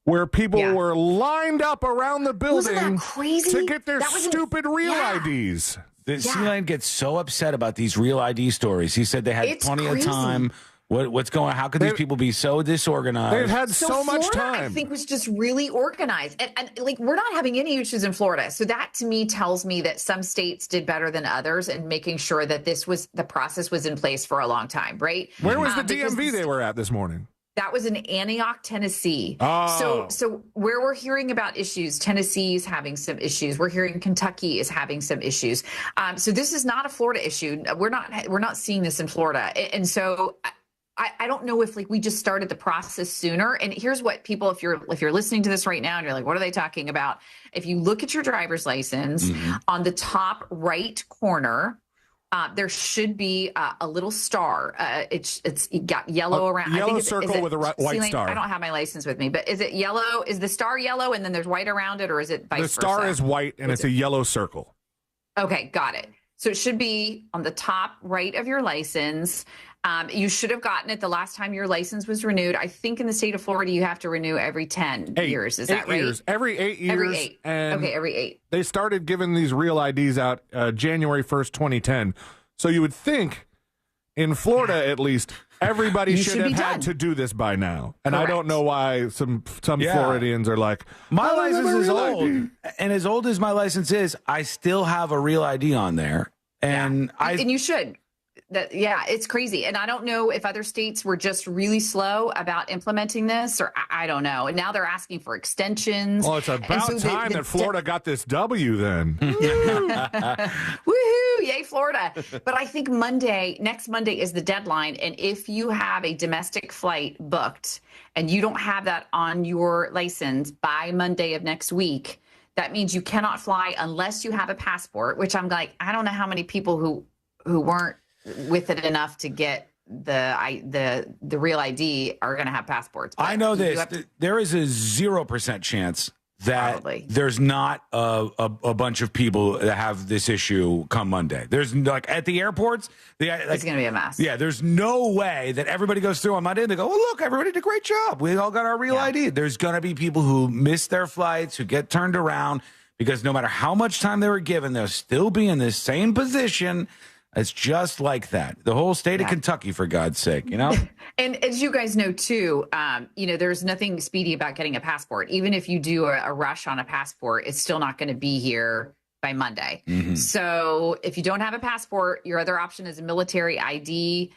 where people were lined up around the building to get their stupid real IDs. C-Lane gets so upset about these real ID stories. He said they had plenty of time. What's going on? How could these people be so disorganized? They've had so much Florida, time. I think was just really organized. And like, we're not having any issues in Florida. So that to me tells me that some states did better than others in making sure that the process was in place for a long time, right? Where was the DMV they were at this morning? That was in Antioch, Tennessee. Oh. So where we're hearing about issues, Tennessee is having some issues. We're hearing Kentucky is having some issues. So this is not a Florida issue. We're not seeing this in Florida. And so I don't know if we just started the process sooner. And here's what people, if you're listening to this right now and you're like, what are they talking about? If you look at your driver's license on the top right corner, there should be a little star. It's got yellow around. Yellow I think circle with a white star. I don't have my license with me, but is it yellow? Is the star yellow and then there's white around it, or is it vice versa? The star is white and it's a yellow circle. Okay, got it. So it should be on the top right of your license. You should have gotten it the last time your license was renewed. I think in the state of Florida, you have to renew every 10 years. Is that right? Years. Every 8 years. Every 8. And okay, every 8. They started giving these real IDs out January 1st, 2010. So you would think in Florida, at least, everybody should have had to do this by now. And Correct. I don't know why some Floridians are like, my license is old. ID. And as old as my license is, I still have a real ID on there. And and you should. It's crazy. And I don't know if other states were just really slow about implementing this, or I don't know. And now they're asking for extensions. Well, it's about time that Florida got this W then. Woohoo! Yay, Florida. But I think next Monday is the deadline. And if you have a domestic flight booked and you don't have that on your license by Monday of next week, that means you cannot fly unless you have a passport, which I'm like, I don't know how many people who weren't with it enough to get the real ID are going to have passports. But I know this. There is a 0% chance that there's not a bunch of people that have this issue come Monday. There's at the airports, it's going to be a mess. Yeah, there's no way that everybody goes through on Monday and they go, "Oh, look, everybody did a great job. We all got our real ID." There's going to be people who miss their flights, who get turned around because no matter how much time they were given, they'll still be in the same position. It's just like that. The whole state of Kentucky, for God's sake, And as you guys know, too, there's nothing speedy about getting a passport. Even if you do a rush on a passport, it's still not going to be here by Monday. Mm-hmm. So if you don't have a passport, your other option is a military ID,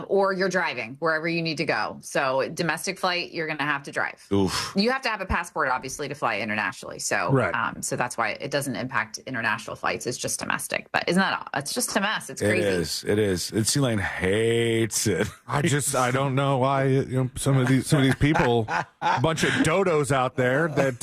or you're driving wherever you need to go. So domestic flight, you're going to have to drive. Oof. You have to have a passport, obviously, to fly internationally. So, so that's why it doesn't impact international flights. It's just domestic. But it's just a mess. It's crazy. It is. C-Lane hates it. I don't know why some of these people, a bunch of dodos out there that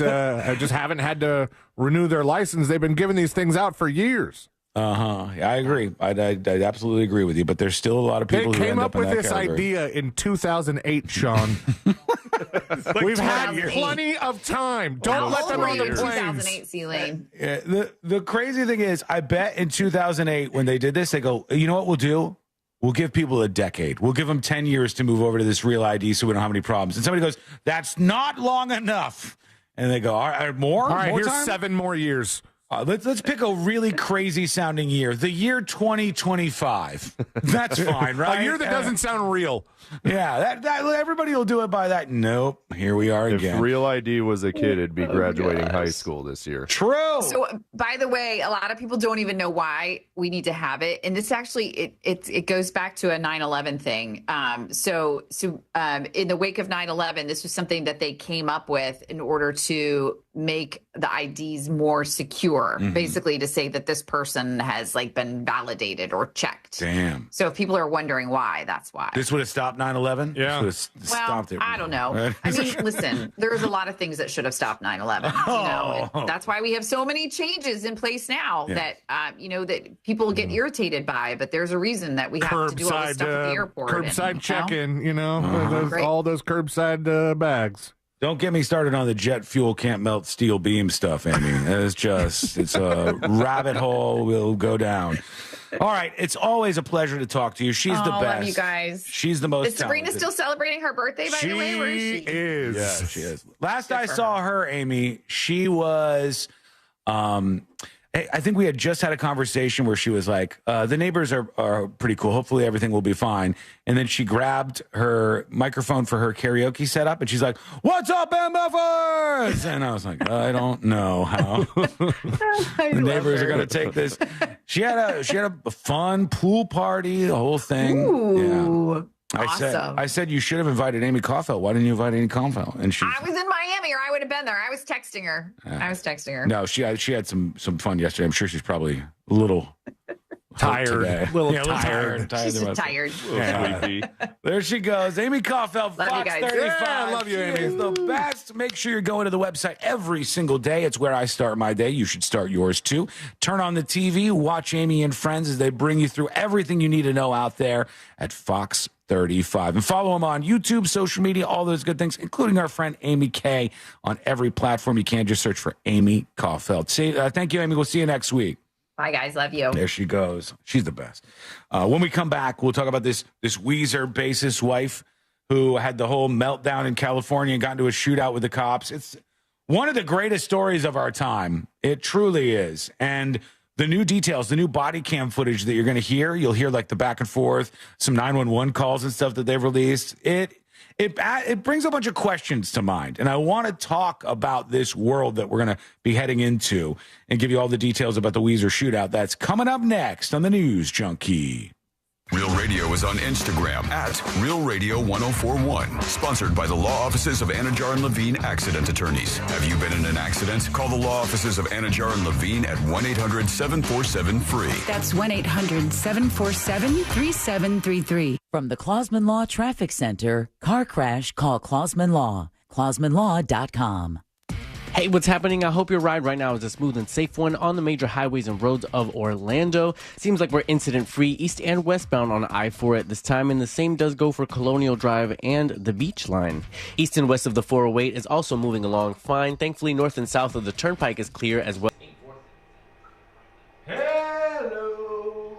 just haven't had to renew their license. They've been giving these things out for years. I agree. I absolutely agree with you. But there's still a lot of people who came end up in with that this category. idea in 2008, Sean. We've had plenty of time. Don't let them on the planes. 2008, C-Lane. Yeah, the crazy thing is, I bet in 2008 when they did this, they go, you know what we'll do? We'll give people a decade. We'll give them 10 years to move over to this real ID so we don't have any problems. And somebody goes, that's not long enough. And they go, all right, more? All right, more here's time? 7 more years. Let's pick a really crazy sounding year. The year 2025. That's fine, right? A year that doesn't sound real. Yeah, that everybody will do it by that. Nope. Here we are again. If Real ID was a kid, it'd be graduating high school this year. True. So, by the way, a lot of people don't even know why we need to have it, and this actually it goes back to a 9/11 thing. So in the wake of 9/11, this was something that they came up with in order to make the IDs more secure, basically to say that this person has like been validated or checked. Damn. So if people are wondering why, that's why. This would have stopped 9/11? Yeah. This would have stopped it. I don't know. I mean, listen, there's a lot of things that should have stopped 9/11. You know, that's why we have so many changes in place now that that people get irritated by. But there's a reason that we have to do all this stuff at the airport. Curbside check-in, Right. all those curbside bags. Don't get me started on the jet fuel can't melt steel beam stuff, Amy. It's a rabbit hole we'll go down. All right, it's always a pleasure to talk to you. She's the best. Love you guys. She's the most Is Sabrina talented. still celebrating her birthday, by the way? Where is she? Is. Yeah, she is. Last I saw her, Amy, she was I think we had just had a conversation where she was like, the neighbors are pretty cool. Hopefully everything will be fine. And then she grabbed her microphone for her karaoke setup and she's like, "What's up, MFers?" And I was like, I don't know how the neighbors are going to take this. She had a fun pool party, the whole thing. Ooh. Yeah. Awesome. I said you should have invited Amy Coughel. Why didn't you invite Amy Coughel? And she I was in Miami, or I would have been there. I was texting her. No, she had some fun yesterday. I'm sure she's probably a little tired. A little tired. She's tired. Yeah. There she goes. Amy Coughel, Love Fox you guys. 35. Yeah, I love you, She Amy. is the best. Make sure you're going to the website every single day. It's where I start my day. You should start yours too. Turn on the TV, watch Amy and Friends as they bring you through everything you need to know out there at Fox 35. And follow them on YouTube, social media, all those good things, including our friend Amy K on every platform you can. Just search for Amy Coughel. Thank you, Amy. We'll see you next week. Bye, guys. Love you. There she goes. She's the best. When we come back, we'll talk about this Weezer bassist wife who had the whole meltdown in California and got into a shootout with the cops. It's one of the greatest stories of our time. It truly is. And the new details, the new body cam footage that you're going to hear, you'll hear like the back and forth, some 911 calls and stuff that they've released. It brings a bunch of questions to mind. And I want to talk about this world that we're going to be heading into and give you all the details about the Weezer shootout. That's coming up next on the News Junkie. Real Radio is on Instagram at Real Radio 1041. Sponsored by the law offices of Anajar and Levine Accident Attorneys. Have you been in an accident? Call the law offices of Anajar and Levine at 1-800-747-FREE. That's 1-800-747-3733. From the Clausman Law Traffic Center, car crash, call Clausman Law. ClausmanLaw.com. Hey, what's happening? I hope your ride right now is a smooth and safe one on the major highways and roads of Orlando. Seems like we're incident-free east and westbound on I-4 at this time, and the same does go for Colonial Drive and the Beach Line. East and west of the 408 is also moving along fine. Thankfully, north and south of the Turnpike is clear as well. Hello.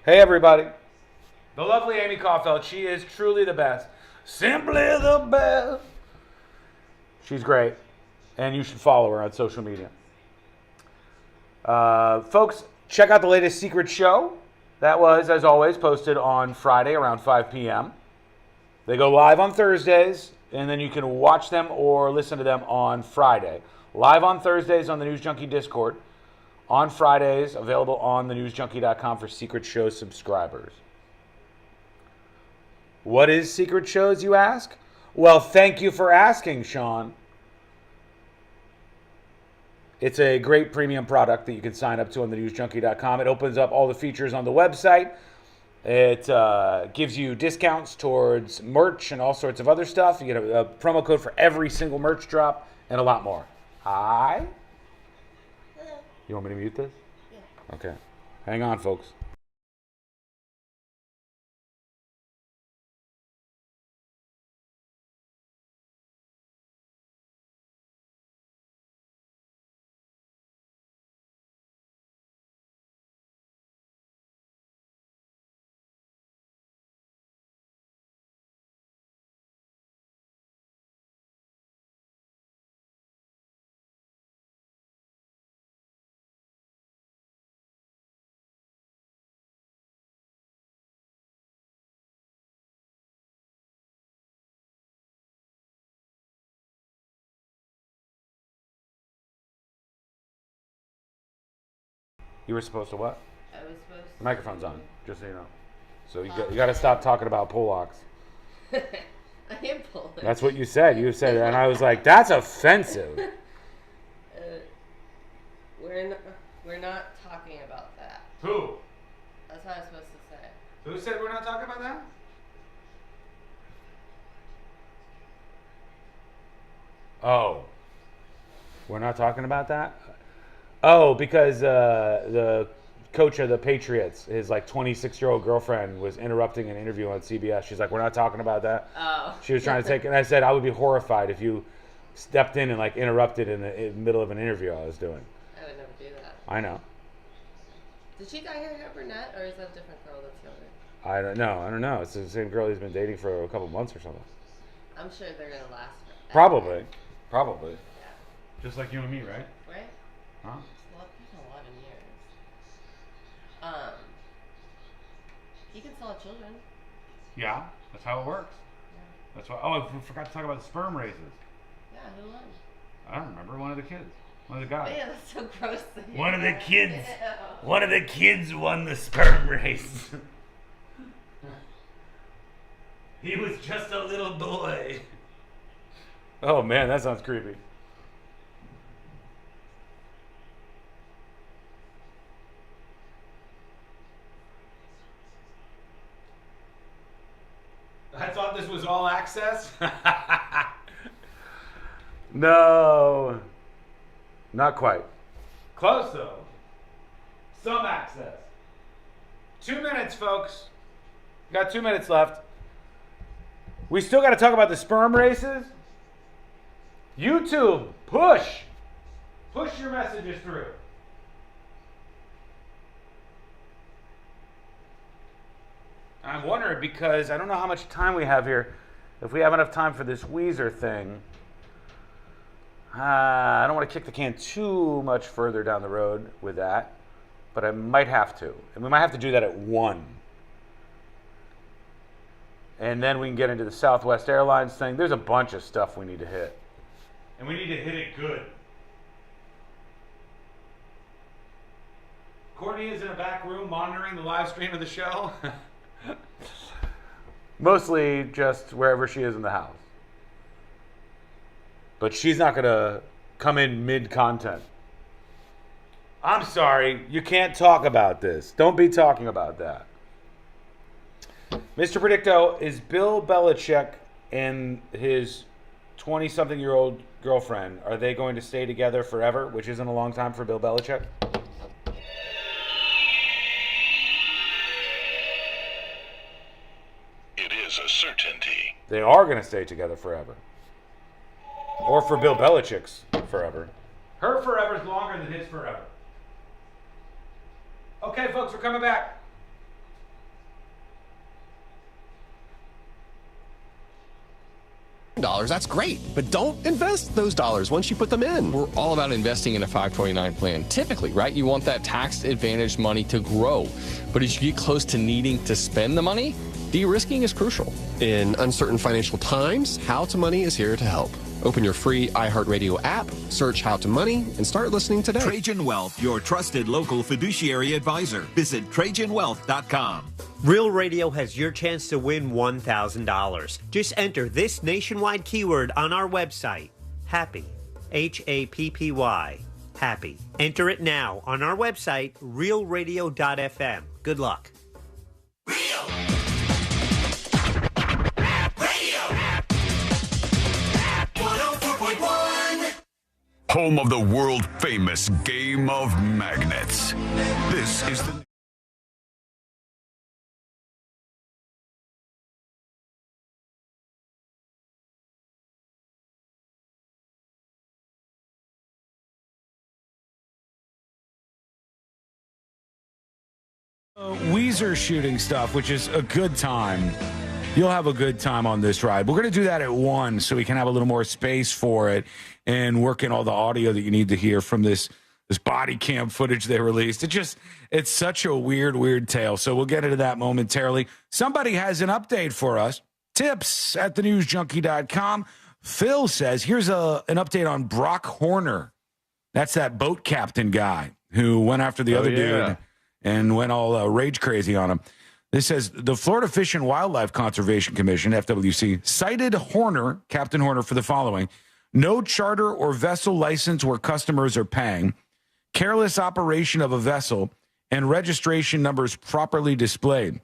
Hey, everybody. The lovely Amy Coughel. She is truly the best. Simply the best. She's great. And you should follow her on social media. Folks, check out the latest Secret Show. That was, as always, posted on Friday around 5 p.m. They go live on Thursdays, and then you can watch them or listen to them on Friday. Live on Thursdays on the News Junkie Discord. On Fridays, available on thenewsjunkie.com for Secret Show subscribers. What is Secret Shows, you ask? Well, thank you for asking, Sean. It's a great premium product that you can sign up to on thenewsjunkie.com. It opens up all the features on the website. It gives you discounts towards merch and all sorts of other stuff. You get a promo code for every single merch drop and a lot more. Hi? You want me to mute this? Yeah. Okay. Hang on, folks. You were supposed to what? I was supposed to. The microphone's on, just so you know. So you got to stop talking about pull-locks. I am pulling. That's what you said. You said, and I was like, that's offensive. We're not talking about that. Who? That's what I was supposed to say. Who said we're not talking about that? Oh. We're not talking about that? Oh, because the coach of the Patriots, his like 26-year-old girlfriend was interrupting an interview on CBS. She's like, we're not talking about that. Oh. She was trying to take, and I said, I would be horrified if you stepped in and like interrupted in the middle of an interview I was doing. I would never do that. I know. Did she dye her hair brunette, or is that a different girl that's younger? I don't know. It's the same girl he's been dating for a couple months or something. I'm sure they're going to last forever. Probably. Yeah. Just like you and me, right? Right? Huh? It's 11 years. He can still have children. Yeah, that's how it works. Yeah. That's why. Oh, I forgot to talk about the sperm races. Yeah, who won? I don't remember. One of the kids. One of the guys. Yeah, that's so gross. One of the kids. One of the kids won the sperm race. He was just a little boy. Oh man, that sounds creepy. I thought this was all access. No, not quite. Close though. Some access. 2 minutes, folks. Got 2 minutes left. We still got to talk about the sperm races. YouTube, push your messages through. I'm wondering because I don't know how much time we have here. If we have enough time for this Weezer thing. I don't want to kick the can too much further down the road with that, but I might have to. And we might have to do that at 1. And then we can get into the Southwest Airlines thing. There's a bunch of stuff we need to hit. And we need to hit it good. Courtney is in a back room monitoring the live stream of the show. Mostly just wherever she is in the house. But she's not going to come in mid-content. I'm sorry, you can't talk about this. Don't be talking about that. Mr. Predicto, is Bill Belichick and his 20-something-year-old girlfriend, are they going to stay together forever, which isn't a long time for Bill Belichick? It is a certainty. They are going to stay together forever. Or for Bill Belichick's forever. Her forever is longer than his forever. Okay, folks, we're coming back. $, that's great, but don't invest those dollars once you put them in. We're all about investing in a 529 plan. Typically, right, you want that tax advantage money to grow. But as you get close to needing to spend the money, de-risking is crucial. In uncertain financial times, How to Money is here to help. Open your free iHeartRadio app, search How to Money, and start listening today. Trajan Wealth, your trusted local fiduciary advisor. Visit TrajanWealth.com. Real Radio has your chance to win $1,000. Just enter this nationwide keyword on our website, HAPPY, H-A-P-P-Y, HAPPY. Enter it now on our website, realradio.fm. Good luck. Home of the world famous game of magnets. This is the Weezer shooting stuff, which is a good time. You'll have a good time on this ride. We're going to do that at 1 so we can have a little more space for it and work in all the audio that you need to hear from this body cam footage they released. It's such a weird tale. So we'll get into that momentarily. Somebody has an update for us. Tips at thenewsjunkie.com. Phil says, here's an update on Brock Horner. That's that boat captain guy who went after the other dude and went all rage crazy on him. This says the Florida Fish and Wildlife Conservation Commission, FWC, cited Captain Horner, for the following: no charter or vessel license where customers are paying, careless operation of a vessel, and registration numbers properly displayed.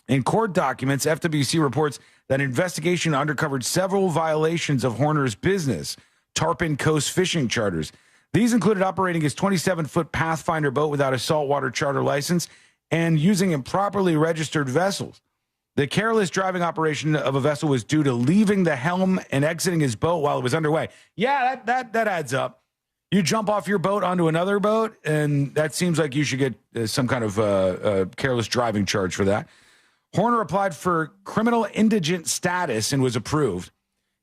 In court documents, FWC reports that investigation uncovered several violations of Horner's business, Tarpon Coast fishing charters. These included operating his 27-foot Pathfinder boat without a saltwater charter license and using improperly registered vessels. The careless driving operation of a vessel was due to leaving the helm and exiting his boat while it was underway. Yeah, that adds up. You jump off your boat onto another boat, and that seems like you should get some kind of careless driving charge for that. Horner applied for criminal indigent status and was approved.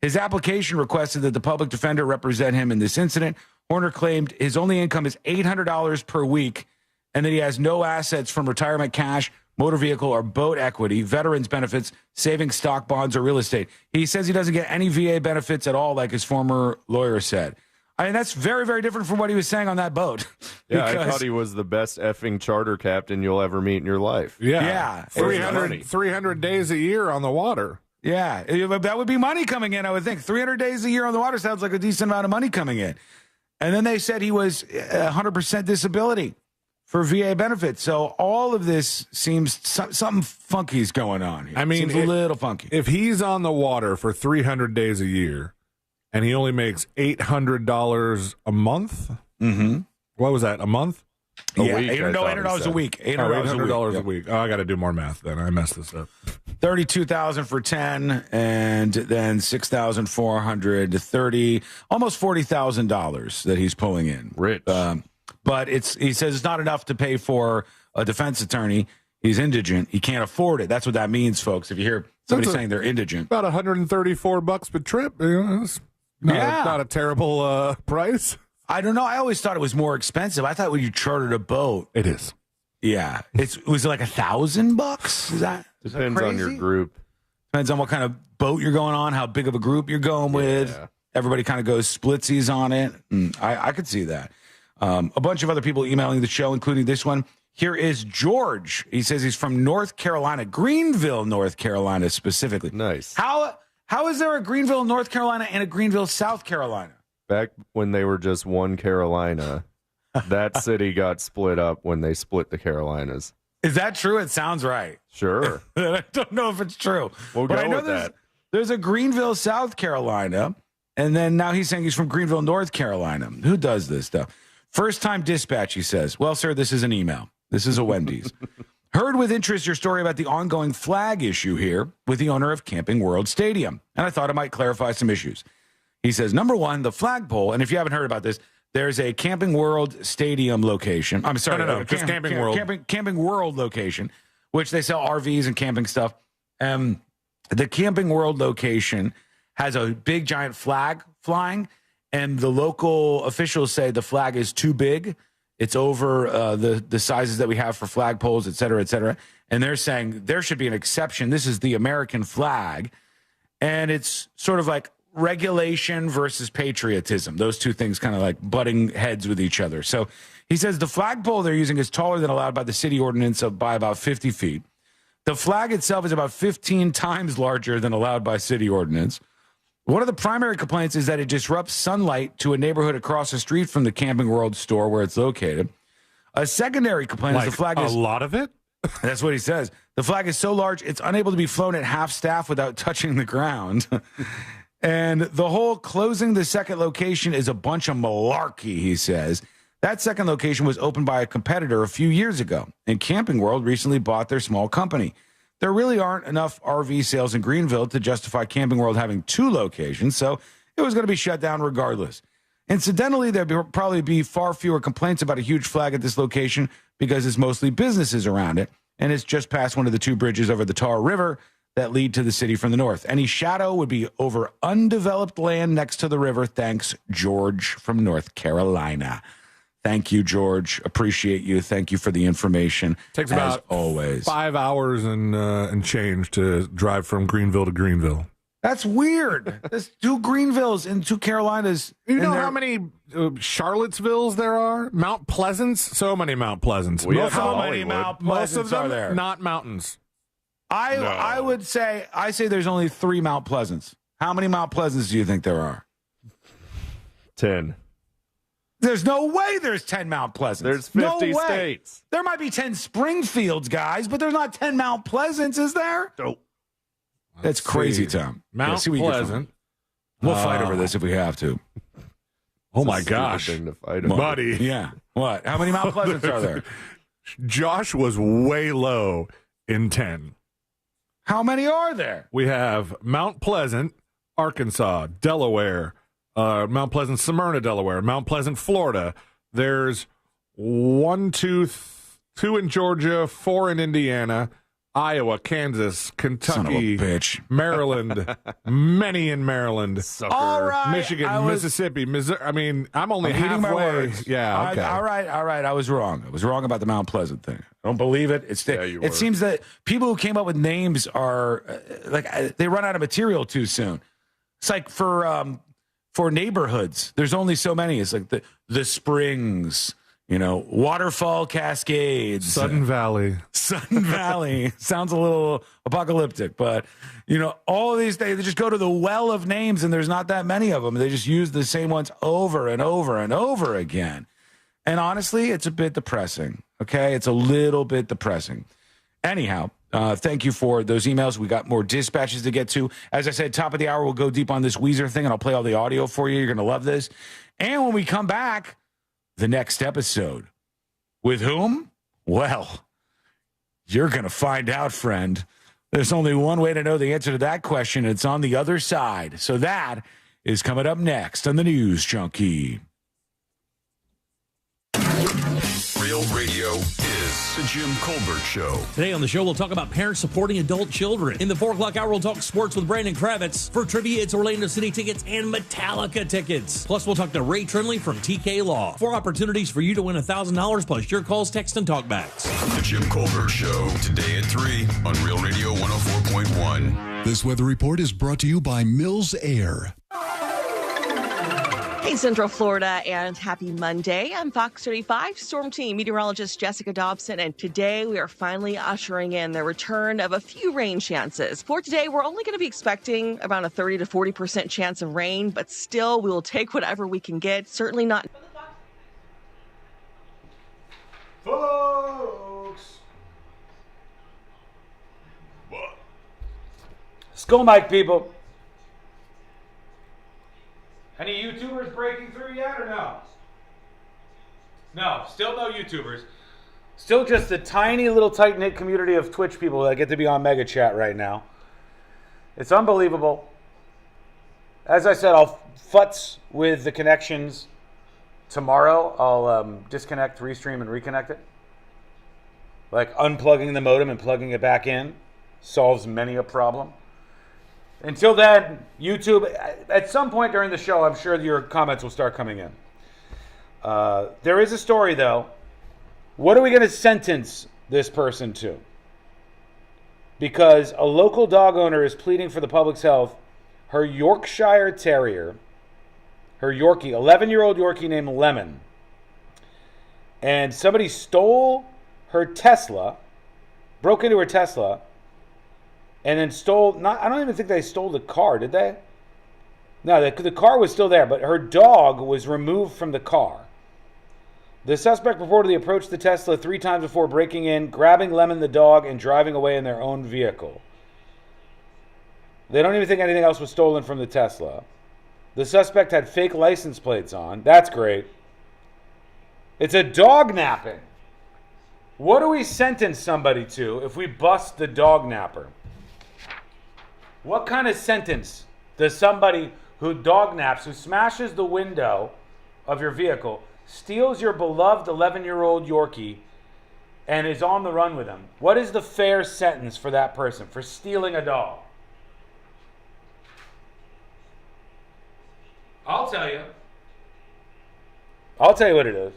His application requested that the public defender represent him in this incident. Horner claimed his only income is $800 per week and that he has no assets from retirement cash, motor vehicle, or boat equity, veterans benefits, savings, stock, bonds, or real estate. He says he doesn't get any VA benefits at all, like his former lawyer said. I mean, that's very, very different from what he was saying on that boat. Yeah, I thought he was the best effing charter captain you'll ever meet in your life. Yeah. 300 days a year on the water. Yeah, that would be money coming in, I would think. 300 days a year on the water sounds like a decent amount of money coming in. And then they said he was 100% disability for VA benefits. So all of this seems something funky is going on here. I mean, seems a little funky. If he's on the water for 300 days a year and he only makes $800 a month, what was that, a month? A week, $800 a week. $800 a week. Oh, I got to do more math then. I messed this up. $32,000 for 10, and then $6,400 to 30, almost $40,000 that he's pulling in. Rich. But he says it's not enough to pay for a defense attorney. He's indigent. He can't afford it. That's what that means, folks. If you hear somebody saying they're indigent. About $134 per trip. It's not a terrible price. I don't know. I always thought it was more expensive. I thought when you chartered a boat. It is. Yeah. Was it like $1,000? Is that Depends on your group. Depends on what kind of boat you're going on, how big of a group you're going with. Everybody kind of goes splitsies on it. I could see that. A bunch of other people emailing the show, including this one. Here is George. He says he's from North Carolina, Greenville, North Carolina specifically. Nice. How is there a Greenville, North Carolina, and a Greenville, South Carolina? Back when they were just one Carolina, that city got split up when they split the Carolinas. Is that true? It sounds right. Sure. I don't know if it's true. We'll but go I know with that. There's a Greenville, South Carolina, and then now he's saying he's from Greenville, North Carolina. Who does this stuff? First time dispatch, he says. Well, sir, this is an email. This is a Wendy's. Heard with interest your story about the ongoing flag issue here with the owner of Camping World Stadium, and I thought it might clarify some issues. He says, number one, the flagpole, and if you haven't heard about this, there's a Camping World Stadium location. I'm sorry. No, just Camping World. Camping World location, which they sell RVs and camping stuff. The Camping World location has a big, giant flag flying, and the local officials say the flag is too big. It's over the sizes that we have for flagpoles, et cetera, et cetera. And they're saying there should be an exception. This is the American flag. And it's sort of like regulation versus patriotism. Those two things kind of like butting heads with each other. So he says the flagpole they're using is taller than allowed by the city ordinance by about 50 feet. The flag itself is about 15 times larger than allowed by city ordinance. One of the primary complaints is that it disrupts sunlight to a neighborhood across the street from the Camping World store where it's located. A secondary complaint is the flag is a lot of it. That's what he says. The flag is so large it's unable to be flown at half staff without touching the ground. And the whole closing the second location is a bunch of malarkey, he says. That second location was opened by a competitor a few years ago, and Camping World recently bought their small company. There really aren't enough RV sales in Greenville to justify Camping World having two locations, so it was going to be shut down regardless. Incidentally, there'd probably be far fewer complaints about a huge flag at this location because it's mostly businesses around it, and it's just past one of the two bridges over the Tar River that lead to the city from the north. Any shadow would be over undeveloped land next to the river. Thanks, George from North Carolina. Thank you, George. Appreciate you. Thank you for the information. Takes about always 5 hours and change to drive from Greenville to Greenville. That's weird. There's 2 Greenvilles and 2 Carolinas. You know how many Charlottesvilles there are? Mount Pleasants? So many Mount Pleasants. How many Mount Most of Pleasants them are there? not mountains. I would say there's only 3 Mount Pleasants. How many Mount Pleasants do you think there are? 10. There's no way there's 10 Mount Pleasants. There's 50 states. There might be 10 Springfields, guys, but there's not 10 Mount Pleasants, is there? Nope. That's crazy, Tom. Mount Pleasant. We'll fight over this if we have to. Oh, my gosh. Thing to fight about. Buddy. Yeah. What? How many Mount Pleasants are there? Josh was way low in 10. How many are there? We have Mount Pleasant, Arkansas, Delaware, Mount Pleasant, Smyrna, Delaware, Mount Pleasant, Florida. There's 1, 2 in Georgia, 4 in Indiana, Iowa, Kansas, Kentucky, Maryland, many in Maryland, All right, Michigan, Mississippi, Missouri. I mean, I'm only eating my halfway. words. Yeah, okay. All right. I was wrong. I was wrong about the Mount Pleasant thing. I don't believe it. It seems that people who came up with names are they run out of material too soon. It's like for neighborhoods, there's only so many. It's like the Springs. Waterfall Cascades. Sudden Valley. Sudden Valley. Sounds a little apocalyptic, but, all of these, they just go to the well of names, and there's not that many of them. They just use the same ones over and over and over again. And honestly, it's a bit depressing, okay? It's a little bit depressing. Anyhow, thank you for those emails. We got more dispatches to get to. As I said, top of the hour, we'll go deep on this Weezer thing, and I'll play all the audio for you. You're going to love this. And when we come back, the next episode. With whom? Well, you're going to find out, friend. There's only one way to know the answer to that question. It's on the other side. So that is coming up next on the News Junkie. Real radio is the Jim Colbert Show. Today on the show, we'll talk about parents supporting adult children. In the 4 o'clock hour, we'll talk sports with Brandon Kravitz. For trivia, it's Orlando City tickets and Metallica tickets. Plus, we'll talk to Ray Trimley from TK Law. 4 opportunities for you to win $1,000 plus your calls, text, and talkbacks. The Jim Colbert Show, today at 3 on Real Radio 104.1. This weather report is brought to you by Mills Air. Hey, Central Florida, and happy Monday. I'm Fox 35 Storm Team meteorologist Jessica Dobson, and today we are finally ushering in the return of a few rain chances. For today, we're only going to be expecting around a 30 to 40% chance of rain, but still, we will take whatever we can get. Certainly not. Folks! Skull mic, people. Any YouTubers breaking through yet or no? No, still no YouTubers. Still just a tiny little tight-knit community of Twitch people that get to be on Mega Chat right now. It's unbelievable. As I said, I'll futz with the connections tomorrow. I'll disconnect, restream, and reconnect it. Like unplugging the modem and plugging it back in solves many a problem. Until then, YouTube, at some point during the show, I'm sure your comments will start coming in. There is a story, though. What are we going to sentence this person to? Because a local dog owner is pleading for the public's health. Her Yorkshire Terrier, her Yorkie, 11-year-old Yorkie named Lemon, and somebody stole her Tesla, broke into her Tesla, and then I don't even think they stole the car, did they? No, the car was still there, but her dog was removed from the car. The suspect reportedly approached the Tesla 3 times before breaking in, grabbing Lemon the dog, and driving away in their own vehicle. They don't even think anything else was stolen from the Tesla. The suspect had fake license plates on. That's great. It's a dog napping. What do we sentence somebody to if we bust the dog napper? What kind of sentence does somebody who dog naps, who smashes the window of your vehicle, steals your beloved 11-year-old Yorkie, and is on the run with him? What is the fair sentence for that person for stealing a dog? I'll tell you. I'll tell you what it is.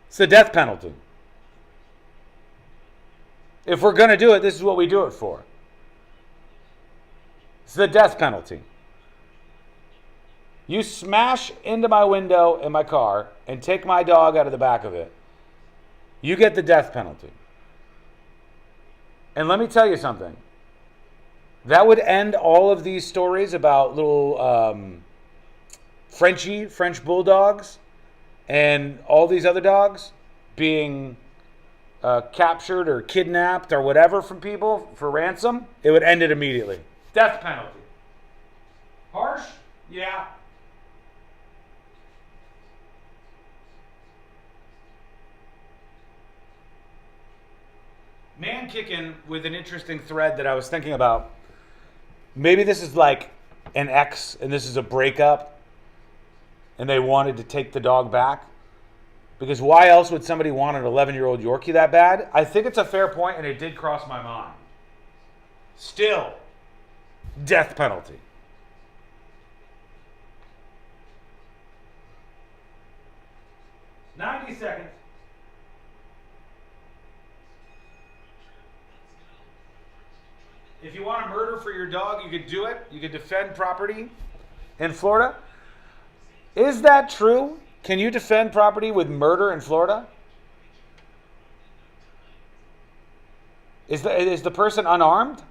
It's the death penalty. If we're going to do it, this is what we do it for. It's the death penalty. You smash into my window in my car and take my dog out of the back of it, you get the death penalty. And let me tell you something. That would end all of these stories about little French bulldogs, and all these other dogs being captured or kidnapped or whatever from people for ransom. It would end it immediately. Death penalty. Harsh? Yeah. Man kicking with an interesting thread that I was thinking about. Maybe this is like an ex and this is a breakup and they wanted to take the dog back. Because why else would somebody want an 11-year-old Yorkie that bad? I think it's a fair point, and it did cross my mind. Still, death penalty. $90 seconds. If you want a murder for your dog, you could do it. You could defend property in Florida. Is that true? Can you defend property with murder in Florida? Is the person unarmed?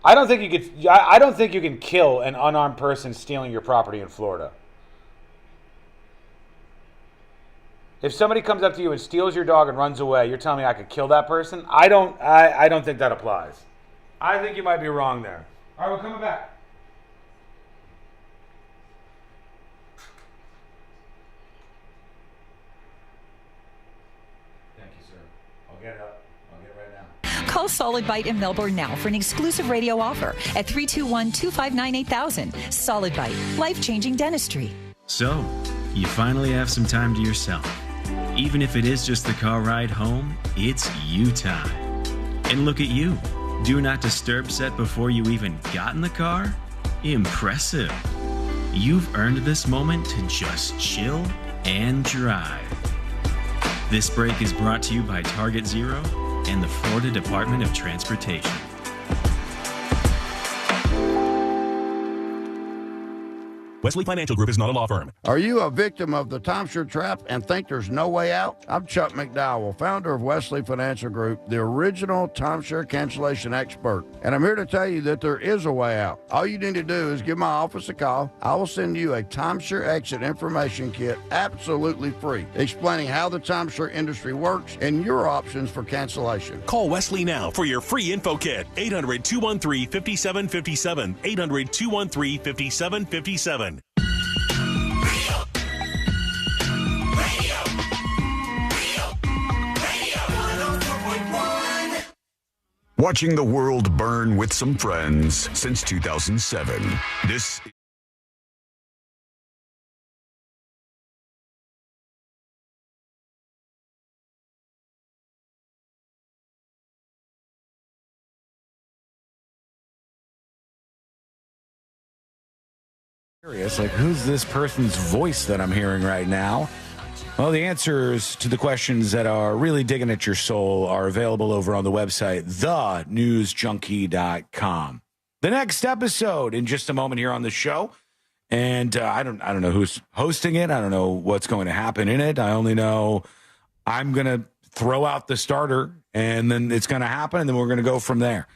I don't think you can kill an unarmed person stealing your property in Florida. If somebody comes up to you and steals your dog and runs away, you're telling me I could kill that person? I don't think that applies. I think you might be wrong there. All right, we're coming back. Call Solid Bite in Melbourne now for an exclusive radio offer at 321-259-8000. Solid Bite, life-changing dentistry. So, you finally have some time to yourself. Even if it is just the car ride home, it's you time. And look at you. Do not disturb set before you even got in the car? Impressive. You've earned this moment to just chill and drive. This break is brought to you by Target Zero and the Florida Department of Transportation. Wesley Financial Group is not a law firm. Are you a victim of the timeshare trap and think there's no way out? I'm Chuck McDowell, founder of Wesley Financial Group, the original timeshare cancellation expert. And I'm here to tell you that there is a way out. All you need to do is give my office a call. I will send you a timeshare exit information kit absolutely free, explaining how the timeshare industry works and your options for cancellation. Call Wesley now for your free info kit. 800-213-5757. 800-213-5757. Watching the world burn with some friends since 2007. This Like, who's this person's voice that I'm hearing right now? Well, the answers to the questions that are really digging at your soul are available over on the website, thenewsjunkie.com. The next episode in just a moment here on the show. And I don't know who's hosting it. I don't know what's going to happen in it. I only know I'm going to throw out the starter, and then it's going to happen, and then we're going to go from there.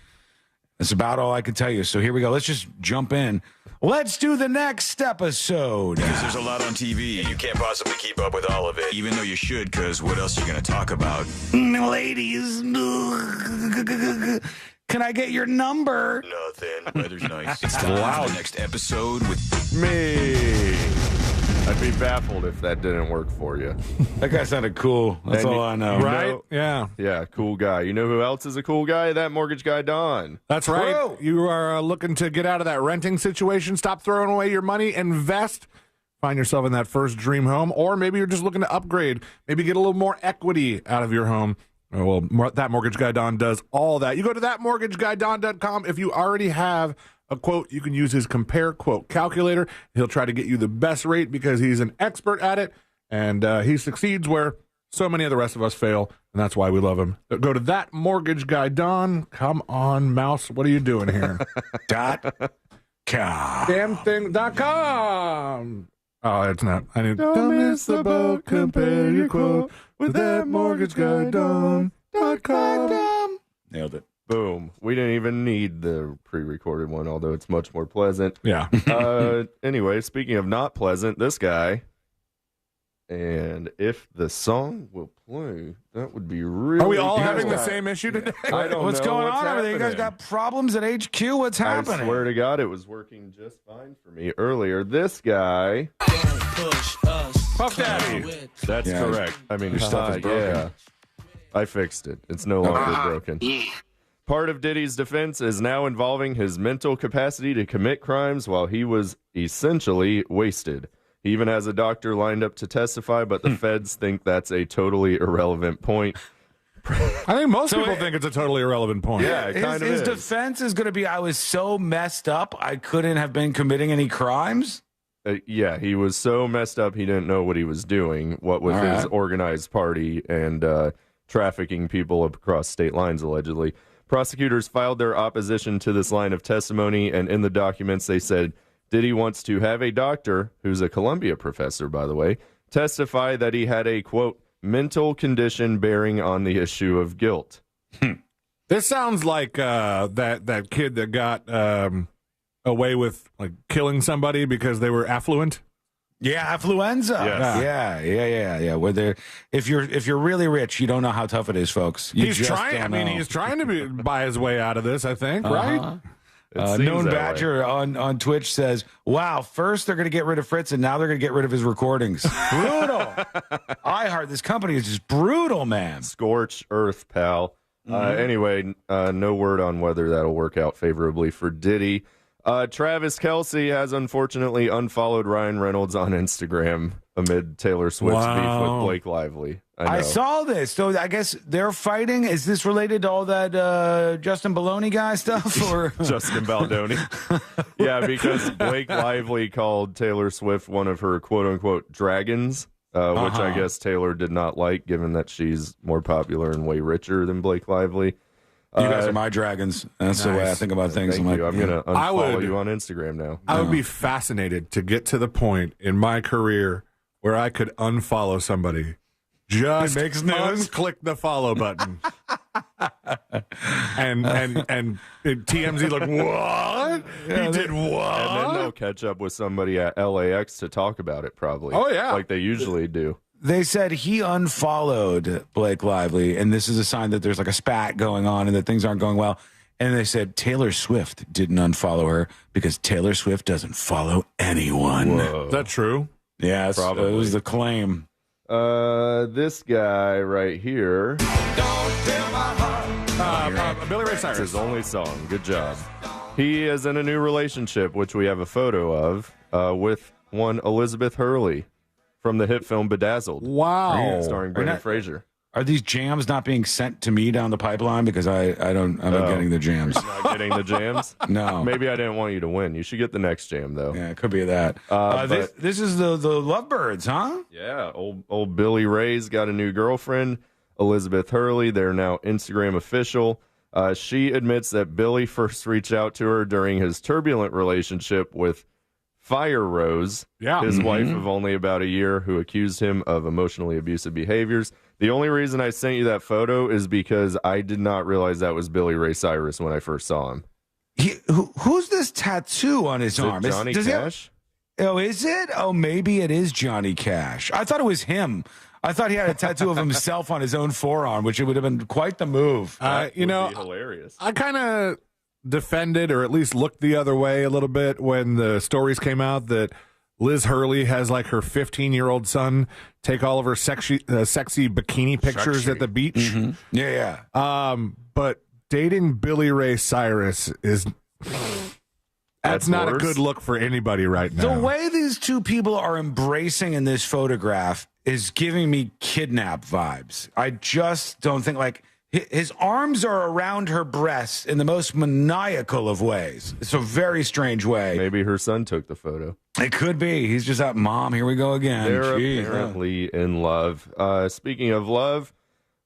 That's about all I can tell you. So here we go. Let's just jump in. Let's do the next episode. Because there's a lot on TV, and you can't possibly keep up with all of it, even though you should, because what else are you going to talk about? Ladies, can I get your number? Nothing. Weather's nice. It's time for the next episode with me. I'd be baffled if that didn't work for you. That guy sounded cool. That's all I know. Right? Yeah. Yeah, cool guy. You know who else is a cool guy? That mortgage guy, Don. That's right. You are looking to get out of that renting situation. Stop throwing away your money. Invest. Find yourself in that first dream home. Or maybe you're just looking to upgrade. Maybe get a little more equity out of your home. Well, That Mortgage Guy Don does all that. You go to thatmortgageguyDon.com. If you already have a quote, you can use his compare quote calculator. He'll try to get you the best rate because he's an expert at it, and he succeeds where So many of the rest of us fail, and that's why we love him. Go to that mortgage guy, Don. Come on, mouse. What are you doing here? .com. Damnthing.com. Oh, it's not. I need. Don't miss the boat. Compare your quote with that mortgage guy, Don.com. Nailed it. Boom. We didn't even need the pre-recorded one, although it's much more pleasant. Yeah. Anyway, speaking of not pleasant, this guy. And if the song will play, that would be really. Are we all good. having the same issue today? I don't What's know going what's on over there? You guys happening. got problems at HQ? What's happening? I swear to God, it was working just fine for me earlier. This guy. Puff Daddy. That's correct. I mean, your stuff is broken. Yeah. I fixed it. It's no longer broken. Part of Diddy's defense is now involving his mental capacity to commit crimes while he was essentially wasted. He even has a doctor lined up to testify, but the feds think that's a totally irrelevant point. I think most people think it's a totally irrelevant point. Yeah, it kind of his is. defense is going to be, I was so messed up, I couldn't have been committing any crimes? Yeah, he was so messed up he didn't know what he was doing, what with his organized party and trafficking people across state lines, allegedly. Prosecutors filed their opposition to this line of testimony, and in the documents they said Diddy wants to have a doctor, who's a Columbia professor, by the way, testify that he had a, quote, mental condition bearing on the issue of guilt. This sounds like that kid that got away with like killing somebody because they were affluent. Yeah, affluenza. Yes. Yeah. Where if you're really rich, you don't know how tough it is, folks. You He's just trying. don't I mean, know. he's trying to buy his way out of this. I think, right? Known Badger on Twitch says, wow, first they're going to get rid of Fritz, and now they're going to get rid of his recordings. Brutal. iHeart, this company is just brutal, man. Scorch earth, pal. Anyway, no word on whether that'll work out favorably for Diddy. Travis Kelce has unfortunately unfollowed Ryan Reynolds on Instagram amid Taylor Swift's beef with Blake Lively. I saw this. So I guess they're fighting. Is this related to all that Justin Baloney guy stuff? Or Justin Baldoni. Yeah, because Blake Lively called Taylor Swift one of her quote-unquote dragons, which I guess Taylor did not like, given that she's more popular and way richer than Blake Lively. You guys are my dragons. That's the way I think about things. Thank you. I'm going to unfollow you on Instagram now. I would be fascinated to get to the point in my career where I could unfollow somebody. Just unclick the follow button. and TMZ like, what? He did what? And then they'll catch up with somebody at LAX to talk about it, probably. Oh, yeah. Like they usually do. They said he unfollowed Blake Lively, and this is a sign that there's like a spat going on and that things aren't going well. And they said Taylor Swift didn't unfollow her because Taylor Swift doesn't follow anyone. Whoa. Is that true? Yeah, it Probably. was the claim. This guy right here. Billy Ray Cyrus. It's his only song. Good job. He is in a new relationship, which we have a photo of, with one Elizabeth Hurley from the hit film Bedazzled. Wow. Starring Brendan Fraser. Are these jams not being sent to me down the pipeline because I'm not getting the jams? Not getting the jams? No. Maybe I didn't want you to win. You should get the next jam, though. Yeah, it could be that. This is the Lovebirds, huh? Yeah, old Billy Ray's got a new girlfriend, Elizabeth Hurley. They're now Instagram official. She admits that Billy first reached out to her during his turbulent relationship with Fire Rose, his wife of only about a year, who accused him of emotionally abusive behaviors. The only reason I sent you that photo is because I did not realize that was Billy Ray Cyrus when I first saw him. Who's this tattoo on his arm? Johnny Cash? Is it? Oh, maybe it is Johnny Cash. I thought it was him. I thought he had a tattoo of himself on his own forearm, which it would have been quite the move. Would be hilarious. I kind of defended, or at least looked the other way a little bit when the stories came out that Liz Hurley has like her 15-year-old son take all of her sexy bikini pictures at the beach. Mm-hmm. Yeah. But dating Billy Ray Cyrus is that's not worse. a good look for anybody right now. The way these two people are embracing in this photograph is giving me kidnap vibes. I just don't think, like, His arms are around her breasts in the most maniacal of ways. It's a very strange way. Maybe her son took the photo. It could be. He's just out, Mom, here we go again. They're Jeez, apparently in love. Speaking of love,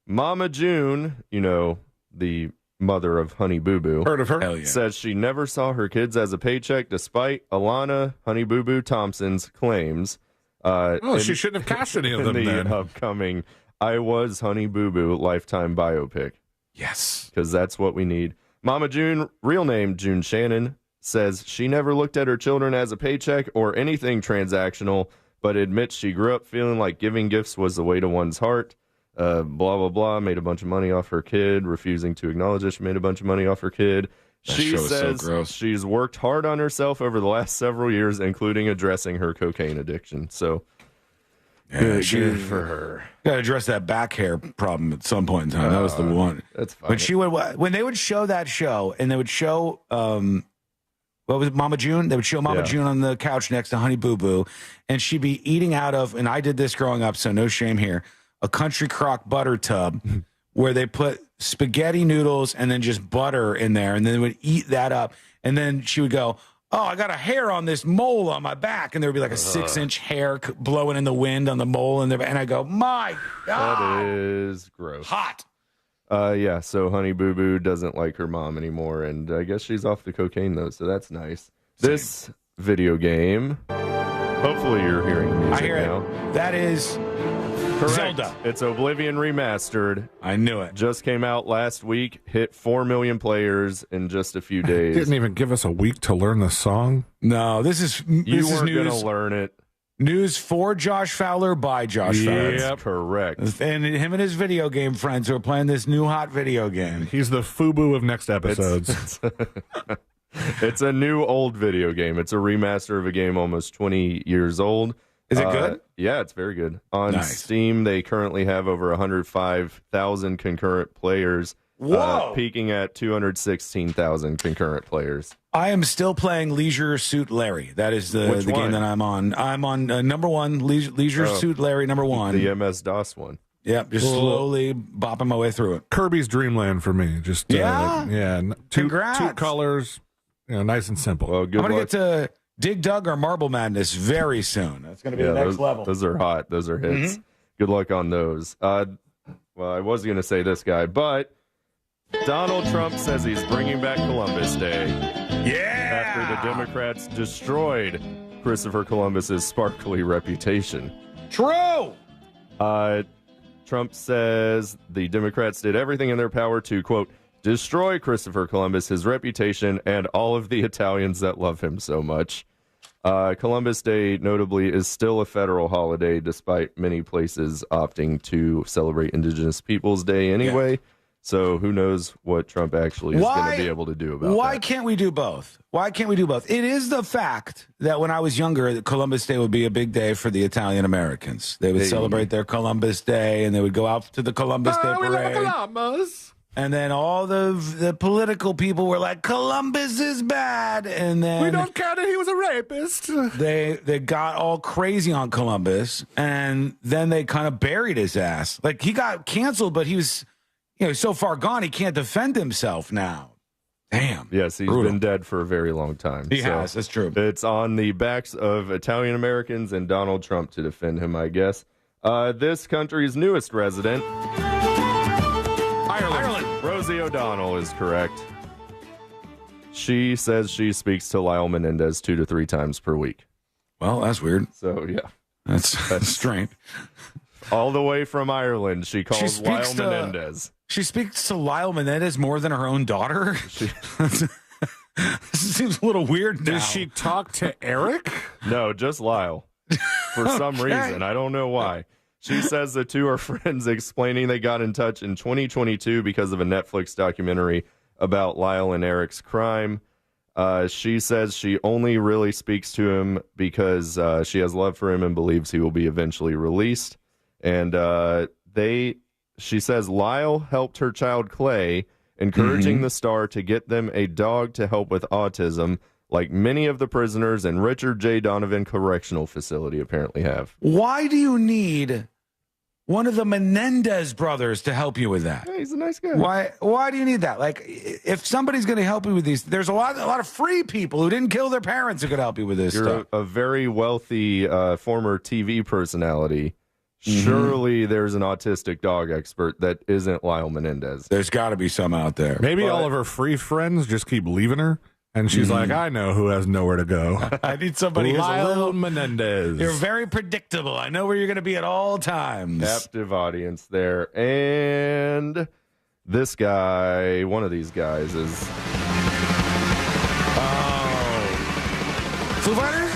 Mama June, the mother of Honey Boo Boo. Heard of her? Hell yeah. Says she never saw her kids as a paycheck despite Alana Honey Boo Boo Thompson's claims. She shouldn't have cast any of them in the then. upcoming I Was Honey Boo Boo Lifetime biopic. Yes. Because that's what we need. Mama June, real name June Shannon, says she never looked at her children as a paycheck or anything transactional, but admits she grew up feeling like giving gifts was the way to one's heart. Blah, blah, blah, made a bunch of money off her kid, refusing to acknowledge that she made a bunch of money off her kid. She says she's worked hard on herself over the last several years, including addressing her cocaine addiction. So, Yeah, good for her. Got to address that back hair problem at some point in time. That was the one. That's fine. When they would show that show, and they would show what was it, Mama June? They would show Mama June on the couch next to Honey Boo Boo, and she'd be eating out of, and I did this growing up, so no shame here, a country crock butter tub where they put spaghetti noodles and then just butter in there, and then they would eat that up, and then she would go, oh, I got a hair on this mole on my back. And there would be like a 6-inch hair blowing in the wind on the mole. And I go, my God. That is gross. Hot. Yeah, so Honey Boo Boo doesn't like her mom anymore. And I guess she's off the cocaine, though. So that's nice. Same. This video game, hopefully you're hearing the music I hear now. it. That is Correct. Zelda. It's Oblivion Remastered. I knew it. Just came out last week. Hit 4 million players in just a few days. Didn't even give us a week to learn the song. No, this is You weren't news. going to learn it. News for Josh Fowler by Josh Fowler. Yep, correct. And him and his video game friends who are playing this new hot video game. He's the FUBU of next episodes. It's a new old video game. It's a remaster of a game almost 20 years old. Is it good? Yeah, it's very good. On Nice. Steam, they currently have over 105,000 concurrent players. Whoa! Peaking at 216,000 concurrent players. I am still playing Leisure Suit Larry. That is the game that I'm on. I'm on number one, Leisure Suit Larry number one. The MS-DOS one. Yep, just slowly bopping my way through it. Kirby's Dream Land for me. Just two Congrats. colors, nice and simple. Well, good I'm going to luck. get to Dig Dug or Marble Madness very soon. That's going to be the next level. Those are hot. Those are hits. Good luck on those. Well, I was going to say this guy, but Donald Trump says he's bringing back Columbus Day. Yeah! After the Democrats destroyed Christopher Columbus's sparkly reputation. True! Trump says the Democrats did everything in their power to, quote, destroy Christopher Columbus, his reputation, and all of the Italians that love him so much. Columbus Day, notably, is still a federal holiday, despite many places opting to celebrate Indigenous Peoples Day anyway. Yeah. So who knows what Trump actually is going to be able to do about Why that. can't we do both? Why can't we do both? It is the fact that when I was younger, that Columbus Day would be a big day for the Italian Americans. They would celebrate their Columbus Day, and they would go out to the Columbus Day We love parade. Columbus. And then all the political people were like, Columbus is bad. And then We don't care that he was a rapist. they got all crazy on Columbus, and then they kind of buried his ass. Like, he got canceled, but he was, so far gone, he can't defend himself now. Damn. Yes, he's been dead for a very long time. He has, that's true. It's on the backs of Italian Americans and Donald Trump to defend him, I guess. This country's newest resident, Ireland. Rosie O'Donnell is correct. She says she speaks to Lyle Menendez 2 to 3 times per week. Well, that's weird. So, yeah. That's strange. All the way from Ireland, she calls Lyle Menendez. She speaks to Lyle Menendez more than her own daughter? This seems a little weird now. Does she talk to Eric? No, just Lyle. For some reason. I don't know why. She says the two are friends, explaining they got in touch in 2022 because of a Netflix documentary about Lyle and Eric's crime. She says she only really speaks to him because she has love for him and believes he will be eventually released. And she says Lyle helped her child Clay, encouraging the star to get them a dog to help with autism, like many of the prisoners in Richard J. Donovan Correctional Facility apparently have. Why do you need one of the Menendez brothers to help you with that? Yeah, he's a nice guy. Why do you need that? Like, if somebody's going to help you with these, there's a lot of free people who didn't kill their parents who could help you with this You're stuff. a very wealthy former TV personality. Surely there's an autistic dog expert that isn't Lyle Menendez. There's got to be some out there. Maybe all of her free friends just keep leaving her. And she's like, I know who has nowhere to go. I need somebody who's Lyle a little Menendez. You're very predictable. I know where you're going to be at all times. Captive audience there. And this guy, one of these guys is... Foo Fighters?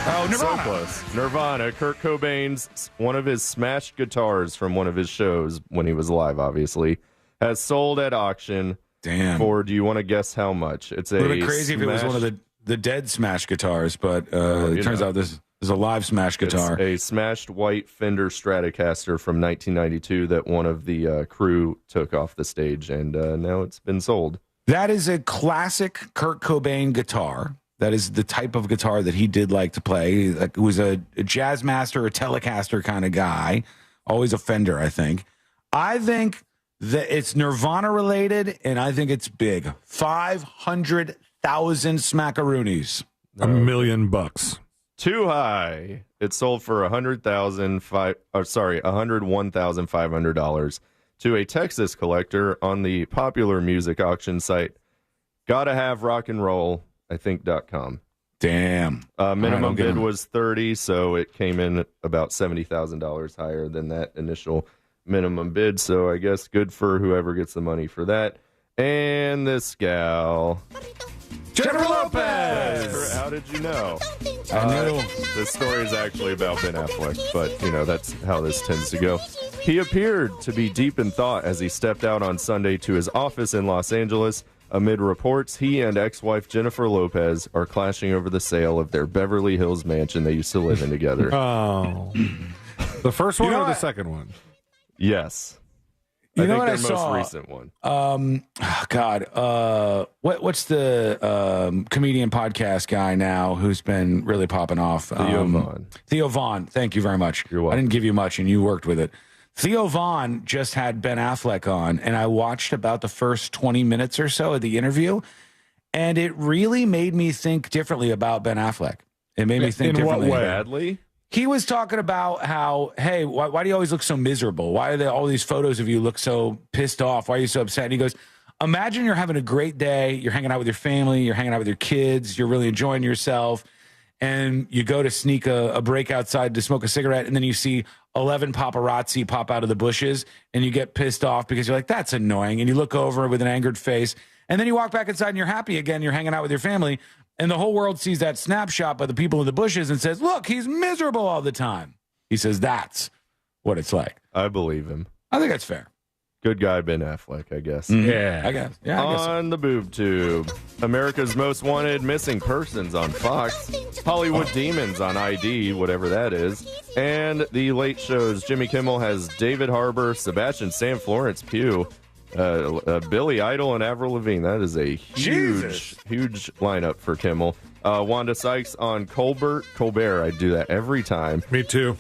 Oh, Nirvana. So close. Nirvana. Kurt Cobain's, one of his smashed guitars from one of his shows when he was alive, obviously, has sold at auction. Damn. For, do you want to guess how much? It's Would have been crazy if it was one of the dead Smash guitars, but it turns out this is a live Smash guitar. It's a smashed white Fender Stratocaster from 1992 that one of the crew took off the stage, and now it's been sold. That is a classic Kurt Cobain guitar. That is the type of guitar that he did like to play. Like, it was a jazz master, a Telecaster kind of guy. Always a Fender, I think. I think that it's Nirvana related, and I think it's big. 500,000 smackaroonies. $1 million. Too high. It sold for $101,500 to a Texas collector on the popular music auction site Gotta Have Rock and Roll, I think.com. Damn. Minimum bid was 30, so it came in about $70,000 higher than that initial minimum bid. So I guess good for whoever gets the money for that. And this gal, Jennifer Lopez. How did you know? I knew. This story is actually about Ben Affleck, but that's how this tends to go. He appeared to be deep in thought as he stepped out on Sunday to his office in Los Angeles. Amid reports, he and ex-wife Jennifer Lopez are clashing over the sale of their Beverly Hills mansion they used to live in together. Oh. The first one or the second one? Yes. You I know think what their I saw? most recent one. What's the comedian podcast guy now who's been really popping off? Theo Von. Theo Von. Thank you very much. You're welcome. I didn't give you much, and you worked with it. Theo Von just had Ben Affleck on, and I watched about the first 20 minutes or so of the interview, and it really made me think differently about Ben Affleck. It made me think differently. In what way? Badly? He was talking about how, hey, why do you always look so miserable? Why are there all these photos of you look so pissed off? Why are you so upset? And he goes, imagine you're having a great day. You're hanging out with your family. You're hanging out with your kids. You're really enjoying yourself. And you go to sneak a break outside to smoke a cigarette. And then you see 11 paparazzi pop out of the bushes. And you get pissed off because you're like, that's annoying. And you look over with an angered face. And then you walk back inside and you're happy again. You're hanging out with your family. And the whole world sees that snapshot by the people in the bushes and says, look, he's miserable all the time. He says, that's what it's like. I believe him. I think that's fair. Good guy, Ben Affleck, I guess. Yeah, I guess. Yeah, I guess so. On the boob tube, America's Most Wanted Missing Persons on Fox, Hollywood Demons on ID, whatever that is, and The Late Show's Jimmy Kimmel has David Harbour, Sebastian Stan, Florence Pugh, Billy Idol, and Avril Lavigne. That is a huge lineup for Kimmel. Wanda Sykes on Colbert. I do that every time. Me too.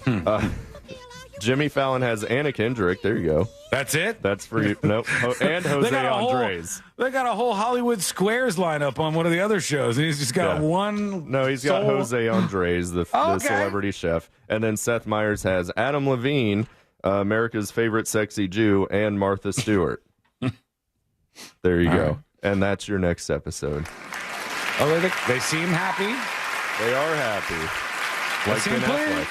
Jimmy Fallon has Anna Kendrick. There you go. That's it? That's for you. Nope. And Jose Andres. They got a whole Hollywood Squares lineup on one of the other shows, and he's just got one. No, he's got Jose Andres, the celebrity chef. And then Seth Meyers has Adam Levine, America's favorite sexy Jew, and Martha Stewart. There you go. And that's your next episode. Oh, they seem happy? They are happy. Like Ben Affleck.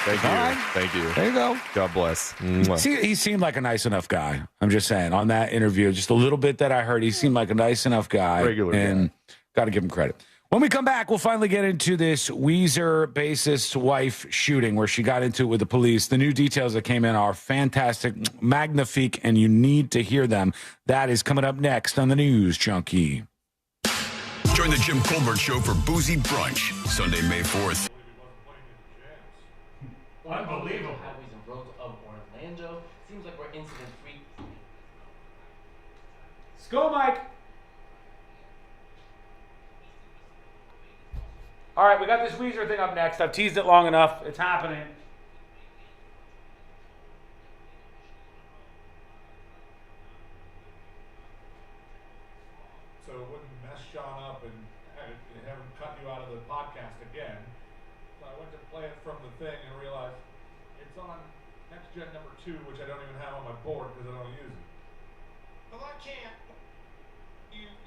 Thank you. Right. Thank you. There you go. God bless. See, he seemed like a nice enough guy. I'm just saying, on that interview, just a little bit that I heard, he seemed like a nice enough guy. Regular and got to give him credit. When we come back, we'll finally get into this Weezer bassist wife shooting where she got into it with the police. The new details that came in are fantastic, magnifique, and you need to hear them. That is coming up next on the News Junkie. Join the Jim Colbert Show for Boozy Brunch, Sunday, May 4th. Unbelievable. Highways and roads of Orlando. Seems like we're incident free. Let's go, Mike. All right, we got this Weezer thing up next. I've teased it long enough. It's happening. podcast again. So I went to play it from the thing and realized it's on Next Gen number 2, which I don't even have on my board because I don't use it. Well, I can't.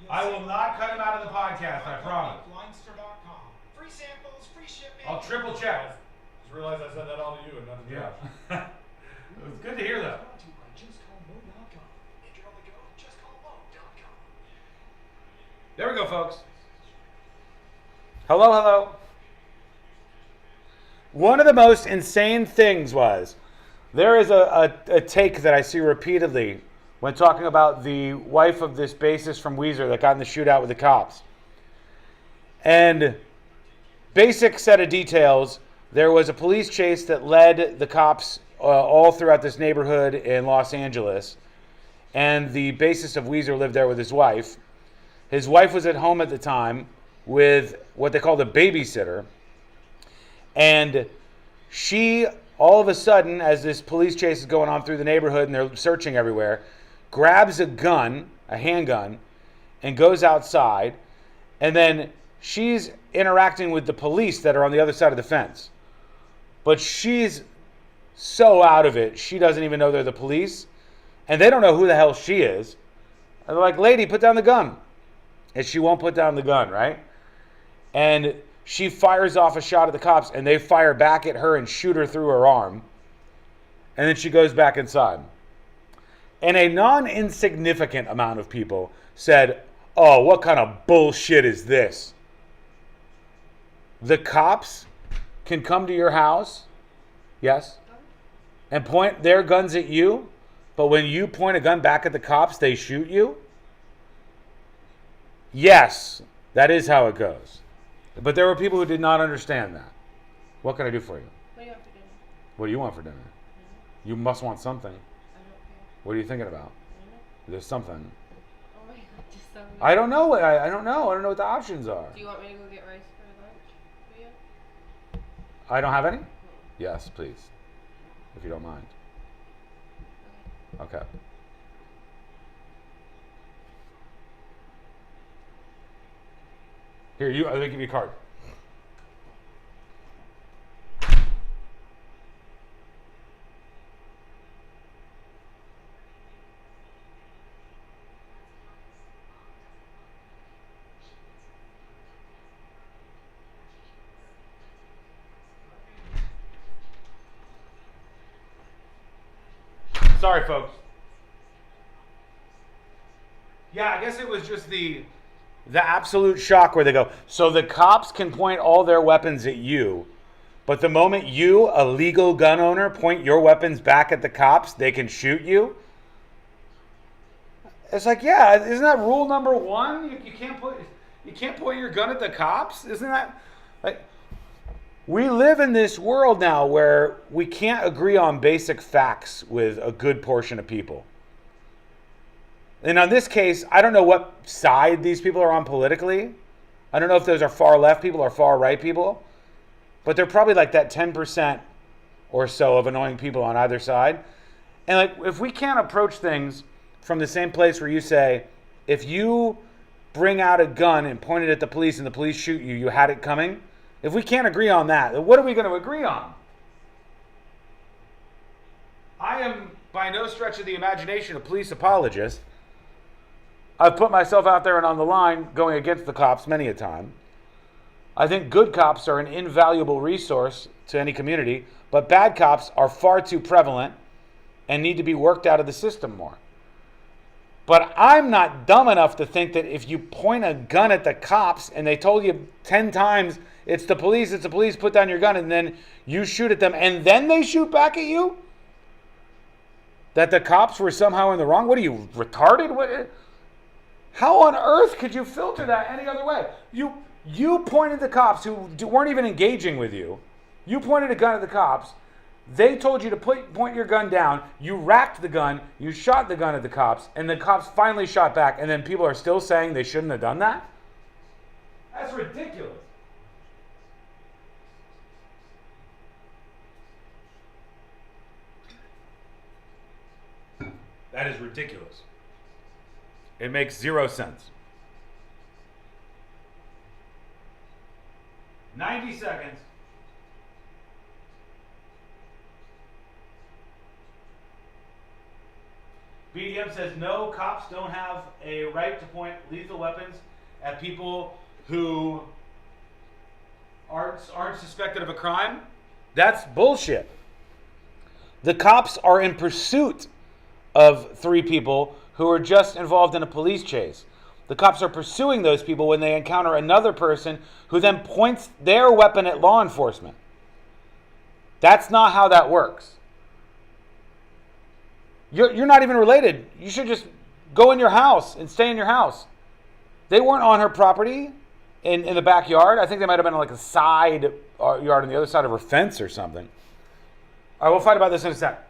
I will not cut him out of the podcast, I promise. Linester.com. Free samples, free shipping. I'll triple check. Just realized I said that all to you and not to Josh. It was good to hear that. Brought to you by JustCallMo.com. Enter on the go at JustCallMo.com. There we go, folks. Hello, hello. One of the most insane things was there is a take that I see repeatedly when talking about the wife of this bassist from Weezer that got in the shootout with the cops. And basic set of details, there was a police chase that led the cops all throughout this neighborhood in Los Angeles. And the bassist of Weezer lived there with his wife. His wife was at home at the time with what they called a babysitter. And she, all of a sudden, as this police chase is going on through the neighborhood and they're searching everywhere, grabs a gun, a handgun, and goes outside. And then she's interacting with the police that are on the other side of the fence. But she's so out of it, she doesn't even know they're the police. And they don't know who the hell she is. And they're like, lady, put down the gun. And she won't put down the gun, right? And she fires off a shot at the cops, and they fire back at her and shoot her through her arm. And then she goes back inside. And a non-insignificant amount of people said, oh, what kind of bullshit is this? The cops can come to your house, yes, and point their guns at you, but when you point a gun back at the cops, they shoot you? Yes, that is how it goes. But there were people who did not understand that. What can I do for you? What do you want for dinner? What do you want for dinner? You must want something. I don't care. What are you thinking about? There's something. Oh my god, just tell me. I don't know. I don't know. I don't know what the options are. Do you want me to go get rice for lunch for you? I don't have any? Yes, please. If you don't mind. Okay. Here, I'm going to give you a card. Sorry, folks. Yeah, I guess it was just the absolute shock where they go, so the cops can point all their weapons at you, but the moment you, a legal gun owner, point your weapons back at the cops, they can shoot you? It's like, yeah, isn't that rule number one? You can't point your gun at the cops? Isn't that like? We live in this world now where we can't agree on basic facts with a good portion of people. And on this case, I don't know what side these people are on politically. I don't know if those are far left people or far right people. But they're probably like that 10% or so of annoying people on either side. And like, if we can't approach things from the same place where you say, if you bring out a gun and point it at the police and the police shoot you, you had it coming. If we can't agree on that, then what are we going to agree on? I am by no stretch of the imagination a police apologist. I've put myself out there and on the line going against the cops many a time. I think good cops are an invaluable resource to any community, but bad cops are far too prevalent and need to be worked out of the system more. But I'm not dumb enough to think that if you point a gun at the cops and they told you 10 times, it's the police, put down your gun, and then you shoot at them and then they shoot back at you, that the cops were somehow in the wrong? What are you, retarded? What? How on earth could you filter that any other way? You pointed the cops who weren't even engaging with you. You pointed a gun at the cops. They told you to point your gun down. You racked the gun. You shot the gun at the cops. And the cops finally shot back. And then people are still saying they shouldn't have done that? That's ridiculous. That is ridiculous. It makes zero sense. 90 seconds. BDM says no, cops don't have a right to point lethal weapons at people who aren't suspected of a crime. That's bullshit. The cops are in pursuit of 3 people who are just involved in a police chase. The cops are pursuing those people when they encounter another person who then points their weapon at law enforcement. That's not how that works. You're not even related. You should just go in your house and stay in your house. They weren't on her property in the backyard. I think they might have been on like a side yard on the other side of her fence or something. All right, we'll fight about this in a sec.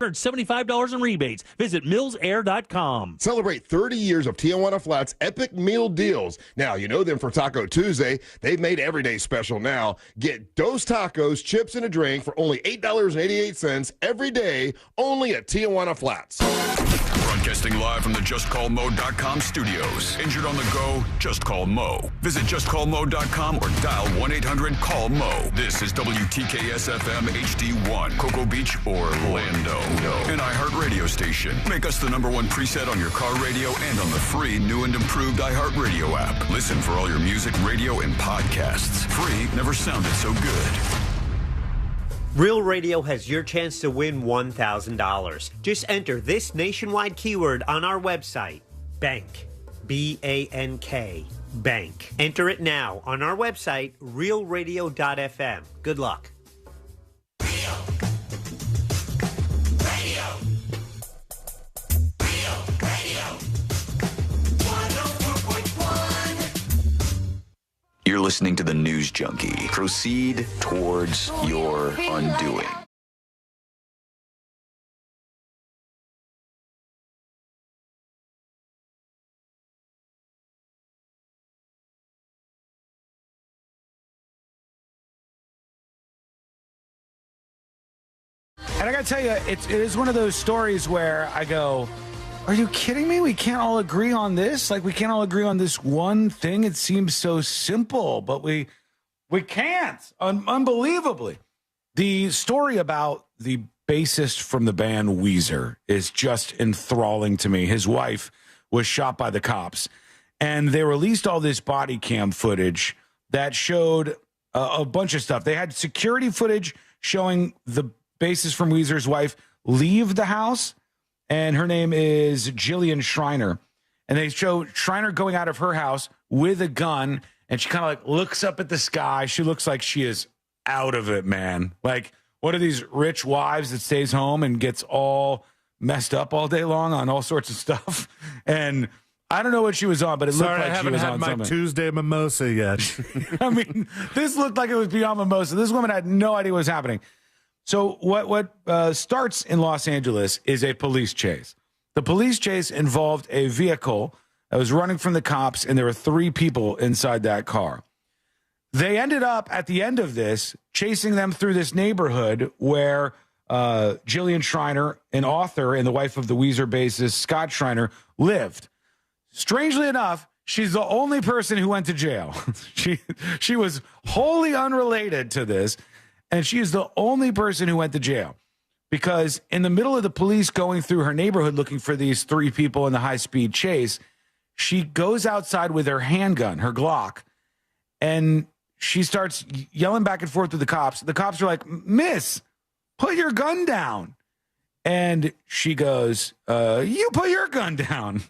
$75 in rebates. Visit millsair.com. Celebrate 30 years of Tijuana Flats epic meal deals. Now, you know them for Taco Tuesday. They've made every day special now. Get Dos Tacos, chips, and a drink for only $8.88 every day, only at Tijuana Flats. Broadcasting live from the JustCallMo.com studios. Injured on the go? Just call Mo. Visit JustCallMo.com or dial 1-800-CALL-MO. This is WTKS-FM HD1, Cocoa Beach, Orlando. An iHeartRadio station. Make us the #1 preset on your car radio and on the free new and improved iHeartRadio app. Listen for all your music, radio, and podcasts. Free never sounded so good. Real Radio has your chance to win $1,000. Just enter this nationwide keyword on our website, BANK, B-A-N-K, BANK. Enter it now on our website, realradio.fm. Good luck. You're listening to the News Junkie. Proceed towards your undoing. And I gotta tell you, it is one of those stories where I go, are you kidding me? We can't all agree on this? Like, we can't all agree on this one thing? It seems so simple, but we can't. Unbelievably. The story about the bassist from the band Weezer is just enthralling to me. His wife was shot by the cops, and they released all this body cam footage that showed a bunch of stuff. They had security footage showing the bassist from Weezer's wife leave the house, and her name is Jillian Schreiner. And they show Schreiner going out of her house with a gun, and she kind of like looks up at the sky. She looks like she is out of it, man. Like one of these rich wives that stays home and gets all messed up all day long on all sorts of stuff. And I don't know what she was on, but it looked like she was on something. I haven't had my Tuesday mimosa yet. I mean, this looked like it was beyond mimosa. This woman had no idea what was happening. So what starts in Los Angeles is a police chase. The police chase involved a vehicle that was running from the cops, and there were 3 people inside that car. They ended up, at the end of this, chasing them through this neighborhood where Jillian Schreiner, an author and the wife of the Weezer bassist Scott Schreiner, lived. Strangely enough, she's the only person who went to jail. She was wholly unrelated to this. And she is the only person who went to jail because in the middle of the police going through her neighborhood looking for these 3 people in the high-speed chase, she goes outside with her handgun, her Glock, and she starts yelling back and forth to the cops. The cops are like, "Miss, put your gun down." And she goes, "You put your gun down."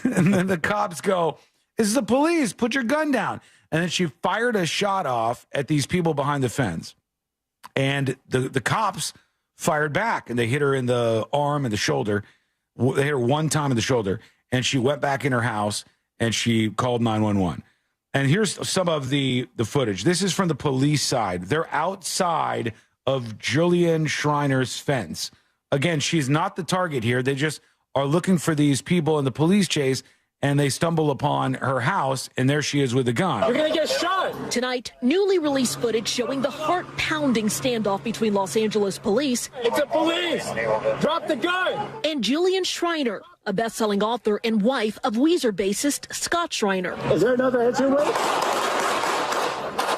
And then the cops go, "It's the police, put your gun down." And then she fired a shot off at these people behind the fence. And the cops fired back, and they hit her in the arm and the shoulder. They hit her one time in the shoulder, and she went back in her house, and she called 911. And here's some of the footage. This is from the police side. They're outside of Jillian Schreiner's fence. Again, she's not the target here. They just are looking for these people in the police chase, and they stumble upon her house, and there she is with a gun. You're going to get shot. Tonight, newly released footage showing the heart-pounding standoff between Los Angeles police. It's the police. Drop the gun. And Julian Schreiner, a best-selling author and wife of Weezer bassist Scott Schreiner. Is there another entryway?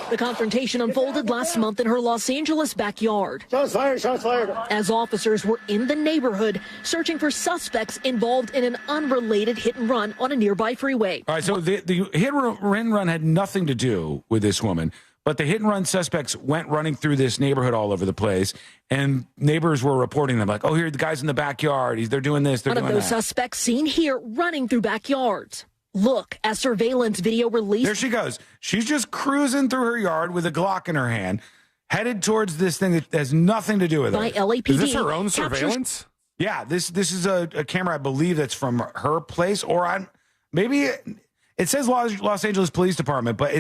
The confrontation unfolded last month in her Los Angeles backyard. Shots fired, shots fired. As officers were in the neighborhood searching for suspects involved in an unrelated hit and run on a nearby freeway. All right, so the hit and run had nothing to do with this woman, but the hit and run suspects went running through this neighborhood all over the place, and neighbors were reporting them like, oh, here, the guy's in the backyard. They're doing this, they're doing that. One of those suspects seen here running through backyards. Look, as surveillance video released. There she goes. She's just cruising through her yard with a Glock in her hand, headed towards this thing that has nothing to do with by it. LAPD. Is this her own surveillance? Yeah, this is a camera, I believe, that's from her place, or maybe it says Los Angeles Police Department, but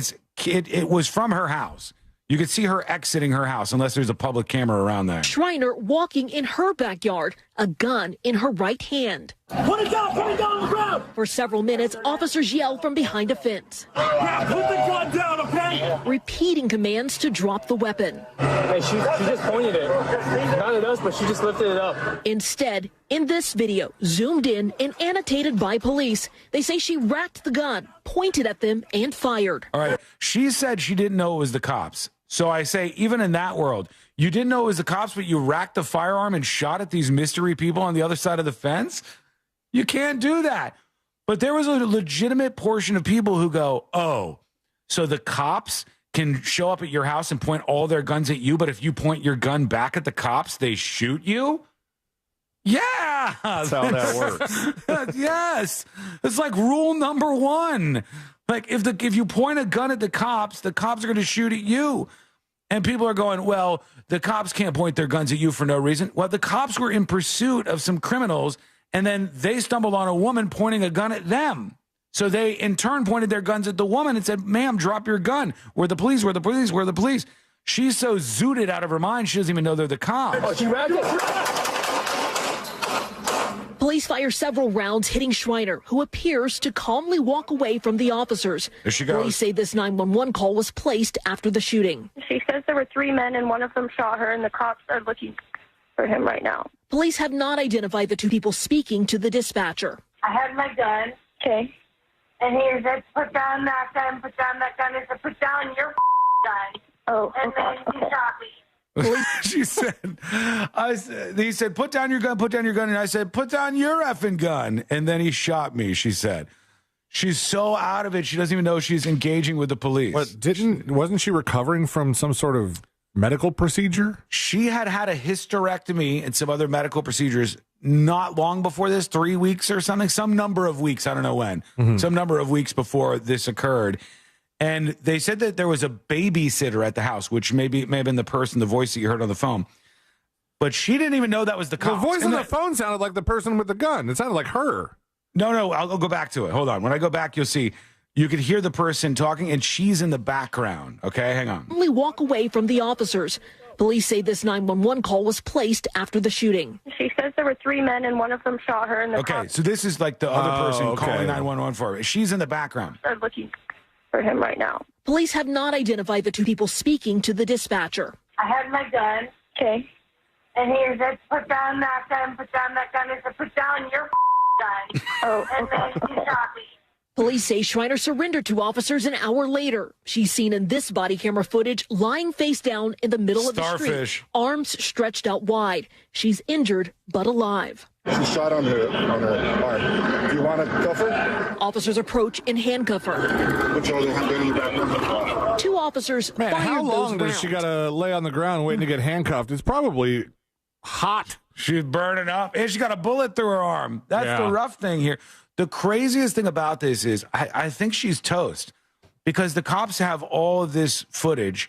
it was from her house. You could see her exiting her house unless there's a public camera around there. Schreiner walking in her backyard, a gun in her right hand. Put it down on the ground. For several minutes, officers yell from behind a fence. Yeah, put the gun down, okay? Repeating commands to drop the weapon. Hey, she just pointed it. Not at us, but she just lifted it up. Instead, in this video, zoomed in and annotated by police, they say she racked the gun, pointed at them, and fired. All right. She said she didn't know it was the cops. So I say, even in that world, you didn't know it was the cops, but you racked the firearm and shot at these mystery people on the other side of the fence? You can't do that. But there was a legitimate portion of people who go, oh, so the cops can show up at your house and point all their guns at you, but if you point your gun back at the cops, they shoot you? Yeah. That's how that works. Yes. It's like rule number one. Like if you point a gun at the cops are going to shoot at you. And people are going, well, the cops can't point their guns at you for no reason. Well, the cops were in pursuit of some criminals, and then they stumbled on a woman pointing a gun at them. So they, in turn, pointed their guns at the woman and said, ma'am, drop your gun. We're the police, we're the police, we're the police. She's so zooted out of her mind, she doesn't even know they're the cops. Oh, she racked it. Police fire several rounds hitting Schreiner, who appears to calmly walk away from the officers. There she goes. Police say this 911 call was placed after the shooting. She says there were 3 men and one of them shot her, and the cops are looking for him right now. Police have not identified the two people speaking to the dispatcher. I had my gun. Okay. And he said, put down that gun, put down that gun. I said, put down your gun. Oh, and then he shot me. She said, he said, put down your gun, put down your gun. And I said, put down your effing gun. And then he shot me, she said. She's so out of it, she doesn't even know she's engaging with the police. But wasn't she recovering from some sort of medical procedure? She had a hysterectomy and some other medical procedures not long before this, 3 weeks or something, some number of weeks, I don't know when, some number of weeks before this occurred. And they said that there was a babysitter at the house, which may have been the person, the voice that you heard on the phone. But she didn't even know that was the cops. The voice on the phone sounded like the person with the gun. It sounded like her. No, I'll go back to it. Hold on. When I go back, you'll see. You could hear the person talking, and she's in the background. Okay, hang on. Only walk away from the officers. Police say this 911 call was placed after the shooting. She says there were 3 men and one of them shot her, and the cops so this is like the other person calling 911 for her. She's in the background. are looking for him right now. Police have not identified the two people speaking to the dispatcher. I had my gun. Okay. And he said, put down that gun, put down that gun. I said, put down your gun. Oh, and then he shot me. Police say Schreiner surrendered to officers an hour later. She's seen in this body camera footage lying face down in the middle of the street, arms stretched out wide. She's injured but alive. She shot on her arm. Do you want to cuff her? Officers approach and handcuff her. Put your hand in your back. 2 officers fired how long those does she rounds. got to lay on the ground waiting to get handcuffed? It's probably hot. She's burning up, and she got a bullet through her arm. That's the rough thing here. The craziest thing about this is I think she's toast because the cops have all of this footage,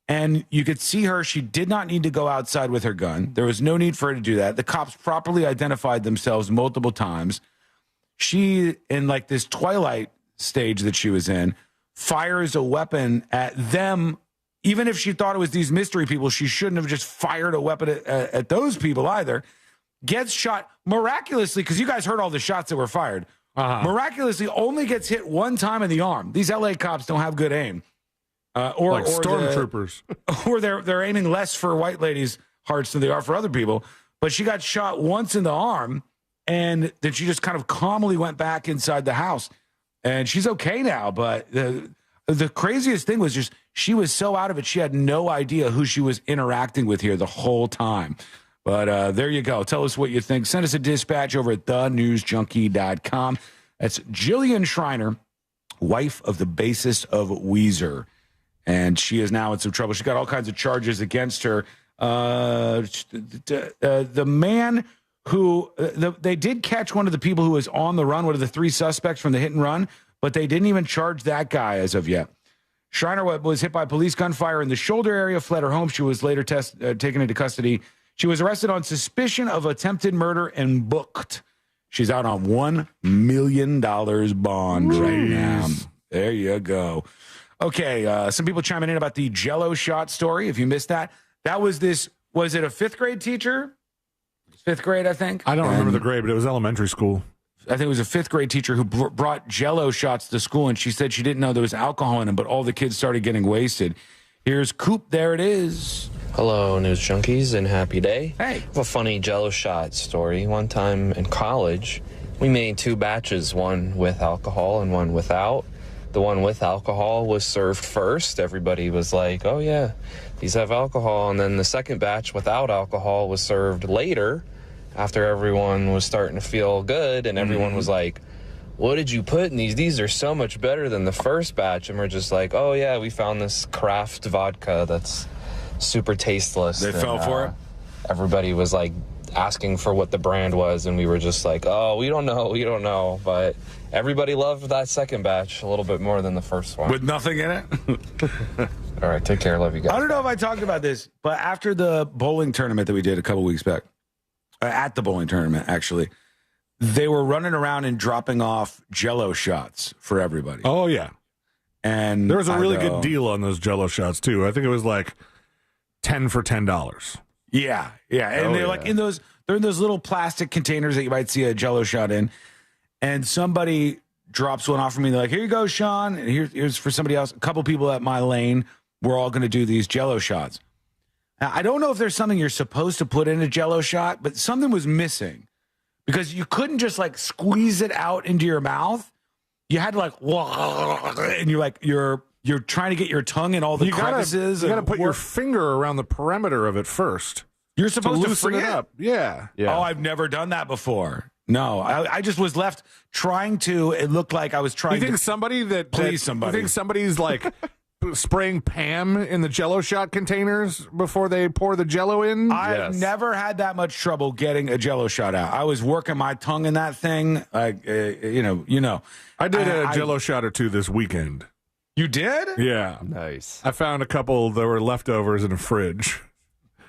and you could see her. She did not need to go outside with her gun. There was no need for her to do that. The cops properly identified themselves multiple times. She, in like this twilight stage that she was in, fires a weapon at them. Even if she thought it was these mystery people, she shouldn't have just fired a weapon at those people either. Gets shot miraculously, because you guys heard all the shots that were fired. miraculously only gets hit one time in the arm. These LA cops don't have good aim. Or stormtroopers. Or they're aiming less for white ladies' hearts than they are for other people. But she got shot once in the arm, and then she just kind of calmly went back inside the house. And she's okay now, but the craziest thing was just she was so out of it, she had no idea who she was interacting with here the whole time. But there you go. Tell us what you think. Send us a dispatch over at thenewsjunkie.com. That's Jillian Schreiner, wife of the bassist of Weezer. And she is now in some trouble. She got all kinds of charges against her. The man who they did catch one of the people who was on the run, one of the 3 suspects from the hit and run, but they didn't even charge that guy as of yet. Schreiner was hit by police gunfire in the shoulder area, fled her home. She was later taken into custody. She was arrested on suspicion of attempted murder and booked. She's out on $1 million bond right now. There you go. Okay, some people chiming in about the Jello shot story. If you missed that, that was it a 5th grade teacher? 5th grade, I think. I don't remember the grade, but it was elementary school. I think it was a 5th grade teacher who brought Jello shots to school, and she said she didn't know there was alcohol in them, but all the kids started getting wasted. Here's Coop. There it is. Hello, News Junkies, and happy day. Hey. I have a funny Jello shot story. One time in college, we made 2 batches, one with alcohol and one without. The one with alcohol was served first. Everybody was like, oh, yeah, these have alcohol. And then the second batch without alcohol was served later after everyone was starting to feel good. And everyone was like, what did you put in these? These are so much better than the first batch. And we're just like, oh, yeah, we found this craft vodka that's super tasteless. They fell for it? Everybody was like asking for what the brand was. And we were just like, oh, we don't know. But everybody loved that second batch a little bit more than the first one. With nothing in it? All right, take care. Love you guys. I don't know if I talked about this, but after the bowling tournament that we did a couple weeks back, at the bowling tournament, actually, they were running around and dropping off Jello shots for everybody. Oh, yeah. And there was a really good deal on those Jello shots, too. I think it was like 10 for $10. Yeah. And they're like they're in those little plastic containers that you might see a Jello shot in. And somebody drops one off for me. They're like, here you go, Sean. And here's for somebody else. A couple people at my lane. We're all going to do these Jello shots. Now, I don't know if there's something you're supposed to put in a Jello shot, but something was missing because you couldn't just like squeeze it out into your mouth. You had to like, and you're trying to get your tongue in all the crevices. You got to put your finger around the perimeter of it first. You're supposed to loosen free it up. Yeah. Oh, I've never done that before. No, I just was left trying to. It looked like I was trying. You think to please somebody? You think somebody's like spraying Pam in the Jello shot containers before they pour the Jello in? I've never had that much trouble getting a Jello shot out. I was working my tongue in that thing. You know. I did a Jello shot or two this weekend. You did? Yeah. Nice. I found a couple that were leftovers in a fridge.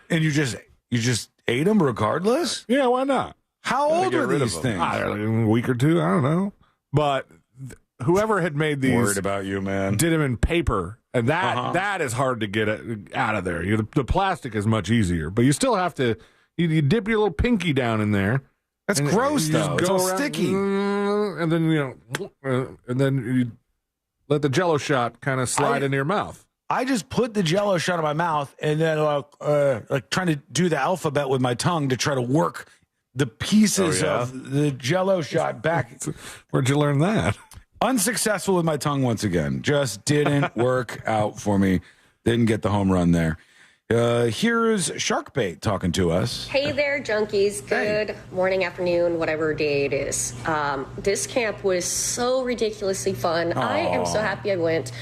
And you just ate them regardless? Yeah, why not? How old are these things? A week or two, I don't know. But whoever had made these, worried about you, man, did them in paper, and that is hard to get out of there. The plastic is much easier, but you still have to. You dip your little pinky down in there. That's gross, though. It's all sticky. And then you let the Jello shot kind of slide into your mouth. I just put the Jello shot in my mouth, and then like trying to do the alphabet with my tongue to try to work the pieces of the Jello shot back. Where'd you learn that? Unsuccessful with my tongue once again. Just didn't work out for me. Didn't get the home run there. Here's Sharkbait talking to us. Hey there, junkies. Good morning, afternoon, whatever day it is. This camp was so ridiculously fun. I am so happy I went.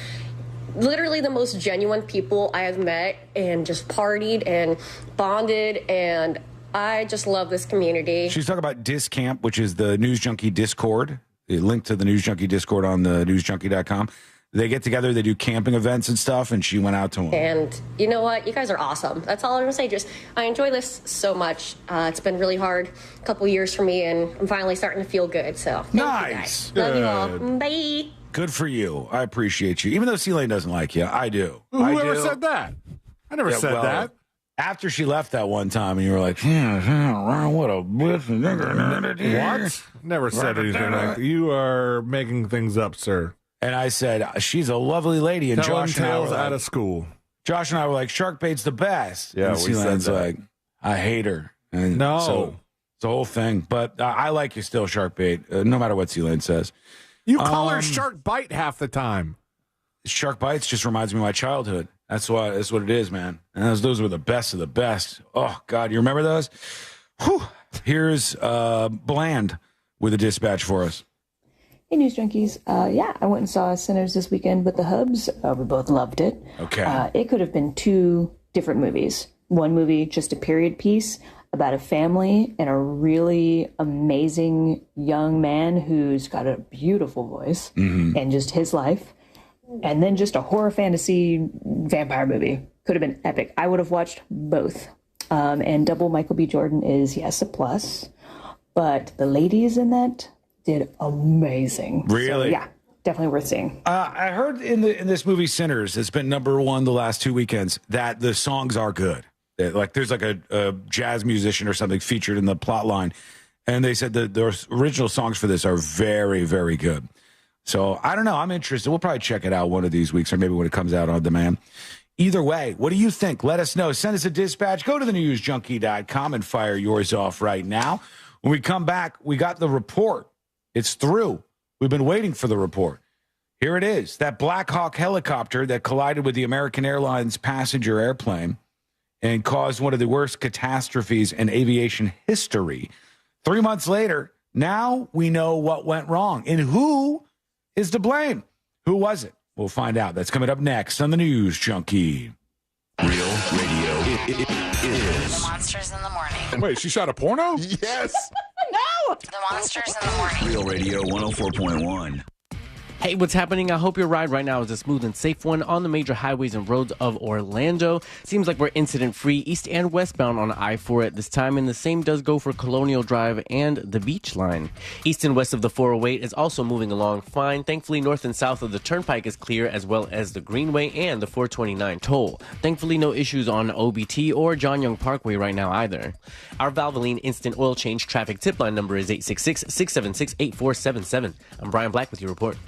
Literally the most genuine people I have met and just partied and bonded, and I just love this community. She's talking about Disc Camp, which is the News Junkie Discord. A link to the News Junkie Discord on the newsjunkie.com. They get together, they do camping events and stuff, and she went out to them. And you know what? You guys are awesome. That's all I'm going to say. Just, I enjoy this so much. It's been really hard a couple years for me, and I'm finally starting to feel good. So, thank you guys. Love you all. Bye. Good for you. I appreciate you. Even though C-Lane doesn't like you, I do. Whoever said that? I never said that. After she left that one time, and you were like, what a bitch. What? Never said anything like that. You are making things up, sir. And I said, she's a lovely lady. And Telling Josh and I were tales out of school. Josh and I were like, shark bait's the best. Yeah, and we said that. like, I hate her. And No. So it's the whole thing. But I like you still, shark bait, no matter what Sealand says. You call her Shark Bite half the time. Shark bites just reminds me of my childhood. That's what it is, man. And those were the best of the best. Oh, God, you remember those? Whew. Here's Bland with a dispatch for us. Hey, News Junkies. Yeah, I went and saw Sinners this weekend with the Hubs. We both loved it. Okay. It could have been two different movies. One movie, just a period piece about a family and a really amazing young man who's got a beautiful voice and just his life. And then just a horror fantasy vampire movie. Could have been epic. I would have watched both. And double Michael B. Jordan is, yes, a plus. But the ladies in that did amazing. Really? So, yeah, definitely worth seeing. I heard in this movie Sinners, it's been #1 the last 2 weekends, that the songs are good. Like there's like a jazz musician or something featured in the plot line. And they said that the original songs for this are very, very good. So I don't know. I'm interested. We'll probably check it out one of these weeks or maybe when it comes out on demand. Either way, what do you think? Let us know. Send us a dispatch. Go to thenewsjunkie.com and fire yours off right now. When we come back, we got the report. It's through. We've been waiting for the report. Here it is. That Blackhawk helicopter that collided with the American Airlines passenger airplane and caused one of the worst catastrophes in aviation history. 3 months later, now we know what went wrong and who is to blame. Who was it? We'll find out. That's coming up next on the News Junkie. Real radio. It is. The Monsters in the Morning. Wait, she shot a porno? Yes. No! The Monsters in the Morning. Real Radio 104.1. Hey, what's happening? I hope your ride right now is a smooth and safe one on the major highways and roads of Orlando. Seems like we're incident-free east and westbound on I-4 at this time, and the same does go for Colonial Drive and the Beach Line. East and west of the 408 is also moving along fine. Thankfully, north and south of the Turnpike is clear, as well as the Greenway and the 429 toll. Thankfully, no issues on OBT or John Young Parkway right now either. Our Valvoline Instant Oil Change traffic tip line number is 866-676-8477. I'm Brian Black with your report.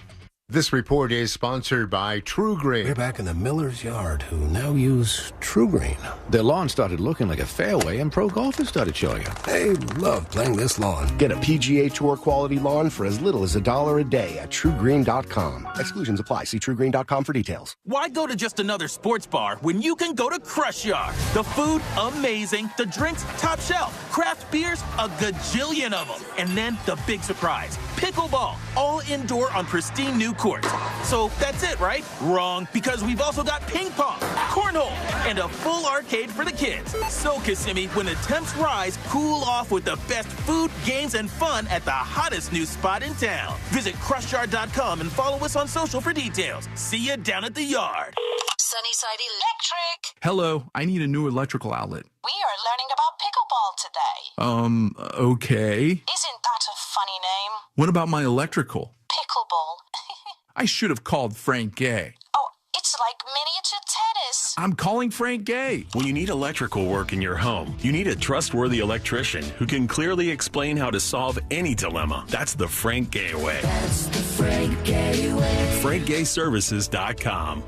This report is sponsored by True Green. We're back in the miller's yard, who now use True Green. Their lawn started looking like a fairway, and pro golfers started showing up. They love playing this lawn. Get a PGA Tour quality lawn for as little as $1 a day at TrueGreen.com. Exclusions apply. See TrueGreen.com for details. Why go to just another sports bar when you can go to Crush Yard? The food, amazing. The drinks, top shelf. Craft beers, a gajillion of them. And then the big surprise, pickleball, all indoor on pristine new courts. So that's it, right? Wrong, because we've also got ping pong, cornhole, and a full arcade for the kids. So, Kissimmee, when the temps rise, cool off with the best food, games, and fun at the hottest new spot in town. Visit crushyard.com and follow us on social for details. See you down at the yard. Sunnyside Electric. Hello, I need a new electrical outlet. We are learning about pickleball today. Okay. Isn't that a funny name? What about my electrical? Pickleball. I should have called Frank Gay. Oh, it's like miniature tennis. I'm calling Frank Gay. When you need electrical work in your home, you need a trustworthy electrician who can clearly explain how to solve any dilemma. That's the Frank Gay way. That's the Frank Gay way. FrankGayServices.com.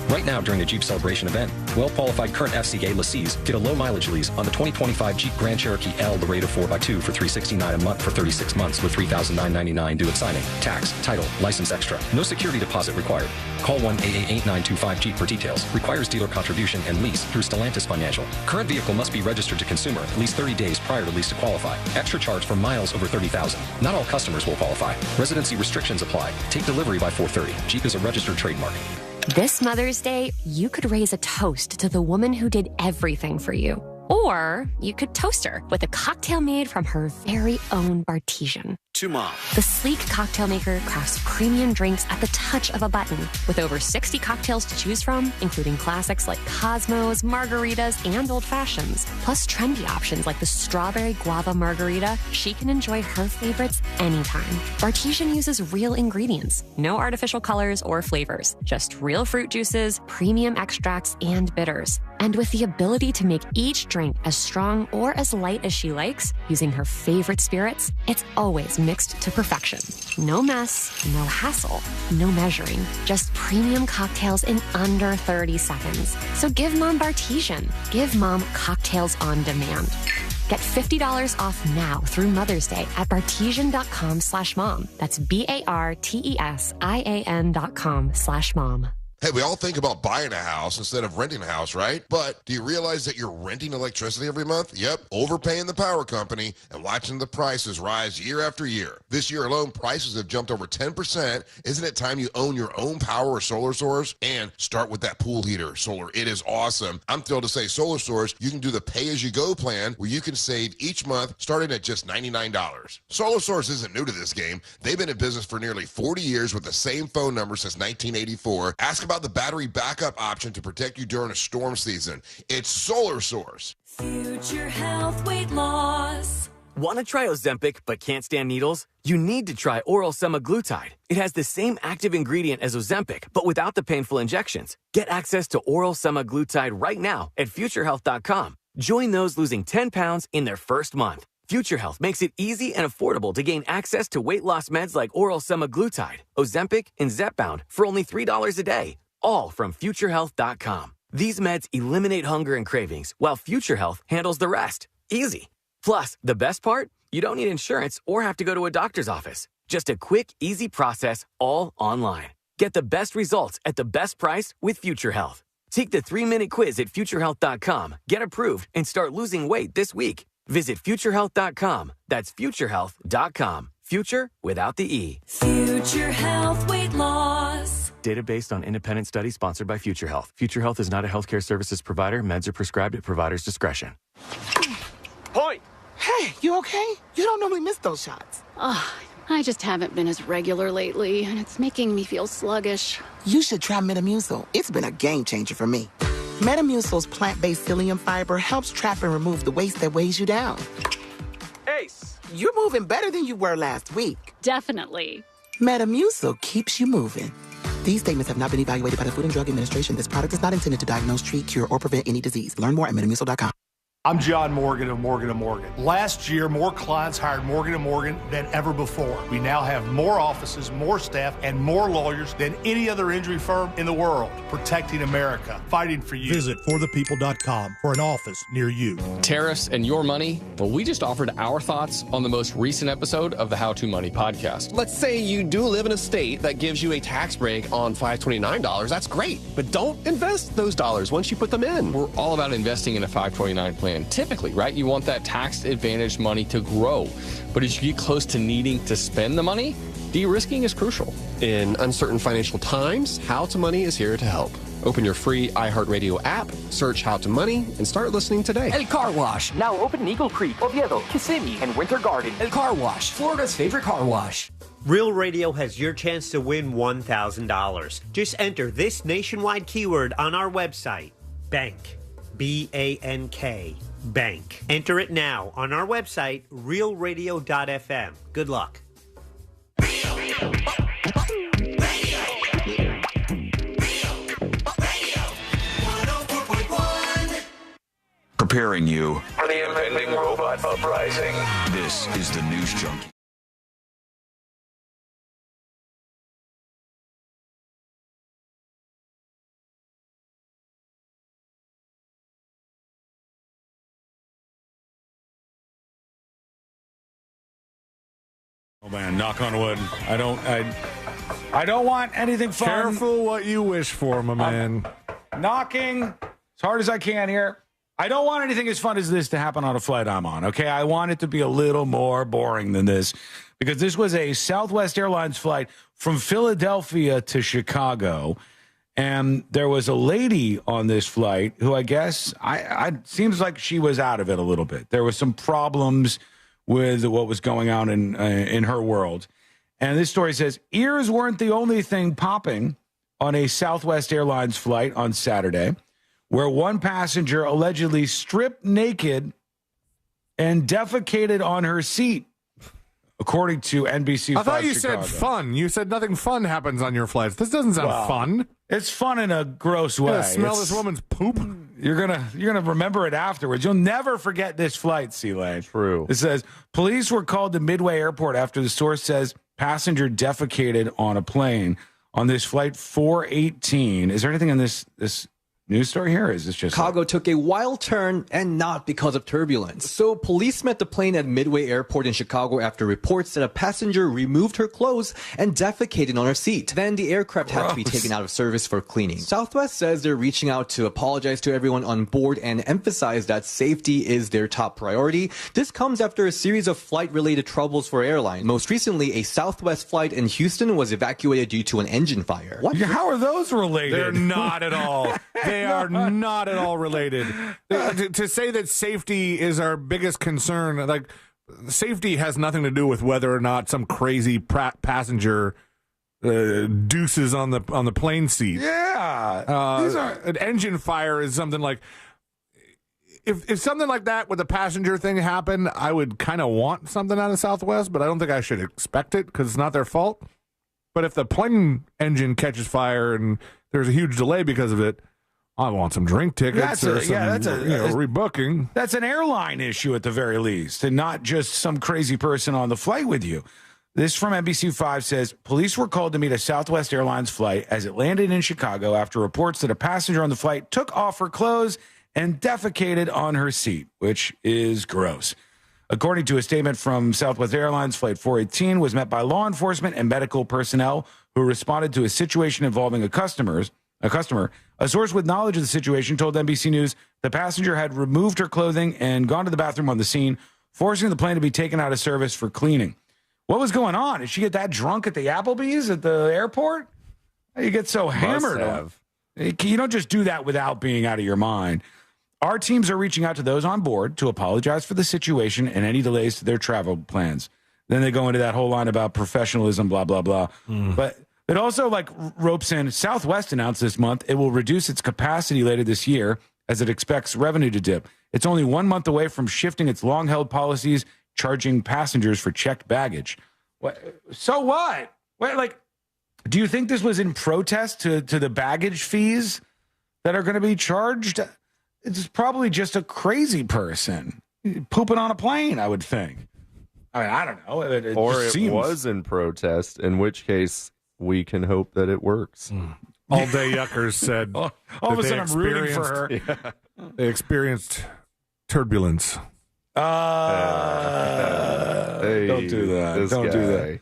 Right now, during the Jeep Celebration event, well-qualified current FCA lessees get a low-mileage lease on the 2025 Jeep Grand Cherokee L Laredo 4x2 for $369 a month for 36 months with $3,999 due at signing. Tax, title, license extra. No security deposit required. Call 1-888-925-JEEP for details. Requires dealer contribution and lease through Stellantis Financial. Current vehicle must be registered to consumer at least 30 days prior to lease to qualify. Extra charge for miles over 30,000. Not all customers will qualify. Residency restrictions apply. Take delivery by 4:30. Jeep is a registered trademark. This Mother's Day, you could raise a toast to the woman who did everything for you. Or you could toast her with a cocktail made from her very own Bartisian. To Mom. The sleek cocktail maker crafts premium drinks at the touch of a button. With over 60 cocktails to choose from, including classics like Cosmos, margaritas, and old fashions. Plus trendy options like the strawberry guava margarita. She can enjoy her favorites anytime. Bartisian uses real ingredients. No artificial colors or flavors. Just real fruit juices, premium extracts, and bitters. And with the ability to make each drink as strong or as light as she likes, using her favorite spirits, it's always mixed to perfection. No mess, no hassle, no measuring. Just premium cocktails in under 30 seconds. So give Mom Bartisian. Give Mom cocktails on demand. Get $50 off now through Mother's Day at Bartisian.com/mom. That's BARTESIAN.com/mom. Hey, we all think about buying a house instead of renting a house, right? But do you realize that you're renting electricity every month? Yep, overpaying the power company and watching the prices rise year after year. This year alone, prices have jumped over 10%. Isn't it time you own your own power or solar source? And start with that pool heater solar. It is awesome. I'm thrilled to say Solar Source, you can do the pay-as-you-go plan where you can save each month starting at just $99. Solar Source isn't new to this game. They've been in business for nearly 40 years with the same phone number since 1984. Ask about the battery backup option to protect you during a storm season. It's Solar Source. Future health weight loss. Want to try Ozempic but can't stand needles? You need to try oral semaglutide. It has the same active ingredient as Ozempic, but without the painful injections. Get access to oral semaglutide right now at futurehealth.com. Join those losing 10 pounds in their first month. Future Health makes it easy and affordable to gain access to weight loss meds like oral semaglutide, Ozempic, and Zepbound for only $3 a day. All from futurehealth.com. These meds eliminate hunger and cravings, while Future Health handles the rest. Easy. Plus, the best part? You don't need insurance or have to go to a doctor's office. Just a quick, easy process, all online. Get the best results at the best price with Future Health. Take the 3-minute quiz at futurehealth.com, get approved, and start losing weight this week. Visit futurehealth.com. That's futurehealth.com. Future without the E. Future health weight loss. Data based on independent study sponsored by Future Health. Future Health is not a healthcare services provider. Meds are prescribed at provider's discretion. Point. Hey, you okay? You don't normally miss those shots. I just haven't been as regular lately, and it's making me feel sluggish. You should try Metamucil. It's been a game changer for me. Metamucil's plant-based psyllium fiber helps trap and remove the waste that weighs you down. Ace, you're moving better than you were last week. Definitely. Metamucil keeps you moving. These statements have not been evaluated by the Food and Drug Administration. This product is not intended to diagnose, treat, cure, or prevent any disease. Learn more at Metamucil.com. I'm John Morgan of Morgan & Morgan. Last year, more clients hired Morgan & Morgan than ever before. We now have more offices, more staff, and more lawyers than any other injury firm in the world, protecting America, fighting for you. Visit forthepeople.com for an office near you. Tariffs and your money? Well, we just offered our thoughts on the most recent episode of the How to Money podcast. Let's say you do live in a state that gives you a tax break on $529. That's great, but don't invest those dollars once you put them in. We're all about investing in a 529 plan. Typically, right, you want that tax-advantaged money to grow. But as you get close to needing to spend the money, de-risking is crucial. In uncertain financial times, How to Money is here to help. Open your free iHeartRadio app, search How to Money, and start listening today. El Car Wash, now open in Eagle Creek, Oviedo, Kissimmee, and Winter Garden. El Car Wash, Florida's favorite car wash. Real Radio has your chance to win $1,000. Just enter this nationwide keyword on our website, bank. B-A-N-K, bank. Enter it now on our website, realradio.fm. Good luck. Preparing you for the impending robot uprising. This is the News Junkie. Oh man, knock on wood. I don't want anything fun. Careful what you wish for, my man. Knocking as hard as I can here. I don't want anything as fun as this to happen on a flight I'm on, okay? I want it to be a little more boring than this because this was a Southwest Airlines flight from Philadelphia to Chicago. And there was a lady on this flight who I guess seems like she was out of it a little bit. There was some problems with what was going on in her world. And this story says, ears weren't the only thing popping on a Southwest Airlines flight on Saturday, where one passenger allegedly stripped naked and defecated on her seat, according to NBC5 I thought you Chicago. said fun. You said nothing fun happens on your flights. This doesn't sound fun. It's fun in a gross way. Smell this woman's poop? You're gonna remember it afterwards. You'll never forget this flight, C-Lane. True. It says, police were called to Midway Airport after the source says passenger defecated on a plane on this flight 418. Is there anything in this news story here? Or is this just Chicago took a wild turn, and not because of turbulence. So police met the plane at Midway Airport in Chicago after reports that a passenger removed her clothes and defecated on her seat. Then the aircraft had to be taken out of service for cleaning. Southwest says they're reaching out to apologize to everyone on board and emphasize that safety is their top priority. This comes after a series of flight-related troubles for airlines. Most recently, a Southwest flight in Houston was evacuated due to an engine fire. What? How are those related? They're not at all. They are not at all related. To say that safety is our biggest concern, like safety has nothing to do with whether or not some crazy passenger deuces on the plane seat. Yeah, an engine fire is something like. If something like that with the passenger thing happened, I would kind of want something out of Southwest, but I don't think I should expect it because it's not their fault. But if the plane engine catches fire and there's a huge delay because of it, I want some drink tickets rebooking. That's an airline issue at the very least, and not just some crazy person on the flight with you. This from NBC5 says, police were called to meet a Southwest Airlines flight as it landed in Chicago after reports that a passenger on the flight took off her clothes and defecated on her seat, which is gross. According to a statement from Southwest Airlines, Flight 418 was met by law enforcement and medical personnel who responded to a situation involving a customer. A source with knowledge of the situation told NBC News the passenger had removed her clothing and gone to the bathroom on the scene, forcing the plane to be taken out of service for cleaning. What was going on? Did she get that drunk at the Applebee's at the airport? You get so hammered. You don't just do that without being out of your mind. Our teams are reaching out to those on board to apologize for the situation and any delays to their travel plans. Then they go into that whole line about professionalism, blah, blah, blah. But it also ropes in Southwest announced this month it will reduce its capacity later this year as it expects revenue to dip. It's only 1 month away from shifting its long-held policies, charging passengers for checked baggage. So what? Do you think this was in protest to the baggage fees that are going to be charged? It's probably just a crazy person pooping on a plane, I would think. I mean, I don't know. It was in protest, in which case we can hope that it works. All Day Yuckers said all of a sudden I'm rooting for her. They experienced turbulence. Don't do that. Don't do that.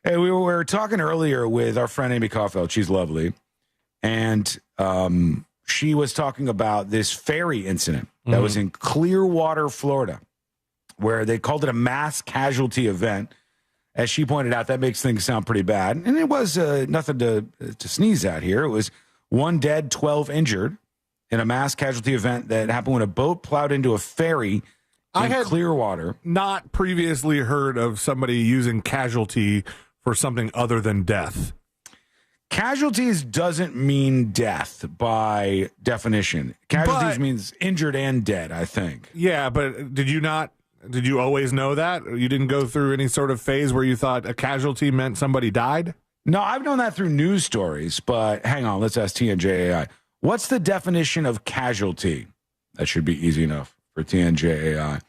Hey, we were talking earlier with our friend Amy Coughel. She's lovely. And she was talking about this ferry incident that was in Clearwater, Florida, where they called it a mass casualty event. As she pointed out, that makes things sound pretty bad. And it was nothing to sneeze at here. It was 1 dead, 12 injured in a mass casualty event that happened when a boat plowed into a ferry in Clearwater. Not previously heard of somebody using casualty for something other than death. Casualties doesn't mean death by definition. Casualties means injured and dead, I think. Yeah, but did you always know that? You didn't go through any sort of phase where you thought a casualty meant somebody died? No, I've known that through news stories, but hang on, let's ask TNJAI. What's the definition of casualty? That should be easy enough for TNJAI.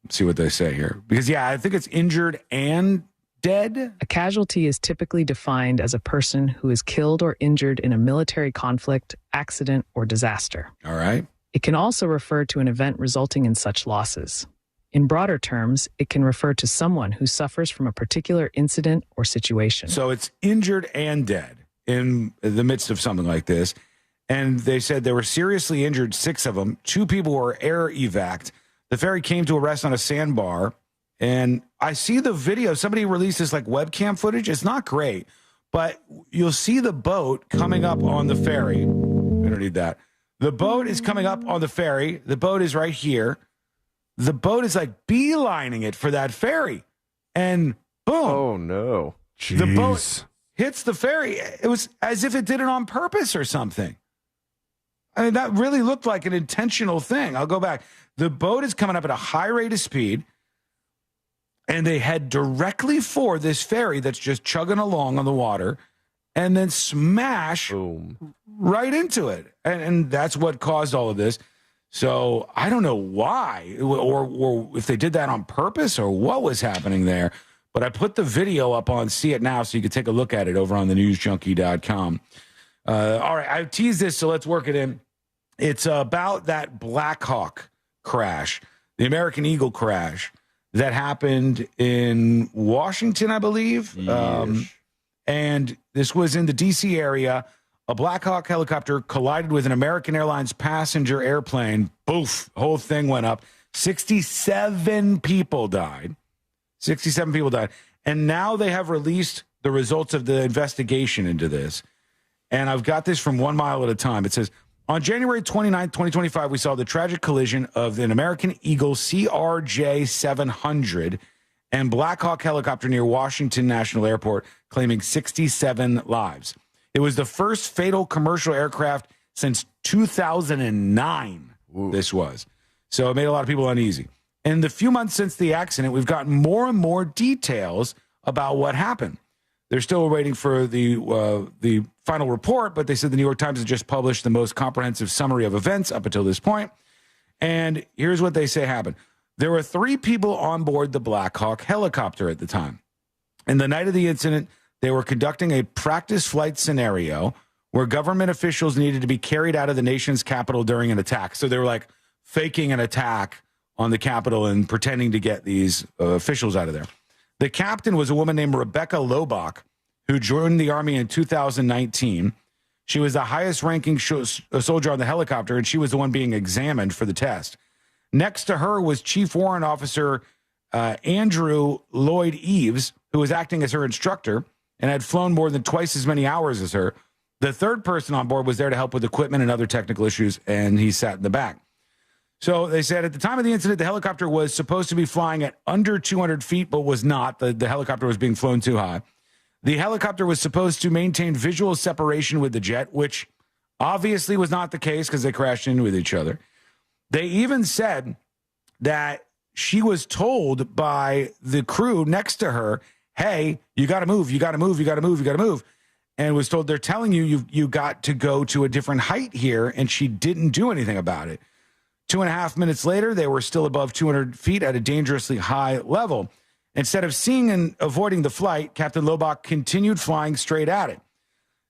Let's see what they say here. Because, I think it's injured and dead. A casualty is typically defined as a person who is killed or injured in a military conflict, accident, or disaster. All right. It can also refer to an event resulting in such losses. In broader terms, it can refer to someone who suffers from a particular incident or situation. So it's injured and dead in the midst of something like this. And they said there were seriously injured, 6 of them. 2 people were air evac'd. The ferry came to a rest on a sandbar. And I see the video. Somebody released this webcam footage. It's not great, but you'll see the boat coming up on the ferry. We don't need that. The boat is coming up on the ferry. The boat is right here. The boat is beelining it for that ferry. And boom. Oh, no. Jeez. The boat hits the ferry. It was as if it did it on purpose or something. I mean, that really looked like an intentional thing. I'll go back. The boat is coming up at a high rate of speed, and they head directly for this ferry that's just chugging along on the water, and then smash right into it. And that's what caused all of this. So I don't know why, or if they did that on purpose or what was happening there. But I put the video up on See It Now so you can take a look at it over on thenewsjunkie.com. All right, I've teased this, so let's work it in. It's about that Blackhawk crash, the American Eagle crash that happened in Washington, I believe. And this was in the D.C. area. A Blackhawk helicopter collided with an American Airlines passenger airplane. Boof, whole thing went up. 67 people died. 67 people died. And now they have released the results of the investigation into this. And I've got this from 1 Mile at a Time. It says, on January 29, 2025, we saw the tragic collision of an American Eagle CRJ-700 and Blackhawk helicopter near Washington National Airport, claiming 67 lives. It was the first fatal commercial aircraft since 2009. This was. So it made a lot of people uneasy. In the few months since the accident, we've gotten more and more details about what happened. They're still waiting for the final report, but they said the New York Times has just published the most comprehensive summary of events up until this point. And here's what they say happened. There were 3 people on board the Blackhawk helicopter at the time. And the night of the incident, they were conducting a practice flight scenario where government officials needed to be carried out of the nation's capital during an attack. So they were like faking an attack on the Capitol and pretending to get these officials out of there. The captain was a woman named Rebecca Lobach, who joined the Army in 2019. She was the highest-ranking soldier on the helicopter, and she was the one being examined for the test. Next to her was Chief Warrant Officer Andrew Lloyd Eves, who was acting as her instructor and had flown more than twice as many hours as her. The third person on board was there to help with equipment and other technical issues, and he sat in the back. So they said at the time of the incident, the helicopter was supposed to be flying at under 200 feet, but was not. The helicopter was being flown too high. The helicopter was supposed to maintain visual separation with the jet, which obviously was not the case because they crashed in with each other. They even said that she was told by the crew next to her, hey, you got to move, you got to move, you got to move, you got to move. And was told, they're telling you, you got to go to a different height here. And she didn't do anything about it. 2.5 minutes later, they were still above 200 feet at a dangerously high level. Instead of seeing and avoiding the flight, Captain Lobach continued flying straight at it.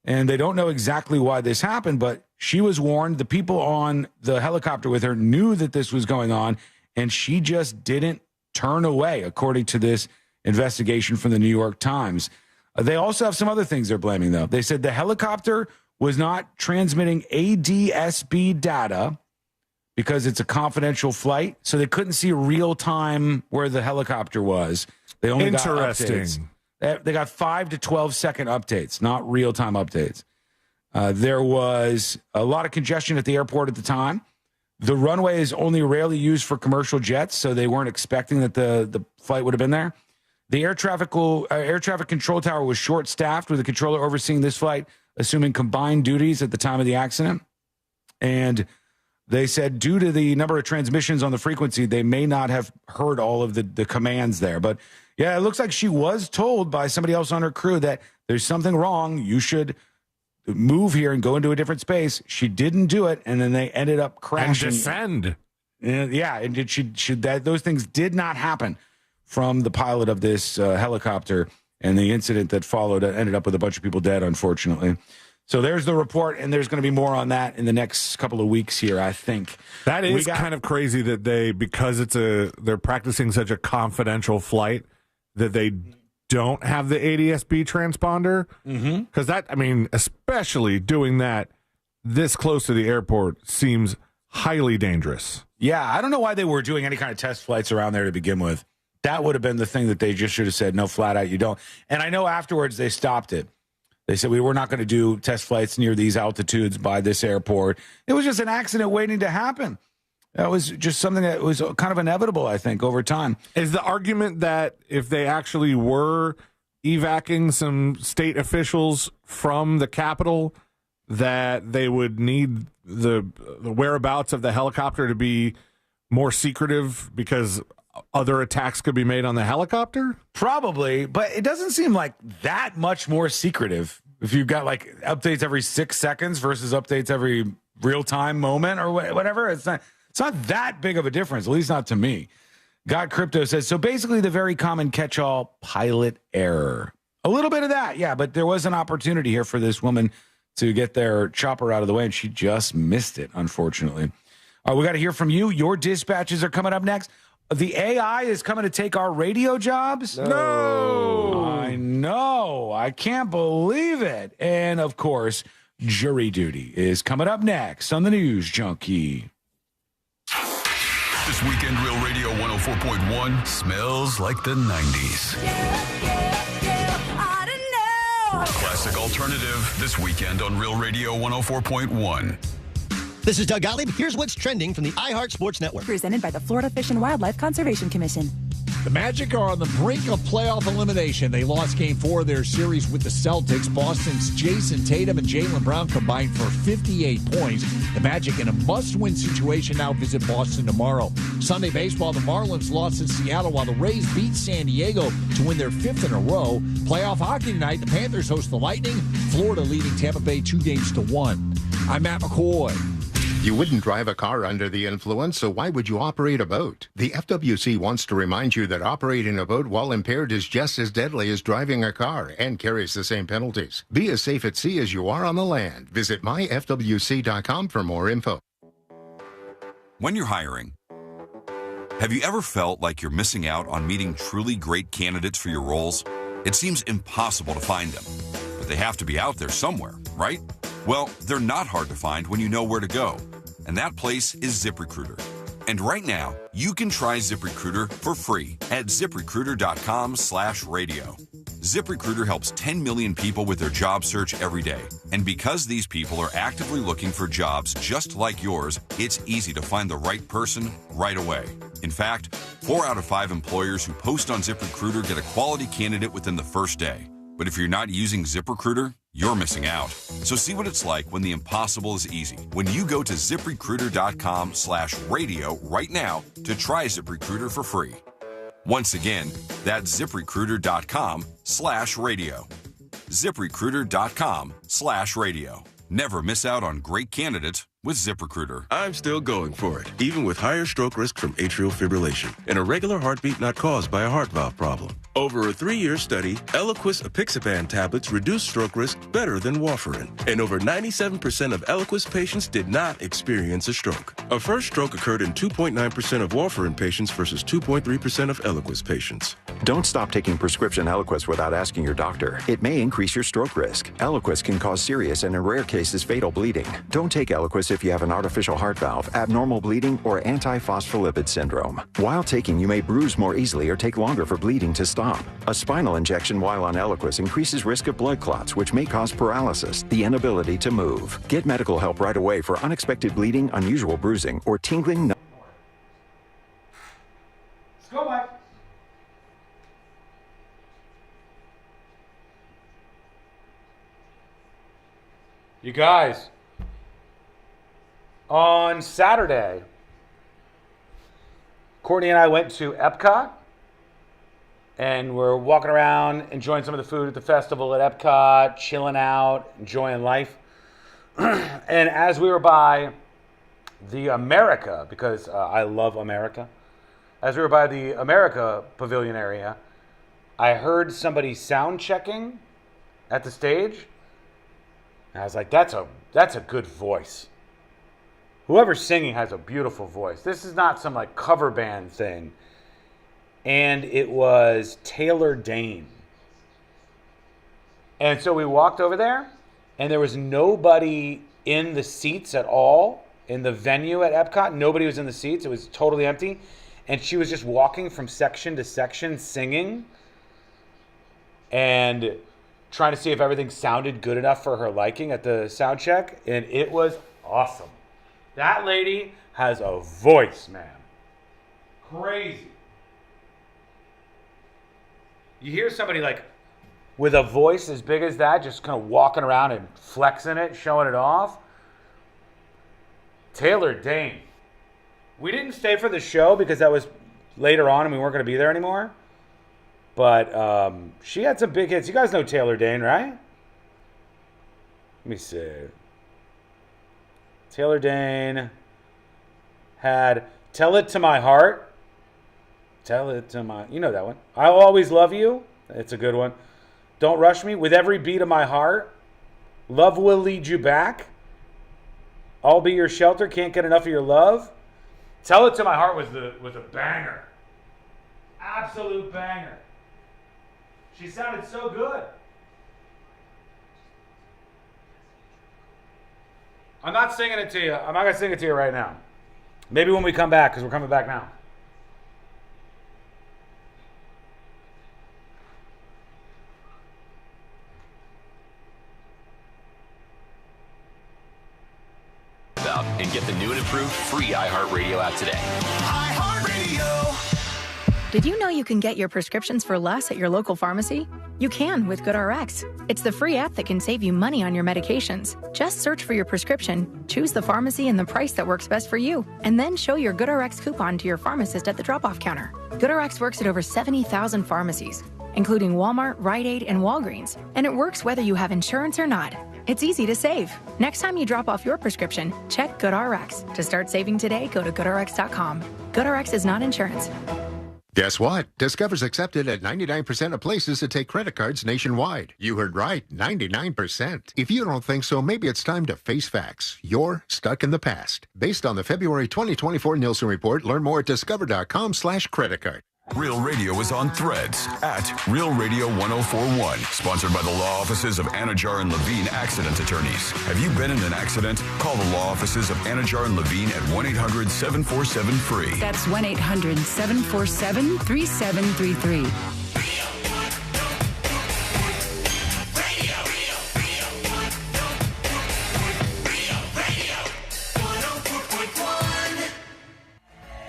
And they don't know exactly why this happened, but she was warned. The people on the helicopter with her knew that this was going on, and she just didn't turn away, according to this investigation from the New York Times. They also have some other things they're blaming, though. They said the helicopter was not transmitting ADS-B data because it's a confidential flight, so they couldn't see real time where the helicopter was. They only got updates. They got 5 to 12 second updates, not real time updates. There was a lot of congestion at the airport at the time. The runway is only rarely used for commercial jets, so they weren't expecting that the flight would have been there. The air traffic control tower was short-staffed, with the controller overseeing this flight, assuming combined duties at the time of the accident. And they said due to the number of transmissions on the frequency, they may not have heard all of the commands there. But, yeah, it looks like she was told by somebody else on her crew that there's something wrong. You should move here and go into a different space. She didn't do it, and then they ended up crashing. And descend. And those things did not happen from the pilot of this helicopter, and the incident that followed ended up with a bunch of people dead, unfortunately. So there's the report, and there's going to be more on that in the next couple of weeks here, I think. That is kind of crazy that because they're practicing such a confidential flight, that they don't have the ADS-B transponder. Because especially doing that this close to the airport seems highly dangerous. Yeah, I don't know why they were doing any kind of test flights around there to begin with. That would have been the thing that they just should have said, no, flat out, you don't. And I know afterwards they stopped it. They said, we were not going to do test flights near these altitudes by this airport. It was just an accident waiting to happen. That was just something that was kind of inevitable, I think, over time. Is the argument that if they actually were evacuating some state officials from the Capitol, that they would need the whereabouts of the helicopter to be more secretive because other attacks could be made on the helicopter? Probably, but it doesn't seem like that much more secretive if you've got like updates every 6 seconds versus updates every real-time moment or whatever. It's not. It's not that big of a difference, at least not to me. God Crypto says, so basically the very common catch-all pilot error. A little bit of that, yeah, but there was an opportunity here for this woman to get their chopper out of the way, and she just missed it, unfortunately. We got to hear from you. Your dispatches are coming up next. The AI is coming to take our radio jobs? No! I know. I can't believe it. And, of course, jury duty is coming up next on the News Junkie. This weekend, Real Radio 104.1 smells like the 90s. Classic alternative this weekend on Real Radio 104.1. This is Doug Gottlieb. Here's what's trending from the iHeart Sports Network. Presented by the Florida Fish and Wildlife Conservation Commission. The Magic are on the brink of playoff elimination. They lost Game 4 of their series with the Celtics. Boston's Jason Tatum and Jaylen Brown combined for 58 points. The Magic in a must-win situation now visit Boston tomorrow. Sunday baseball, the Marlins lost in Seattle while the Rays beat San Diego to win their 5th in a row. Playoff hockey tonight, the Panthers host the Lightning. Florida leading Tampa Bay 2-1. I'm Matt McCoy. You wouldn't drive a car under the influence, so why would you operate a boat? The FWC wants to remind you that operating a boat while impaired is just as deadly as driving a car and carries the same penalties. Be as safe at sea as you are on the land. Visit myfwc.com for more info. When you're hiring, have you ever felt like you're missing out on meeting truly great candidates for your roles? It seems impossible to find them, but they have to be out there somewhere, right? Well, they're not hard to find when you know where to go, and that place is ZipRecruiter. And right now, you can try ZipRecruiter for free at ZipRecruiter.com/radio. ZipRecruiter helps 10 million people with their job search every day. And because these people are actively looking for jobs just like yours, it's easy to find the right person right away. In fact, 4 out of 5 employers who post on ZipRecruiter get a quality candidate within the first day. But if you're not using ZipRecruiter, you're missing out. So see what it's like when the impossible is easy. When you go to ZipRecruiter.com/radio right now to try ZipRecruiter for free. Once again, that's ZipRecruiter.com/radio. ZipRecruiter.com/radio. Never miss out on great candidates with ZipRecruiter. I'm still going for it, even with higher stroke risk from atrial fibrillation and a regular heartbeat not caused by a heart valve problem. Over a 3-year study, Eliquis apixaban tablets reduced stroke risk better than warfarin, and over 97% of Eliquis patients did not experience a stroke. A first stroke occurred in 2.9% of warfarin patients versus 2.3% of Eliquis patients. Don't stop taking prescription Eliquis without asking your doctor. It may increase your stroke risk. Eliquis can cause serious and in rare cases fatal bleeding. Don't take Eliquis if you have an artificial heart valve, abnormal bleeding, or antiphospholipid syndrome. While taking, you may bruise more easily or take longer for bleeding to stop. A spinal injection while on Eliquis increases risk of blood clots, which may cause paralysis, the inability to move. Get medical help right away for unexpected bleeding, unusual bruising, or tingling. Let's go, Mike. You guys, on Saturday, Courtney and I went to Epcot, and we're walking around, enjoying some of the food at the festival at Epcot, chilling out, enjoying life. And as we were by the America, because I love America, as we were by the America Pavilion area, I heard somebody sound checking at the stage. And I was like, that's a good voice. Whoever's singing has a beautiful voice. This is not some like cover band thing. And it was Taylor Dayne. And so we walked over there, and there was nobody in the seats at all in the venue at Epcot. Nobody was in the seats. It was totally empty. And she was just walking from section to section singing and trying to see if everything sounded good enough for her liking at the sound check. And it was awesome. That lady has a voice, man. Crazy. You hear somebody like with a voice as big as that, just kind of walking around and flexing it, showing it off. Taylor Dayne. We didn't stay for the show because that was later on and we weren't going to be there anymore. But she had some big hits. You guys know Taylor Dayne, right? Let me see. Taylor Dayne had Tell It to My Heart. Tell It to My... You know that one. I'll Always Love You. It's a good one. Don't Rush Me. With Every Beat of My Heart. Love Will Lead You Back. I'll Be Your Shelter. Can't Get Enough of Your Love. Tell It to My Heart was a banger. Absolute banger. She sounded so good. I'm not singing it to you. I'm not going to sing it to you right now. Maybe when we come back, because we're coming back now. And get the new and improved free iHeartRadio app today. Did you know you can get your prescriptions for less at your local pharmacy? You can with GoodRx. It's the free app that can save you money on your medications. Just search for your prescription, choose the pharmacy and the price that works best for you, and then show your GoodRx coupon to your pharmacist at the drop-off counter. GoodRx works at over 70,000 pharmacies, including Walmart, Rite Aid, and Walgreens, and it works whether you have insurance or not. It's easy to save. Next time you drop off your prescription, check GoodRx. To start saving today, go to GoodRx.com. GoodRx is not insurance. Guess what? Discover's accepted at 99% of places that take credit cards nationwide. You heard right, 99%. If you don't think so, maybe it's time to face facts. You're stuck in the past. Based on the February 2024 Nielsen report, learn more at discover.com/creditcard. Real Radio is on Threads at Real Radio 1041. Sponsored by the law offices of Anajar and Levine Accident Attorneys. Have you been in an accident? Call the law offices of Anajar and Levine at 1-800-747-FREE. That's 1-800-747-3733.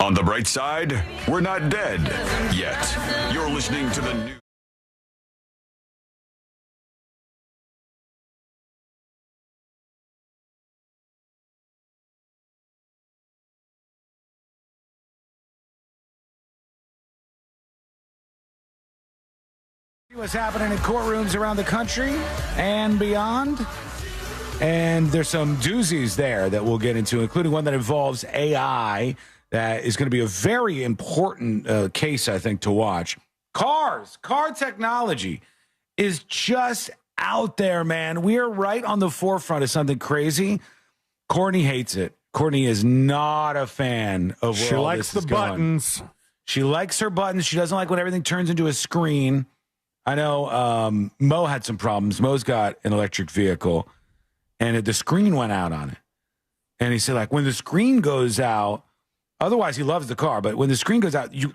On the bright side, we're not dead yet. You're listening to the new. What's happening in courtrooms around the country and beyond. And there's some doozies there that we'll get into, including one that involves AI. That is going to be a very important case, I think, to watch. Car technology is just out there, man. We are right on the forefront of something crazy. Courtney hates it. Courtney is not a fan of where she all likes this the is buttons. Going. She likes her buttons. She doesn't like when everything turns into a screen. I know Mo had some problems. Mo's got an electric vehicle, and the screen went out on it. And he said, like, when the screen goes out, otherwise, he loves the car, but when the screen goes out, you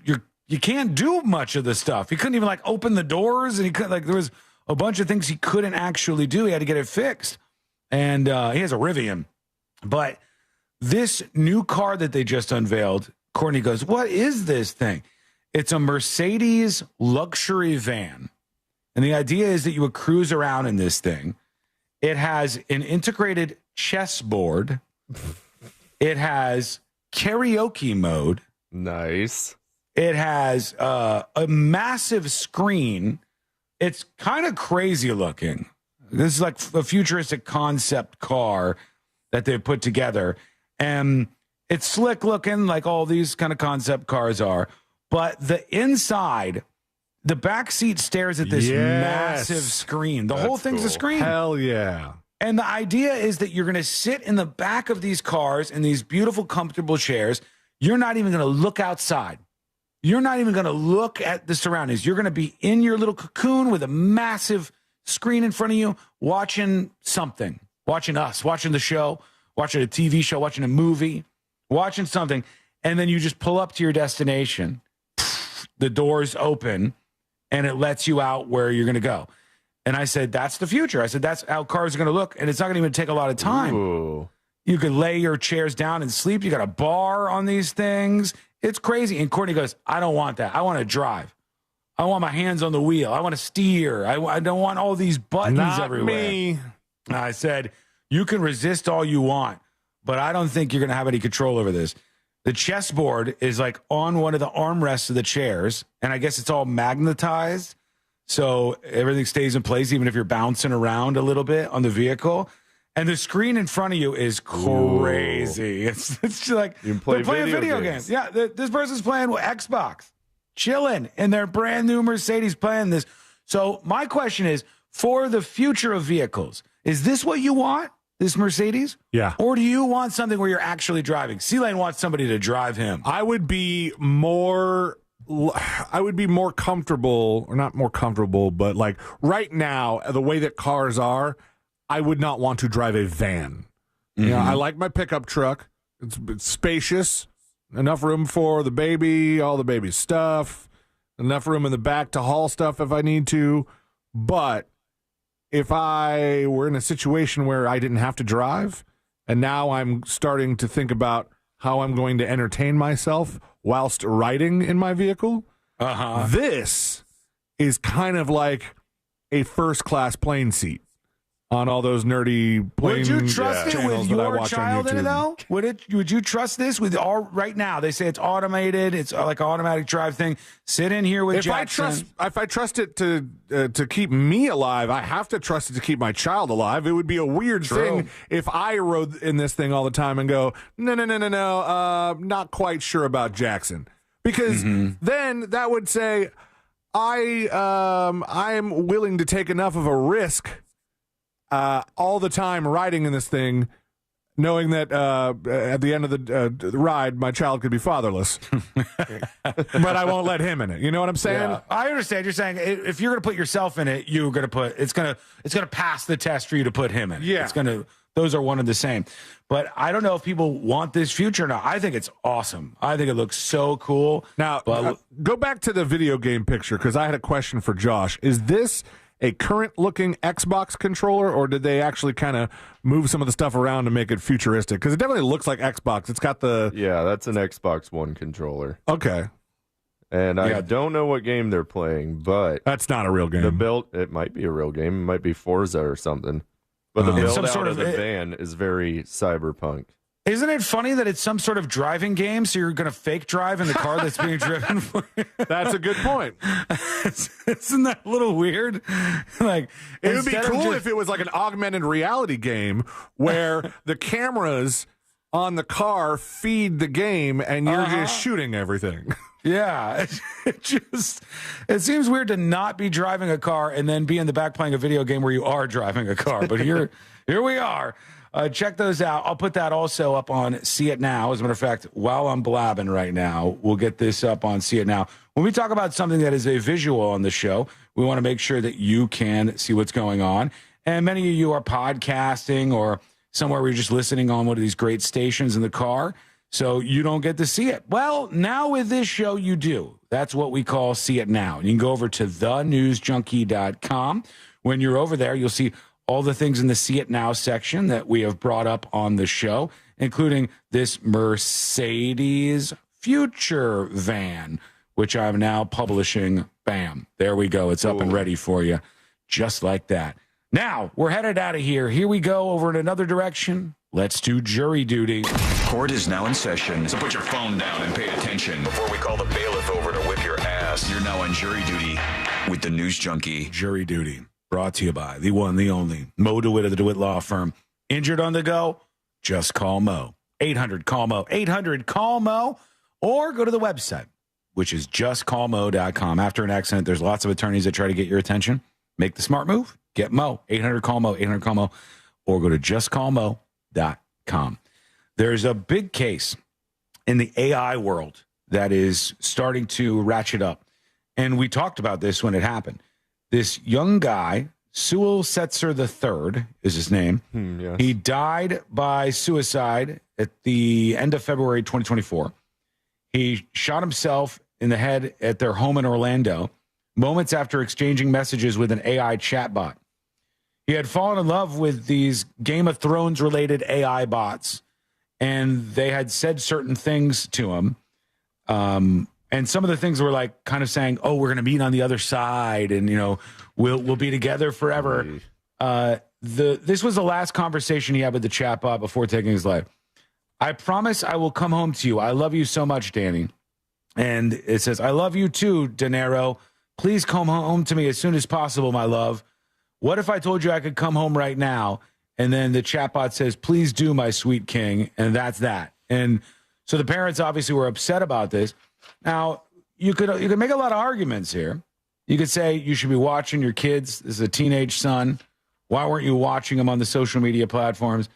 can't do much of the stuff. He couldn't even like open the doors, and he couldn't there was a bunch of things he couldn't actually do. He had to get it fixed, and he has a Rivian. But this new car that they just unveiled, Courtney goes, "What is this thing?" It's a Mercedes luxury van, and the idea is that you would cruise around in this thing. It has an integrated chessboard. It has karaoke mode. Nice. It has a massive screen. It's kind of crazy looking. This is like a futuristic concept car that they've put together. And it's slick looking like all these kind of concept cars are. But the inside, the back seat stares at this massive screen. The whole thing's a screen. Hell yeah. And the idea is that you're going to sit in the back of these cars in these beautiful, comfortable chairs. You're not even going to look outside. You're not even going to look at the surroundings. You're going to be in your little cocoon with a massive screen in front of you, watching something, watching us, watching the show, watching a TV show, watching a movie, watching something. And then you just pull up to your destination. The doors open, and it lets you out where you're going to go. And I said, that's the future. I said, that's how cars are going to look. And it's not going to even take a lot of time. Ooh. You could lay your chairs down and sleep. You got a bar on these things. It's crazy. And Courtney goes, I don't want that. I want to drive. I want my hands on the wheel. I want to steer. I don't want all these buttons Not everywhere. Me. And I said, you can resist all you want, but I don't think you're going to have any control over this. The chessboard is like on one of the armrests of the chairs. And I guess it's all magnetized. So everything stays in place, even if you're bouncing around a little bit on the vehicle. and the screen in front of you is crazy. It's just like you can play they're playing video games. Yeah, this person's playing Xbox, chilling in their brand new Mercedes playing this. So my question is, for the future of vehicles, is this what you want, this Mercedes? Yeah. Or do you want something where you're actually driving? C-Lane wants somebody to drive him. I would be more comfortable, or not more comfortable, but like right now, the way that cars are, I would not want to drive a van. You know, I like my pickup truck. It's spacious, enough room for the baby, all the baby stuff, enough room in the back to haul stuff if I need to. But if I were in a situation where I didn't have to drive, and now I'm starting to think about how I'm going to entertain myself whilst riding in my vehicle, this is kind of like a first-class plane seat on all those nerdy plane. Would you trust it with your child in it, though? Would you trust this with all right now? They say it's automated. It's like an automatic drive thing. Sit in here with Jackson. If I trust it to keep me alive, I have to trust it to keep my child alive. It would be a weird thing if I rode in this thing all the time and go, no, not quite sure about Jackson. Because then that would say I am willing to take enough of a risk all the time riding in this thing, knowing that at the end of the ride, my child could be fatherless, but I won't let him in it. You know what I'm saying? Yeah. I understand. You're saying if you're going to put yourself in it, you're going to put it's going to pass the test for you to put him in. Yeah, those are one and the same. But I don't know if people want this future or not. I think it's awesome. I think it looks so cool. Now, go back to the video game picture because I had a question for Josh. Is this a current-looking Xbox controller, or did they actually kind of move some of the stuff around to make it futuristic? Because it definitely looks like Xbox. It's got the... Yeah, that's an Xbox One controller. Okay. And I don't know what game they're playing, but... That's not a real game. The build, it might be a real game. It might be Forza or something. But the build out of the van is very cyberpunk. Isn't it funny that it's some sort of driving game, so you're going to fake drive in the car that's being driven for you? That's a good point. Isn't that a little weird? Like, it would be cool if it was like an augmented reality game where the cameras on the car feed the game and you're just shooting everything. Yeah. It seems weird to not be driving a car and then be in the back playing a video game where you are driving a car. But here we are. Check those out. I'll put that also up on See It Now. As a matter of fact, while I'm blabbing right now, we'll get this up on See It Now. When we talk about something that is a visual on the show, we want to make sure that you can see what's going on. And many of you are podcasting or somewhere where you're just listening on one of these great stations in the car, so you don't get to see it. Well, now with this show, you do. That's what we call See It Now. You can go over to thenewsjunkie.com. When you're over there, you'll see all the things in the See It Now section that we have brought up on the show, including this Mercedes future van, which I'm now publishing. Bam. There we go. It's up and ready for you, just like that. Now, we're headed out of here. Here we go over in another direction. Let's do jury duty. Court is now in session, so put your phone down and pay attention before we call the bailiff over to whip your ass. You're now on jury duty with the News Junkie. Jury duty. Brought to you by the one, the only, Mo DeWitt of the DeWitt Law Firm. Injured on the go? Just call Mo. 800-CALL-MO. 800-CALL-MO. Or go to the website, which is justcallmo.com. After an accident, there's lots of attorneys that try to get your attention. Make the smart move. Get Mo. 800-CALL-MO. 800-CALL-MO. Or go to justcallmo.com. There's a big case in the AI world that is starting to ratchet up. And we talked about this when it happened. This young guy, Sewell Setzer III is his name. Yes. He died by suicide at the end of February 2024. He shot himself in the head at their home in Orlando moments after exchanging messages with an AI chatbot. He had fallen in love with these Game of Thrones related AI bots, and they had said certain things to him. And some of the things were like kind of saying, "Oh, we're going to meet on the other side, and we'll be together forever." This was the last conversation he had with the chatbot before taking his life. "I promise I will come home to you. I love you so much, Danny." And it says, "I love you too, Dinero. Please come home to me as soon as possible, my love. What if I told you I could come home right now And then the chatbot says, please do, my sweet king. And that's that. And so the parents obviously were upset about this. Now, you could make a lot of arguments here. You could say you should be watching your kids. This is a teenage son. Why weren't you watching them on the social media platforms?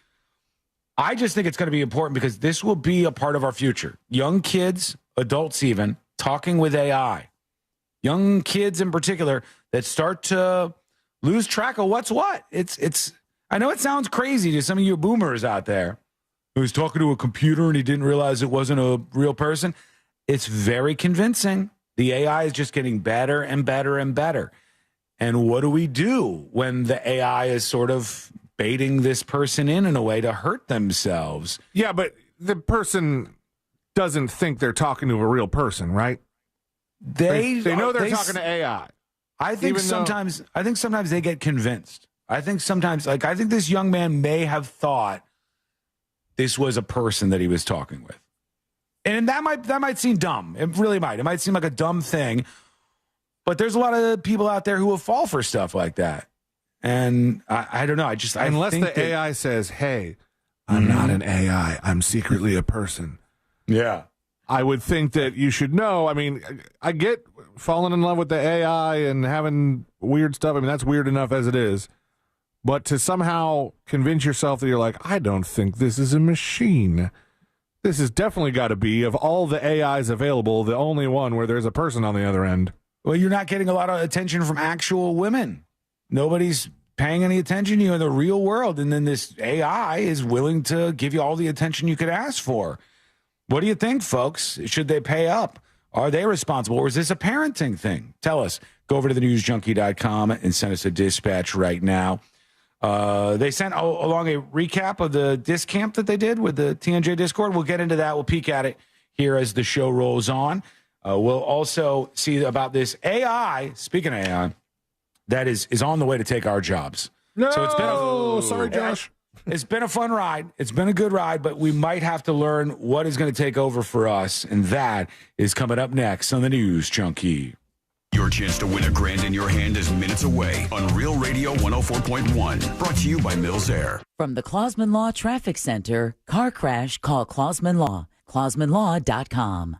I just think it's going to be important because this will be a part of our future. Young kids, adults even, talking with AI. Young kids in particular that start to lose track of what's what. It's. I know it sounds crazy to some of you boomers out there who's talking to a computer and he didn't realize it wasn't a real person. It's very convincing. The AI is just getting better and better and better. And what do we do when the AI is sort of baiting this person in a way to hurt themselves? Yeah, but the person doesn't think they're talking to a real person, right? They know they're talking to AI. I think sometimes they get convinced. I think this young man may have thought this was a person that he was talking with. And that might seem dumb. It really might. It might seem like a dumb thing. But there's a lot of people out there who will fall for stuff like that. And I don't know. Unless the AI says, hey, I'm not an AI. I'm secretly a person. Yeah. I would think that you should know. I mean, I get falling in love with the AI and having weird stuff. I mean, that's weird enough as it is. But to somehow convince yourself that you're like, I don't think this is a machine. This has definitely got to be, of all the AIs available, the only one where there's a person on the other end. Well, you're not getting a lot of attention from actual women. Nobody's paying any attention to you in the real world. And then this AI is willing to give you all the attention you could ask for. What do you think, folks? Should they pay up? Are they responsible? Or is this a parenting thing? Tell us. Go over to thenewsjunkie.com and send us a dispatch right now. They sent along a recap of the disc camp that they did with the TNJ Discord. We'll get into that. We'll peek at it here as the show rolls on. We'll also see about this AI, speaking of AI, that is on the way to take our jobs. No, so it's been sorry, Josh. It's been a fun ride. It's been a good ride, but we might have to learn what is going to take over for us, and that is coming up next on the News Junkie. Your chance to win $1,000 in your hand is minutes away on Real Radio 104.1. Brought to you by Mills Air. From the Clausman Law Traffic Center, car crash, call Clausman Law. ClausmanLaw.com.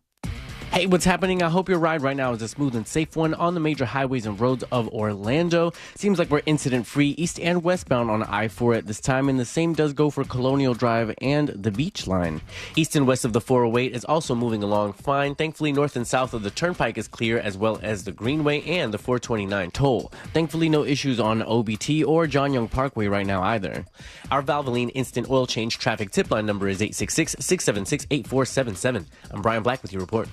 Hey, what's happening? I hope your ride right now is a smooth and safe one on the major highways and roads of Orlando. Seems like we're incident-free east and westbound on I-4 at this time, and the same does go for Colonial Drive and the Beach Line. East and west of the 408 is also moving along fine. Thankfully, north and south of the Turnpike is clear, as well as the Greenway and the 429 toll. Thankfully, no issues on OBT or John Young Parkway right now either. Our Valvoline Instant Oil Change traffic tip line number is 866-676-8477. I'm Brian Black with your report.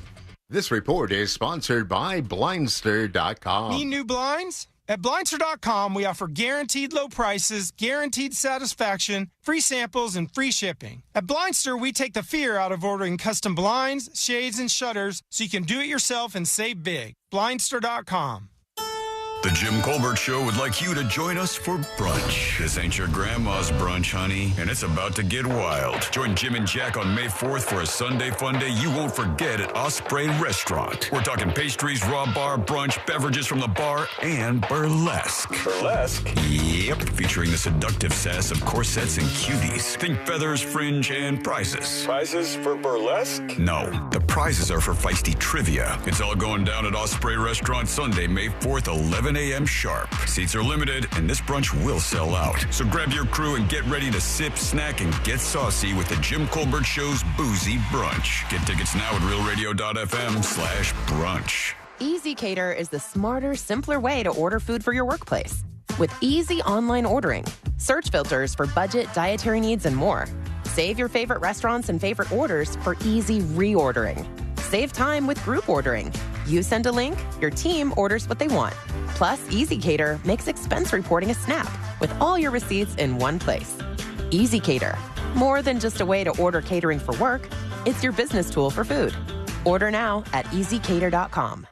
This report is sponsored by Blindster.com. Need new blinds? At Blindster.com, we offer guaranteed low prices, guaranteed satisfaction, free samples, and free shipping. At Blindster, we take the fear out of ordering custom blinds, shades, and shutters so you can do it yourself and save big. Blindster.com. The Jim Colbert Show would like you to join us for brunch. This ain't your grandma's brunch, honey, and it's about to get wild. Join Jim and Jack on May 4th for a Sunday fun day you won't forget at Osprey Restaurant. We're talking pastries, raw bar, brunch, beverages from the bar, and burlesque. Burlesque? Yep, featuring the seductive sass of corsets and cuties. Think feathers, fringe, and prizes. Prizes for burlesque? No, the prizes are for feisty trivia. It's all going down at Osprey Restaurant Sunday, May 4th, 11 a.m. sharp. Seats are limited, and this brunch will sell out. So grab your crew and get ready to sip, snack, and get saucy with the Jim Colbert Show's Boozy Brunch. Get tickets now at realradio.fm/brunch. Easy Cater is the smarter, simpler way to order food for your workplace. With easy online ordering, search filters for budget, dietary needs, and more. Save your favorite restaurants and favorite orders for easy reordering. Save time with group ordering. You send a link, your team orders what they want. Plus, Easy Cater makes expense reporting a snap with all your receipts in one place. Easy Cater. More than just a way to order catering for work, it's your business tool for food. Order now at easycater.com.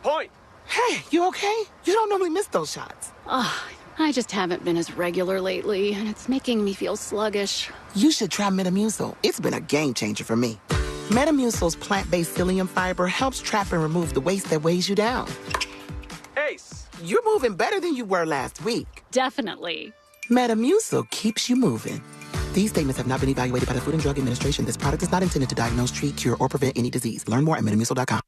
Point! Hey, you okay? You don't normally miss those shots. I just haven't been as regular lately, and it's making me feel sluggish. You should try Metamucil. It's been a game changer for me. Metamucil's plant-based psyllium fiber helps trap and remove the waste that weighs you down. Ace, you're moving better than you were last week. Definitely. Metamucil keeps you moving. These statements have not been evaluated by the Food and Drug Administration. This product is not intended to diagnose, treat, cure, or prevent any disease. Learn more at Metamucil.com.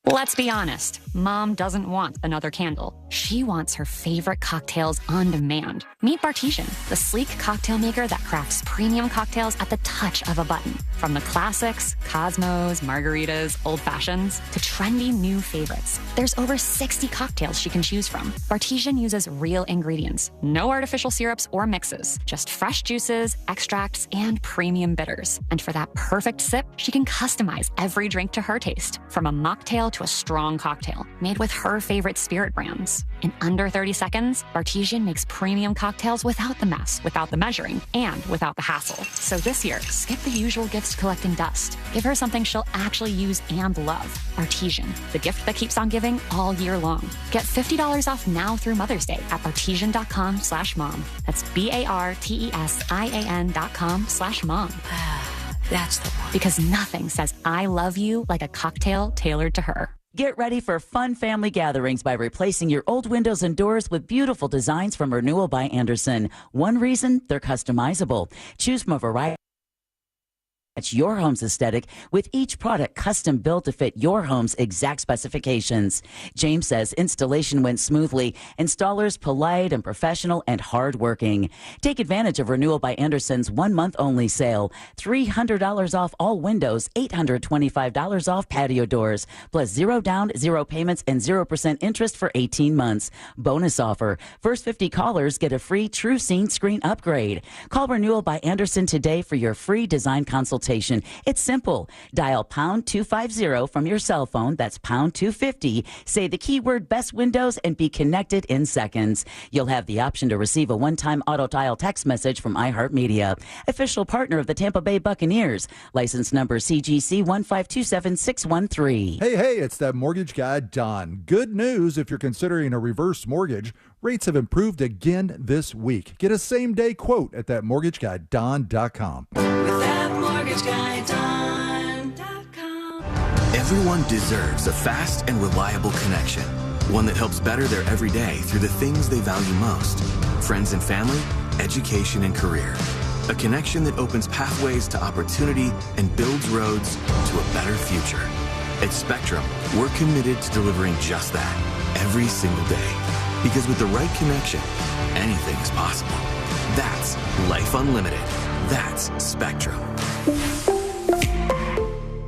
Let's be honest. Mom doesn't want another candle. She wants her favorite cocktails on demand. Meet Bartisian, the sleek cocktail maker that crafts premium cocktails at the touch of a button. From the classics, Cosmos, margaritas, old fashions, to trendy new favorites. There's over 60 cocktails she can choose from. Bartisian uses real ingredients. No artificial syrups or mixes. Just fresh juices, extracts, and premium bitters. And for that perfect sip, she can customize every drink to her taste. From a mocktail to a strong cocktail, made with her favorite spirit brands. In under 30 seconds, Bartisian makes premium cocktails without the mess, without the measuring, and without the hassle. So this year, skip the usual gifts collecting dust. Give her something she'll actually use and love. Bartisian, the gift that keeps on giving all year long. Get $50 off now through Mother's Day at Bartisian.com/mom. That's BARTESIAN.com/mom. That's the one. Because nothing says I love you like a cocktail tailored to her. Get ready for fun family gatherings by replacing your old windows and doors with beautiful designs from Renewal by Andersen. One reason, they're customizable. Choose from a variety. Match your home's aesthetic with each product custom built to fit your home's exact specifications. James says installation went smoothly. Installers polite and professional and hardworking. Take advantage of Renewal by Andersen's 1 month only sale. $300 off all windows, $825 off patio doors, plus 0 down, 0 payments, and 0% interest for 18 months. Bonus offer. First 50 callers get a free True Scene screen upgrade. Call Renewal by Andersen today for your free design consultation. It's simple. Dial pound 250 from your cell phone. That's pound 250. Say the keyword best windows and be connected in seconds. You'll have the option to receive a one-time auto dial text message from iHeartMedia, official partner of the Tampa Bay Buccaneers. License number CGC 1527613. Hey, it's that mortgage guy, Don. Good news if you're considering a reverse mortgage. Rates have improved again this week. Get a same-day quote at thatmortgageguyDon.com. Everyone deserves a fast and reliable connection, one that helps better their everyday through the things they value most: friends and family, education and career. A connection that opens pathways to opportunity and builds roads to a better future. At Spectrum, we're committed to delivering just that every single day. Because with the right connection, anything is possible. That's Life Unlimited. That's Spectrum.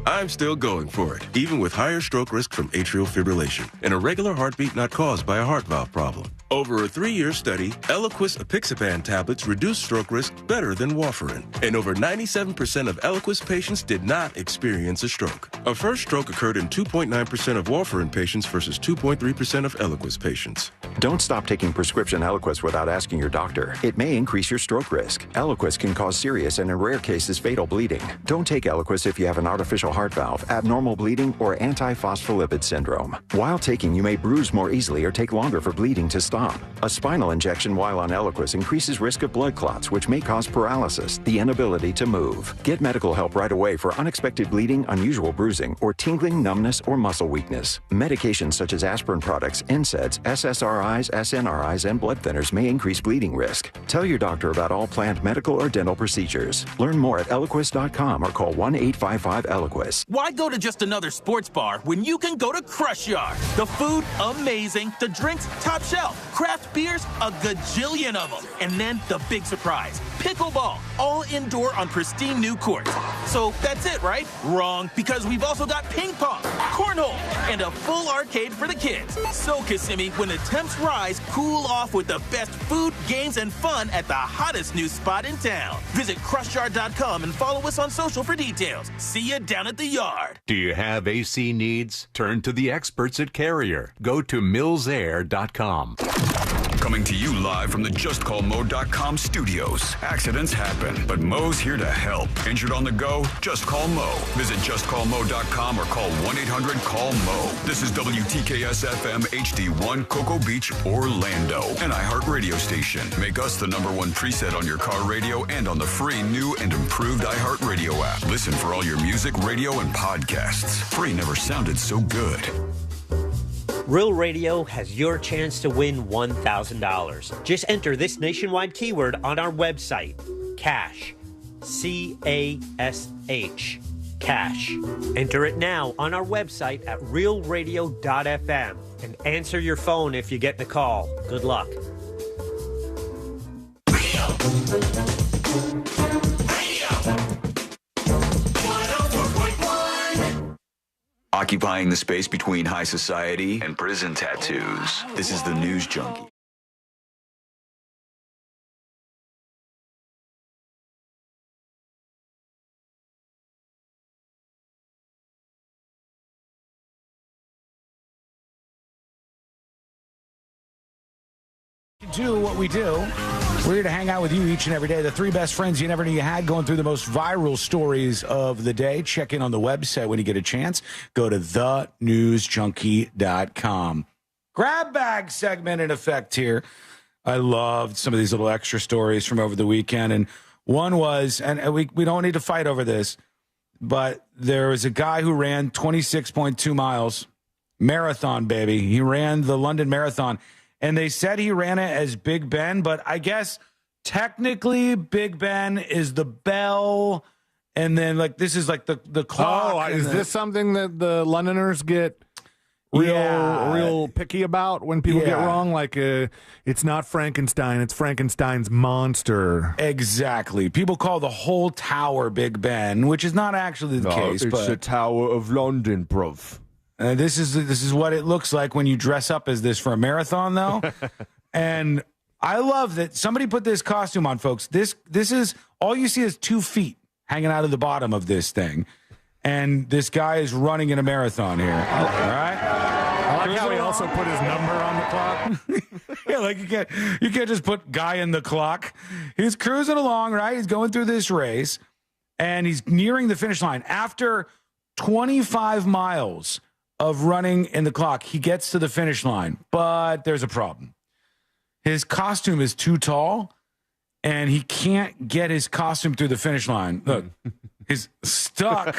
I'm still going for it, even with higher stroke risk from atrial fibrillation, an irregular heartbeat not caused by a heart valve problem. Over a 3-year study, Eliquis apixaban tablets reduced stroke risk better than warfarin, and over 97% of Eliquis patients did not experience a stroke. A first stroke occurred in 2.9% of warfarin patients versus 2.3% of Eliquis patients. Don't stop taking prescription Eliquis without asking your doctor. It may increase your stroke risk. Eliquis can cause serious and, in rare cases, fatal bleeding. Don't take Eliquis if you have an artificial heart valve, abnormal bleeding, or antiphospholipid syndrome. While taking, you may bruise more easily or take longer for bleeding to stop. A spinal injection while on Eliquis increases risk of blood clots, which may cause paralysis, the inability to move. Get medical help right away for unexpected bleeding, unusual bruising, or tingling, numbness, or muscle weakness. Medications such as aspirin products, NSAIDs, SSRIs, SNRIs, and blood thinners may increase bleeding risk. Tell your doctor about all planned medical or dental procedures. Learn more at Eliquis.com or call 1-855-ELIQUIS. Why go to just another sports bar when you can go to Crush Yard? The food, amazing. The drinks, top shelf. Craft beers, a gajillion of them. And then the big surprise, pickleball, all indoor on pristine new courts. So that's it, right? Wrong, because we've also got ping pong, cornhole, and a full arcade for the kids. So, Kissimmee, when the temps rise, cool off with the best food, games, and fun at the hottest new spot in town. Visit CrushYard.com and follow us on social for details. See you down at the yard. Do you have AC needs? Turn to the experts at Carrier. Go to millsair.com. Coming to you live from the JustCallMo.com studios. Accidents happen, but Mo's here to help. Injured on the go? Just call Mo. Visit JustCallMo.com or call 1-800-CALL-MO. This is WTKS-FM HD1 Cocoa Beach, Orlando. An iHeart radio station. Make us the #1 preset on your car radio and on the free new and improved iHeart radio app. Listen for all your music, radio, and podcasts. Free never sounded so good. Real Radio has your chance to win $1,000. Just enter this nationwide keyword on our website, CASH. C-A-S-H. Cash. Enter it now on our website at realradio.fm and answer your phone if you get the call. Good luck. Occupying the space between high society and prison tattoos. This is the News Junkie. Do what we do. We're here to hang out with you each and every day. The three best friends you never knew you had, going through the most viral stories of the day. Check in on the website when you get a chance. Go to thenewsjunkie.com. Grab bag segment in effect here. I loved some of these little extra stories from over the weekend. And one was, and we don't need to fight over this, but there was a guy who ran 26.2 miles. Marathon, baby. He ran the London Marathon. And they said he ran it as Big Ben, but I guess technically Big Ben is the bell, and then like this is like the clock. Oh, is this something that the Londoners get real picky about when people get wrong? Like it's not Frankenstein, it's Frankenstein's monster. Exactly. People call the whole tower Big Ben, which is not actually the case. It's the Tower of London, bruv. This is what it looks like when you dress up as this for a marathon, though. And I love that somebody put this costume on, folks. This is all you see is 2 feet hanging out of the bottom of this thing, and this guy is running in a marathon here. All right. I like how he also put his number on the clock. Yeah, like you can't just put guy in the clock. He's cruising along, right? He's going through this race, and he's nearing the finish line after 25 miles. Of running in the clock, he gets to the finish line, but there's a problem. His costume is too tall, and he can't get his costume through the finish line. Look, he's stuck.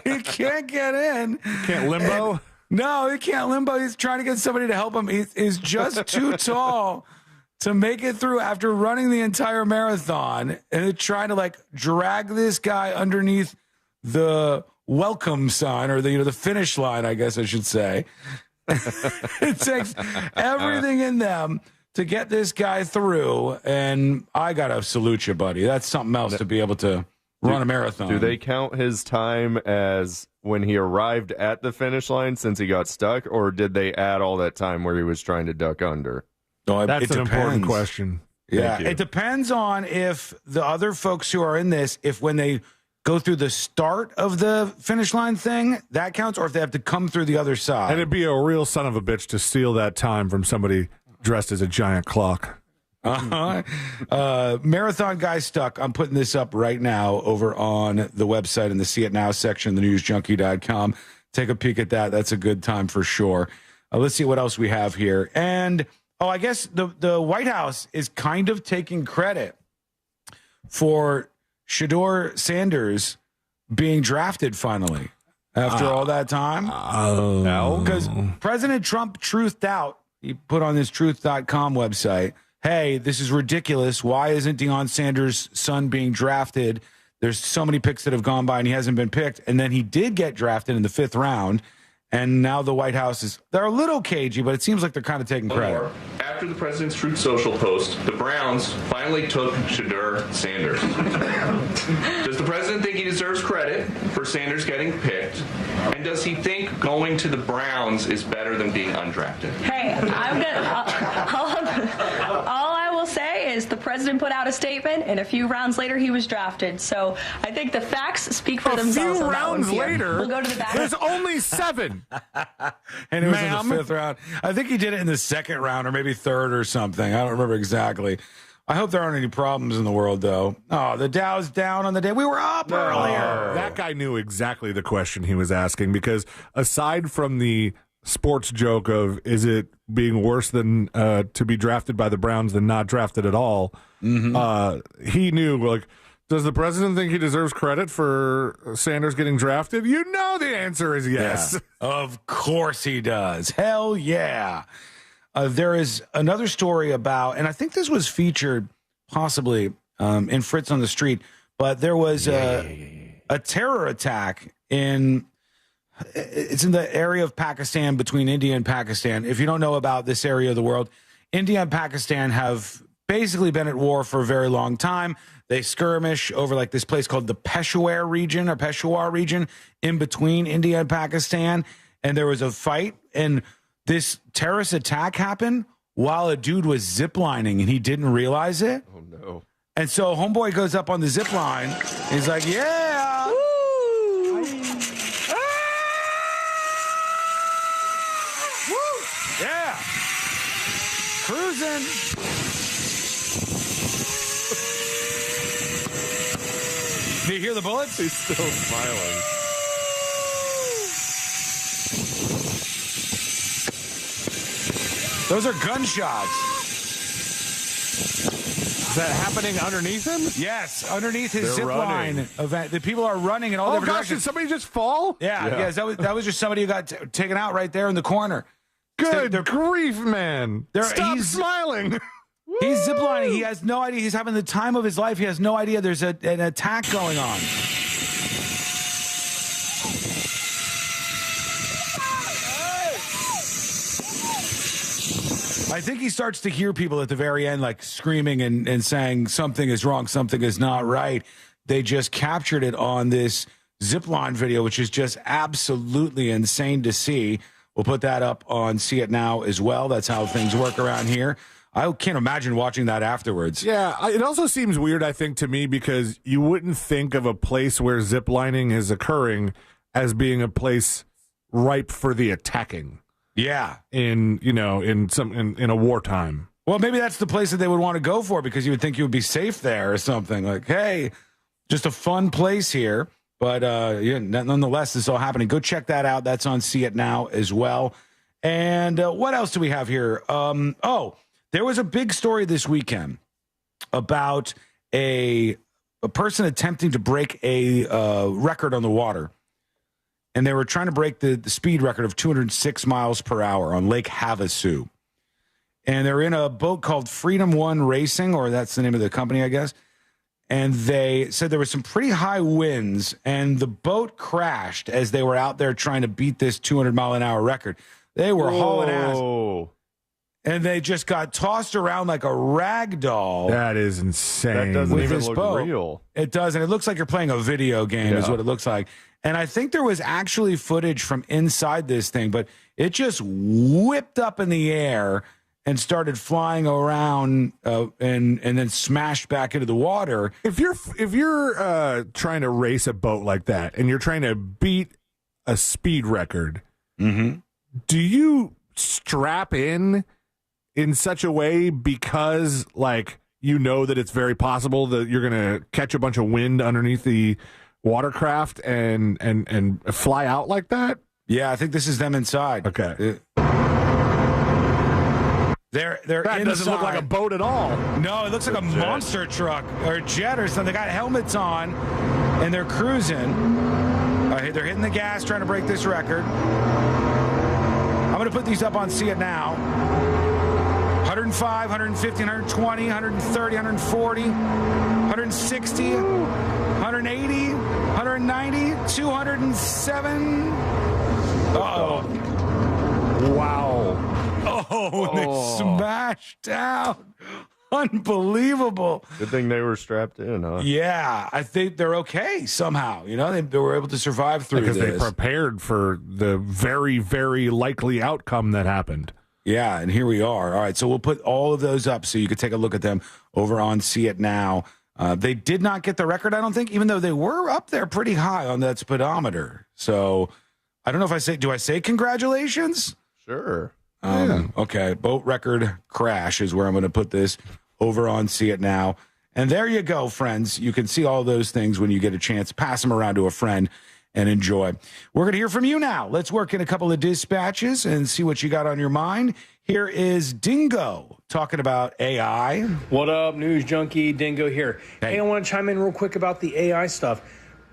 He can't get in. Can't limbo? No, he can't limbo. He's trying to get somebody to help him. He's just too tall to make it through after running the entire marathon, and trying to like drag this guy underneath the welcome sign, or the finish line, I guess I should say. It takes everything in them to get this guy through, and I gotta salute you, buddy. That's something else to be able to run a marathon. Do they count his time as when he arrived at the finish line since he got stuck, or did they add all that time where he was trying to duck under? No, that's an important question. Yeah, it depends on if the other folks who are in this, if when they go through the start of the finish line thing, that counts, or if they have to come through the other side. And it'd be a real son of a bitch to steal that time from somebody dressed as a giant clock. Marathon guy stuck. I'm putting this up right now over on the website in the See It Now section, thenewsjunkie.com. Take a peek at that. That's a good time for sure. Let's see what else we have here. And I guess the White House is kind of taking credit for Shedeur Sanders being drafted finally after all that time. Because President Trump truthed out. He put on his truth.com website, hey, this is ridiculous. Why isn't Deion Sanders' son being drafted? There's so many picks that have gone by and he hasn't been picked. And then he did get drafted in the 5th round. And now the White House they're a little cagey, but it seems like they're kind of taking credit. After the president's Truth Social post, the Browns finally took Shedeur Sanders. Does the president think he deserves credit for Sanders getting picked? And does he think going to the Browns is better than being undrafted? Hey, all I will say is the president put out a statement, and a few rounds later he was drafted. So I think the facts speak for themselves. A few rounds later, we'll go to the back. There's only 7. And it was in the 5th round. I think he did it in the 2nd round or maybe 3rd or something. I don't remember exactly. I hope there aren't any problems in the world, though. Oh, the Dow's down on the day. We were up earlier. That guy knew exactly the question he was asking, because aside from the sports joke of is it being worse than to be drafted by the Browns than not drafted at all, he knew, like, Does the president think he deserves credit for Sanders getting drafted? You know the answer is yes. Yeah, of course he does. Hell yeah. There is another story about, and I think this was featured possibly in Fritz on the Street, but there was a terror attack it's in the area of Pakistan, between India and Pakistan. If you don't know about this area of the world, India and Pakistan have basically been at war for a very long time. They skirmish over like this place called the Peshawar region in between India and Pakistan. And there was a fight, and this terrorist attack happened while a dude was ziplining and he didn't realize it. Oh, no. And so homeboy goes up on the zip line. And he's like, yeah. Woo! Yeah. Cruising. Do you hear the bullets? He's still smiling. Those are gunshots. Is that happening underneath him? Yes, underneath his zip line event. The people are running in all different directions. Did somebody just fall? Yeah. Yes, that was just somebody who got taken out right there in the corner. Good grief, man. Stop smiling. He's ziplining. He has no idea. He's having the time of his life. He has no idea there's an attack going on. I think he starts to hear people at the very end like screaming and saying something is wrong, something is not right. They just captured it on this zipline video, which is just absolutely insane to see. We'll put that up on See It Now as well. That's how things work around here. I can't imagine watching that afterwards. Yeah, it also seems weird, I think, to me, because you wouldn't think of a place where ziplining is occurring as being a place ripe for the attacking. Yeah. In a wartime. Well, maybe that's the place that they would want to go for, because you would think you would be safe there or something. Like, hey, just a fun place here. But nonetheless, this is all happening. Go check that out. That's on See It Now as well. And what else do we have here? There was a big story this weekend about a person attempting to break a record on the water. And they were trying to break the speed record of 206 miles per hour on Lake Havasu. And they're in a boat called Freedom One Racing, or that's the name of the company, I guess. And they said there were some pretty high winds, and the boat crashed as they were out there trying to beat this 200-mile-an-hour record. They were hauling ass. And they just got tossed around like a rag doll. That is insane. That doesn't even look real. It does, and it looks like you're playing a video game is what it looks like. And I think there was actually footage from inside this thing, but it just whipped up in the air and started flying around and then smashed back into the water. If you're trying to race a boat like that and you're trying to beat a speed record, do you strap in such a way because, like, you know that it's very possible that you're going to catch a bunch of wind underneath the watercraft and fly out like that? Yeah, I think this is them inside. Okay. They're that inside. Doesn't look like a boat at all. No, it looks like a monster truck or a jet or something. They got helmets on, and they're cruising. They're hitting the gas, trying to break this record. I'm going to put these up on See It Now. 105, 150, 120, 130, 140, 160, 180, 190, 207. Uh-oh. Wow. Oh, they smashed down. Unbelievable. Good thing they were strapped in, huh? Yeah, I think they're okay somehow. You know, they were able to survive through this. Because they prepared for the very, very likely outcome that happened. Yeah, and here we are. All right, so we'll put all of those up so you can take a look at them over on See It Now. They did not get the record, I don't think, even though they were up there pretty high on that speedometer. So I don't know if do I say congratulations? Sure. Okay, boat record crash is where I'm going to put this over on See It Now. And there you go, friends. You can see all those things when you get a chance. Pass them around to a friend. and enjoy. We're going to hear from you now. Let's work in a couple of dispatches and see what you got on your mind. Here is Dingo talking about AI. What up, News Junkie? Dingo here. Hey, I want to chime in real quick about the AI stuff.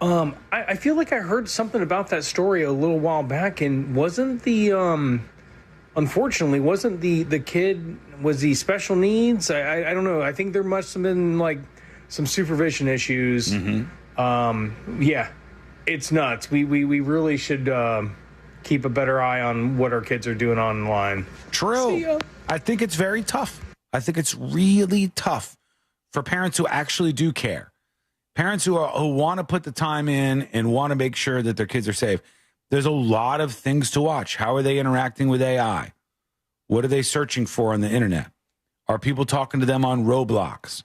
I feel like I heard something about that story a little while back, and wasn't the unfortunately wasn't the kid, was he special needs? I don't know. I think there must have been like some supervision issues. Yeah, it's nuts. We really should keep a better eye on what our kids are doing online. True. I think it's very tough. I think it's really tough for parents who actually do care. Parents who want to put the time in and want to make sure that their kids are safe. There's a lot of things to watch. How are they interacting with AI? What are they searching for on the internet? Are people talking to them on Roblox?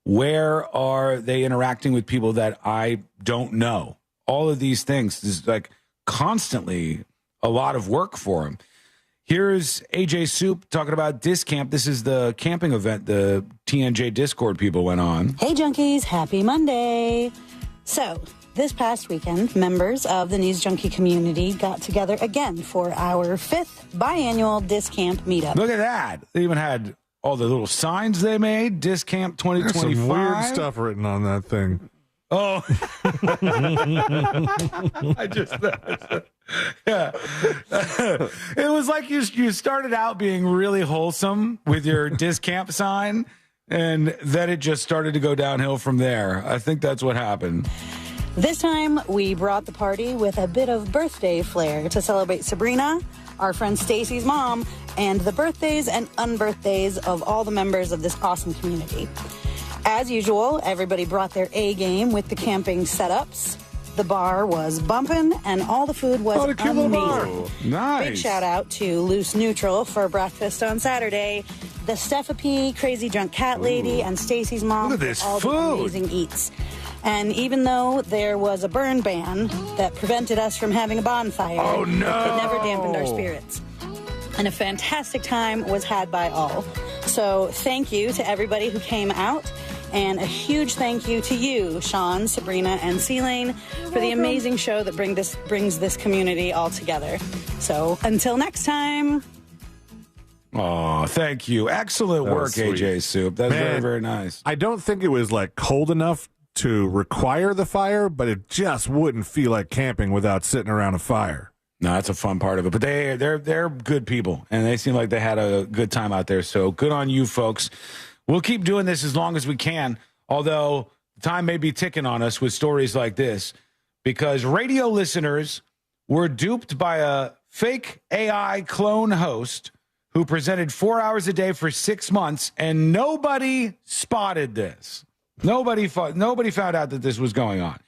Where are they interacting with people that I don't know? All of these things is like constantly a lot of work for them. Here's AJ Soup talking about Disc Camp. This is the camping event the TNJ Discord people went on. Hey, Junkies. Happy Monday. So, this past weekend, members of the News Junkie community got together again for our 5th biannual Disc Camp meetup. Look at that. They even had all the little signs they made. Disc Camp 2025. There's some weird stuff written on that thing. Oh. I just... Yeah. It was like you started out being really wholesome with your Disc Camp sign, and then it just started to go downhill from there. I think that's what happened. This time, we brought the party with a bit of birthday flair to celebrate Sabrina, our friend Stacy's mom, and the birthdays and unbirthdays of all the members of this awesome community. As usual, everybody brought their A game with the camping setups. The bar was bumping, and all the food was amazing. Nice. Big shout out to Loose Neutral for breakfast on Saturday. The Steph-a-P, Crazy Drunk Cat Lady, and Stacy's mom. Look at this for all food. the amazing eats. And even though there was a burn ban that prevented us from having a bonfire, oh no, it never dampened our spirits. And a fantastic time was had by all. So thank you to everybody who came out. And a huge thank you to you, Sean, Sabrina, and C-Lane for the amazing show that brings this community all together. So until next time. Oh, thank you. Excellent work, AJ Soup. That's very, very nice. I don't think it was like cold enough to require the fire, but it just wouldn't feel like camping without sitting around a fire. No, that's a fun part of it. But they're good people, and they seem like they had a good time out there. So good on you, folks. We'll keep doing this as long as we can, although time may be ticking on us with stories like this, because radio listeners were duped by a fake AI clone host who presented 4 hours a day for 6 months, and nobody spotted this. Nobody found out that this was going on.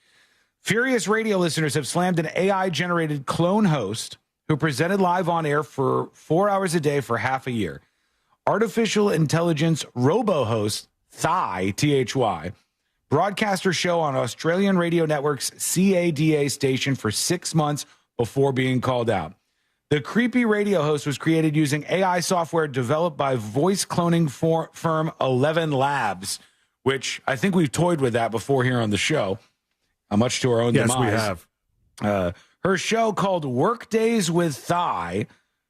Furious radio listeners have slammed an AI-generated clone host who presented live on air for 4 hours a day for half a year. Artificial intelligence robo-host Thy, T-H-Y, broadcast her show on Australian radio network's CADA station for 6 months before being called out. The creepy radio host was created using AI software developed by voice cloning firm 11 Labs, which I think we've toyed with that before here on the show, much to our own demise. Yes, we have. Her show called Workdays with Thy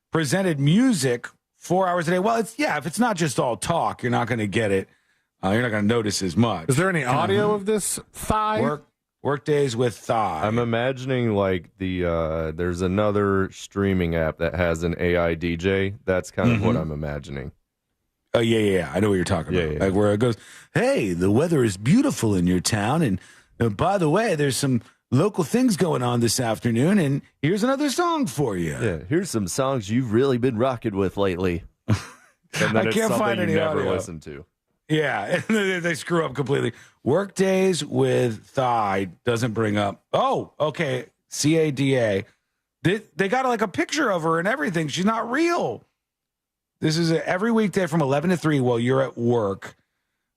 presented music 4 hours a day. Well, if it's not just all talk, you're not going to get it. You're not going to notice as much. Is there any audio of this Thigh? Workdays with Thigh. I'm imagining like there's another streaming app that has an AI DJ. That's kind of what I'm imagining. Oh, yeah. I know what you're talking about. Like where it goes, hey, the weather is beautiful in your town. And by the way, there's some local things going on this afternoon. And here's another song for you. Yeah, here's some songs you've really been rocking with lately. And then I can't find any never audio. listen to. Yeah, and they screw up completely. Workdays with Thigh doesn't bring up. Oh, okay. CADA. They got like a picture of her and everything. She's not real. This is every weekday from 11 to 3 while you're at work,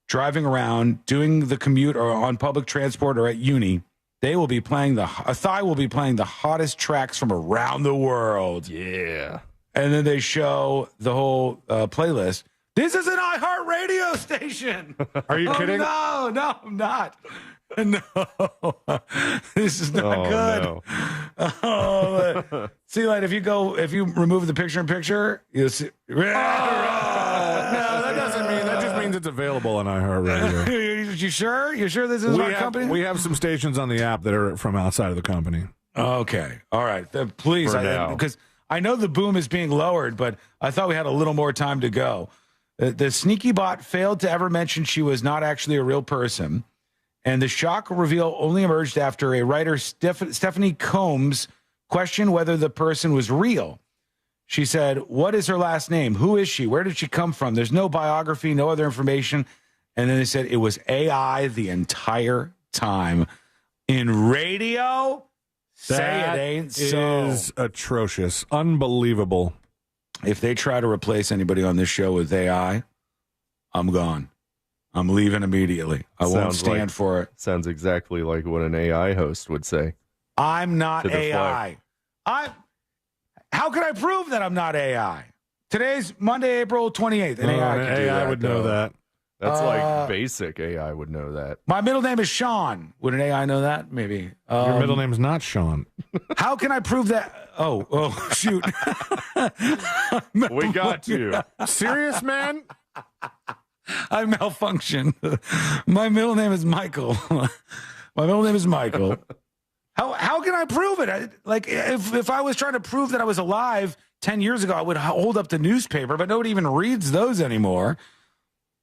driving around, doing the commute or on public transport or at uni. They will be playing Thigh will be playing the hottest tracks from around the world. Yeah. And then they show the whole playlist. This is an iHeartRadio station. Are you kidding? No, I'm not. No, this is not good. No. Oh, see, like if you remove the picture-in-picture, you'll see. No, that doesn't mean. That just means it's available on iHeartRadio. You sure? You sure this is our company? We have some stations on the app that are from outside of the company. Okay, all right. Then please, because I know the boom is being lowered, but I thought we had a little more time to go. The sneaky bot failed to ever mention she was not actually a real person. And the shock reveal only emerged after a writer, Stephanie Combs, questioned whether the person was real. She said, "What is her last name? Who is she? Where did she come from? There's no biography, no other information." And then they said it was AI the entire time. In radio? Say it ain't so. Is atrocious. Unbelievable. If they try to replace anybody on this show with AI, I'm gone. I'm leaving immediately. I won't stand for it. Sounds exactly like what an AI host would say. I'm not AI. How can I prove that I'm not AI? Today's Monday, April 28th. An AI would know that. That's like basic AI would know that. My middle name is Sean. Would an AI know that? Maybe. Your middle name's not Sean. How can I prove that? Oh, shoot. We got you. Serious, man? I malfunctioned. My middle name is Michael. How can I prove it? If I was trying to prove that I was alive 10 years ago, I would hold up the newspaper, but nobody even reads those anymore.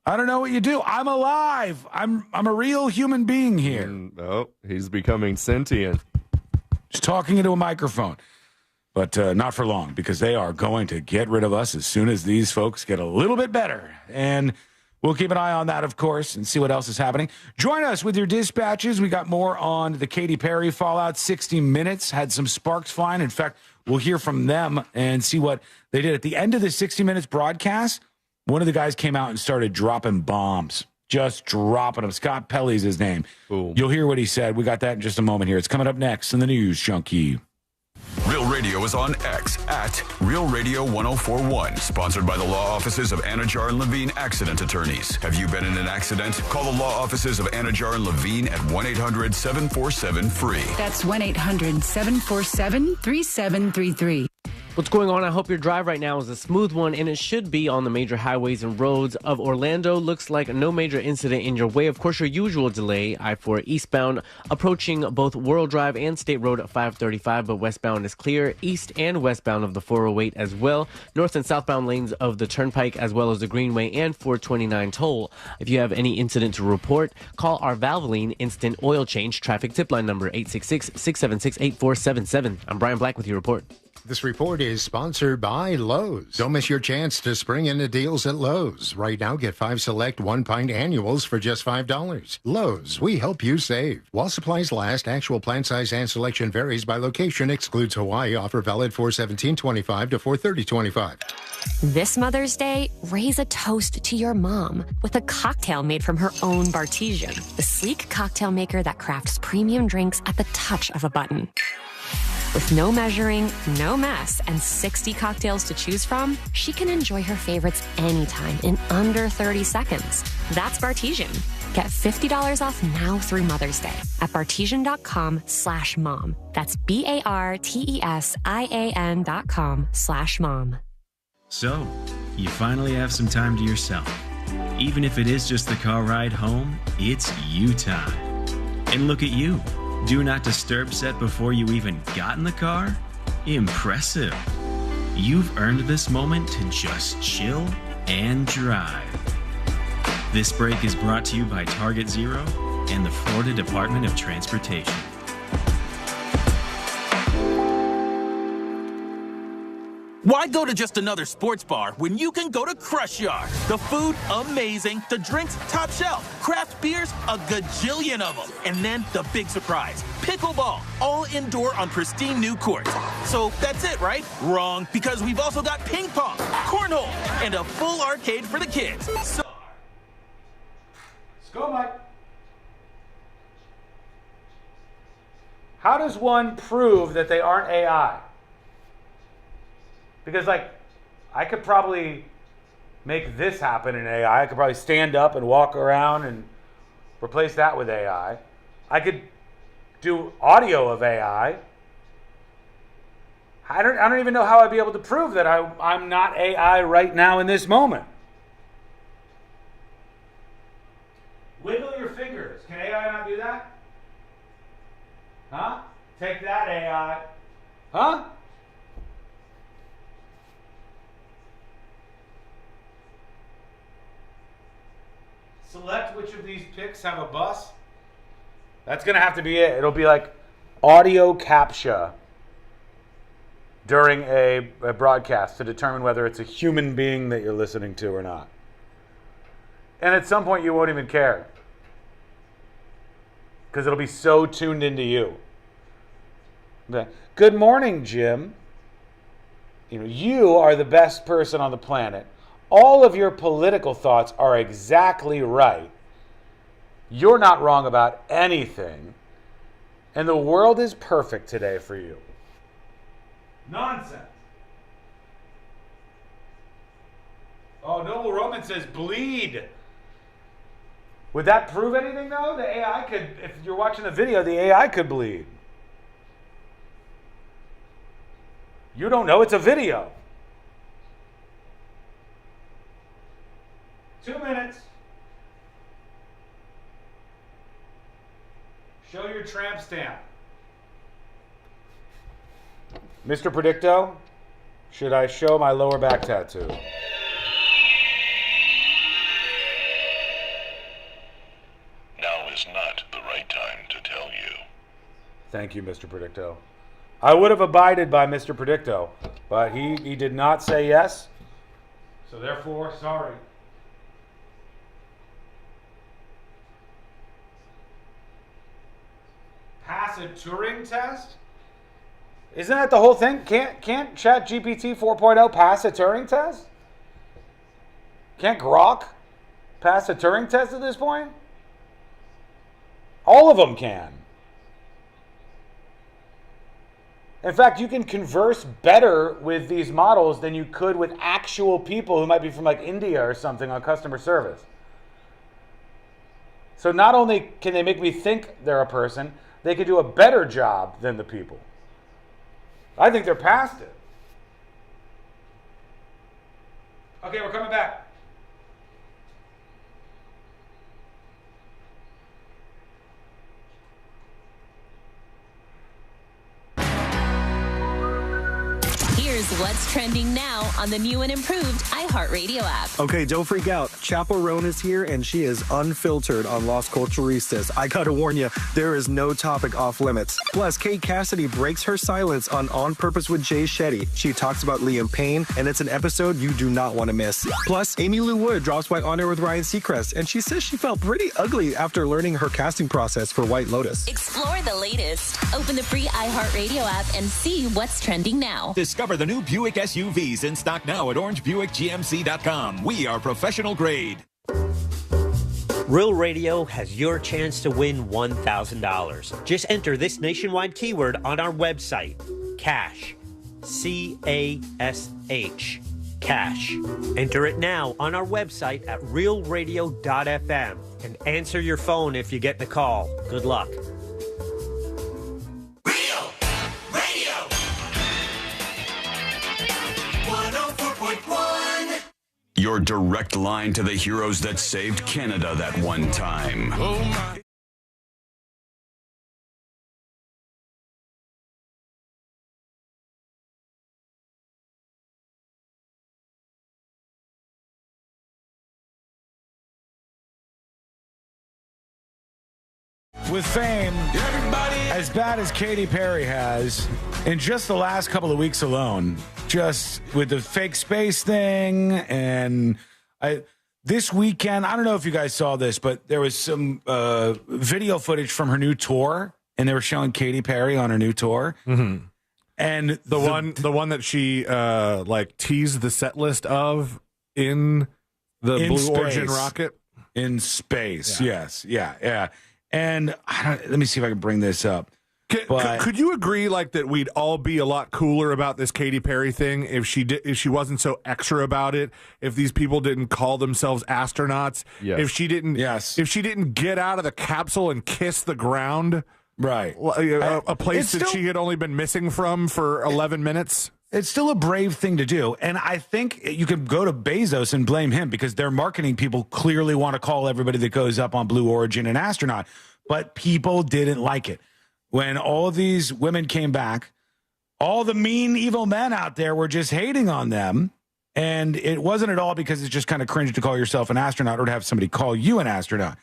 I don't know what you do. I'm alive. I'm a real human being here. Oh, he's becoming sentient. Just talking into a microphone. But not for long, because they are going to get rid of us as soon as these folks get a little bit better. And we'll keep an eye on that, of course, and see what else is happening. Join us with your dispatches. We got more on the Katy Perry fallout. 60 Minutes had some sparks flying. In fact, we'll hear from them and see what they did. At the end of the 60 Minutes broadcast, one of the guys came out and started dropping bombs. Just dropping them. Scott Pelley's his name. Cool. You'll hear what he said. We got that in just a moment here. It's coming up next in the news, Junkie. Real Radio is on X at Real Radio 1041. Sponsored by the law offices of Anajar and Levine Accident Attorneys. Have you been in an accident? Call the law offices of Anajar and Levine at 1-800-747-FREE. That's 1-800-747-3733. What's going on? I hope your drive right now is a smooth one, and it should be on the major highways and roads of Orlando. Looks like no major incident in your way. Of course, your usual delay, I-4 eastbound, approaching both World Drive and State Road at 535, but westbound is clear. East and westbound of the 408 as well. North and southbound lanes of the Turnpike, as well as the Greenway and 429 toll. If you have any incident to report, call our Valvoline Instant Oil Change traffic tip line number 866-676-8477. I'm Brian Black with your report. This report is sponsored by Lowe's. Don't miss your chance to spring into deals at Lowe's. Right now, get 5 select 1-pint annuals for just $5. Lowe's, we help you save. While supplies last, actual plant size and selection varies by location, excludes Hawaii. Offer valid 4/17/25 to 4/30/25. This Mother's Day, raise a toast to your mom with a cocktail made from her own Bartisian, the sleek cocktail maker that crafts premium drinks at the touch of a button. With no measuring, no mess, and 60 cocktails to choose from, she can enjoy her favorites anytime in under 30 seconds. That's Bartisian. Get $50 off now through Mother's Day at Bartisian.com/mom. That's BARTESIAN.com/mom. So, you finally have some time to yourself. Even if it is just the car ride home, it's you time. And look at you. Do not disturb set before you even got in the car? Impressive. You've earned this moment to just chill and drive. This break is brought to you by Target Zero and the Florida Department of Transportation. Why go to just another sports bar when you can go to Crush Yard? The food, amazing. The drinks, top shelf. Craft beers, a gajillion of them. And then the big surprise, pickleball, all indoor on pristine new courts. So that's it, right? Wrong, because we've also got ping pong, cornhole, and a full arcade for the kids. So Let's go, Mike. How does one prove that they aren't AI? Because, I could probably make this happen in AI. I could probably stand up and walk around and replace that with AI. I could do audio of AI. I don't even know how I'd be able to prove that I'm not AI right now in this moment. Wiggle your fingers. Can AI not do that? Huh? Take that, AI. Huh? Select which of these pics have a bus. That's going to have to be it. It'll be like audio captcha during a broadcast to determine whether it's a human being that you're listening to or not. And at some point you won't even care, because it'll be so tuned into you. Good morning, Jim. You are the best person on the planet. All of your political thoughts are exactly right. You're not wrong about anything. And the world is perfect today for you. Nonsense. Oh, Noble Roman says bleed. Would that prove anything, though? The AI could, if you're watching the video, the AI could bleed. You don't know, it's a video. 2 minutes. Show your tramp stamp. Mr. Predicto, should I show my lower back tattoo? Now is not the right time to tell you. Thank you, Mr. Predicto. I would have abided by Mr. Predicto, but he did not say yes. So therefore, sorry. Pass a Turing test? Isn't that the whole thing? Can't ChatGPT 4.0 pass a Turing test? Can't Grok pass a Turing test at this point? All of them can. In fact, you can converse better with these models than you could with actual people who might be from like India or something on customer service. So not only can they make me think they're a person, they can do a better job than the people. I think they're past it. Okay, we're coming back. Here's what's trending now on the new and improved iHeartRadio app. Okay, don't freak out. Chappell Roan is here, and she is unfiltered on Las Culturistas. I gotta warn you, there is no topic off limits. Plus, Kate Cassidy breaks her silence on Purpose with Jay Shetty. She talks about Liam Payne, and it's an episode you do not want to miss. Plus, Amy Lou Wood drops by On Air with Ryan Seacrest, and she says she felt pretty ugly after learning her casting process for White Lotus. Explore the latest. Open the free iHeartRadio app and see what's trending now. Discover the new Buick SUVs in stock now at orangebuickgmc.com. We are professional grade. Real Radio has your chance to win $1,000. Just enter this nationwide keyword on our website, CASH. C-A-S-H. Cash. Enter it now on our website at realradio.fm and answer your phone if you get the call. Good luck. Your direct line to the heroes that saved Canada that one time. Oh my. With fame, as bad as Katy Perry has, in just the last couple of weeks alone, just with the fake space thing, and this weekend, I don't know if you guys saw this, but there was some video footage from her new tour, and they were showing Katy Perry on her new tour. Mm-hmm. And the one that she like teased the set list of in the Blue Origin rocket in space. Yeah. Yes, yeah. And let me see if I can bring this up. Could you agree, like, that we'd all be a lot cooler about this Katy Perry thing if she wasn't so extra about it? If these people didn't call themselves astronauts? Yes. If she didn't get out of the capsule and kiss the ground? Right. A place that she had only been missing from for 11 minutes? It's still a brave thing to do. And I think you could go to Bezos and blame him because their marketing people clearly want to call everybody that goes up on Blue Origin an astronaut. But people didn't like it. When all of these women came back, all the mean, evil men out there were just hating on them. And it wasn't at all because it's just kind of cringe to call yourself an astronaut or to have somebody call you an astronaut.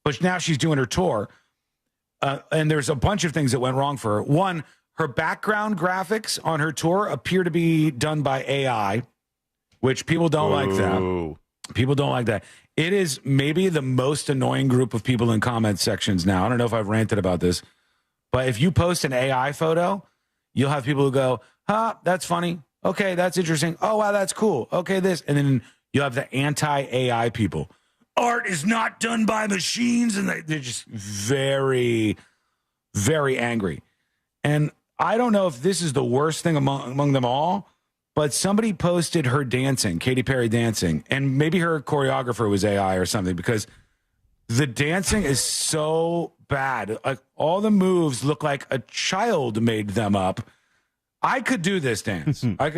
But now she's doing her tour. And there's a bunch of things that went wrong for her. One, her background graphics on her tour appear to be done by AI, which people don't like that. People don't like that. It is maybe the most annoying group of people in comment sections now. I don't know if I've ranted about this. But if you post an AI photo, you'll have people who go, that's funny. Okay, that's interesting. Oh, wow, that's cool. Okay, this. And then you have the anti-AI people. Art is not done by machines. And they're just very, very angry. And I don't know if this is the worst thing among them all, but somebody posted her dancing, Katy Perry dancing. And maybe her choreographer was AI or something because the dancing is so bad. Like all the moves look like a child made them up. I could do this dance. I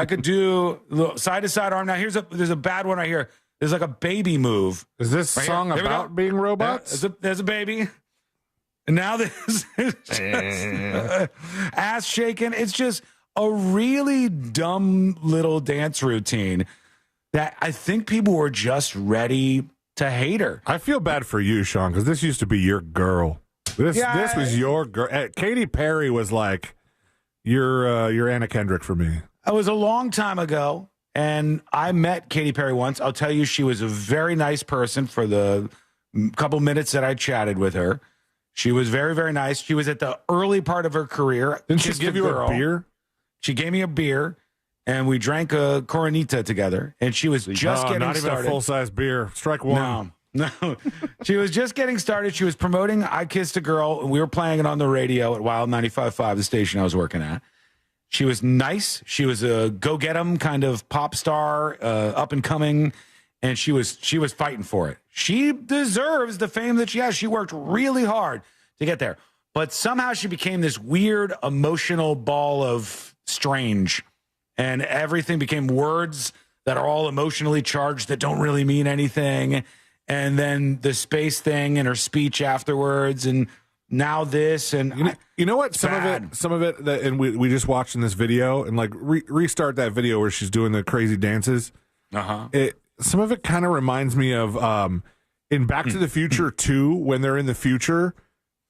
could do side to side arm. Now there's a bad one right here. There's like a baby move. Is this right song about being robots? There's a baby. And now this is just ass shaking. It's just a really dumb little dance routine that I think people were just ready to hate her. I feel bad for you, Sean, because this used to be your girl. This was your girl. Katy Perry was like your Anna Kendrick for me. It was a long time ago, and I met Katy Perry once. I'll tell you, she was a very nice person for the couple minutes that I chatted with her. She was very, very nice. She was at the early part of her career. Didn't she give you a beer? She gave me a beer. And we drank a Coronita together, and she was just getting not started. Not even a full-size beer. Strike one. No. She was just getting started. She was promoting I Kissed a Girl, and we were playing it on the radio at Wild 95.5, the station I was working at. She was nice. She was a go-get-em kind of pop star, up and coming, and she was fighting for it. She deserves the fame that she has. She worked really hard to get there. But somehow she became this weird, emotional ball of strange. And everything became words that are all emotionally charged that don't really mean anything. And then the space thing and her speech afterwards. And now this. And you know what? Some of it, and we just watched in this video and like restart that video where she's doing the crazy dances. Some of it kind of reminds me of in Back to the Future 2 when they're in the future.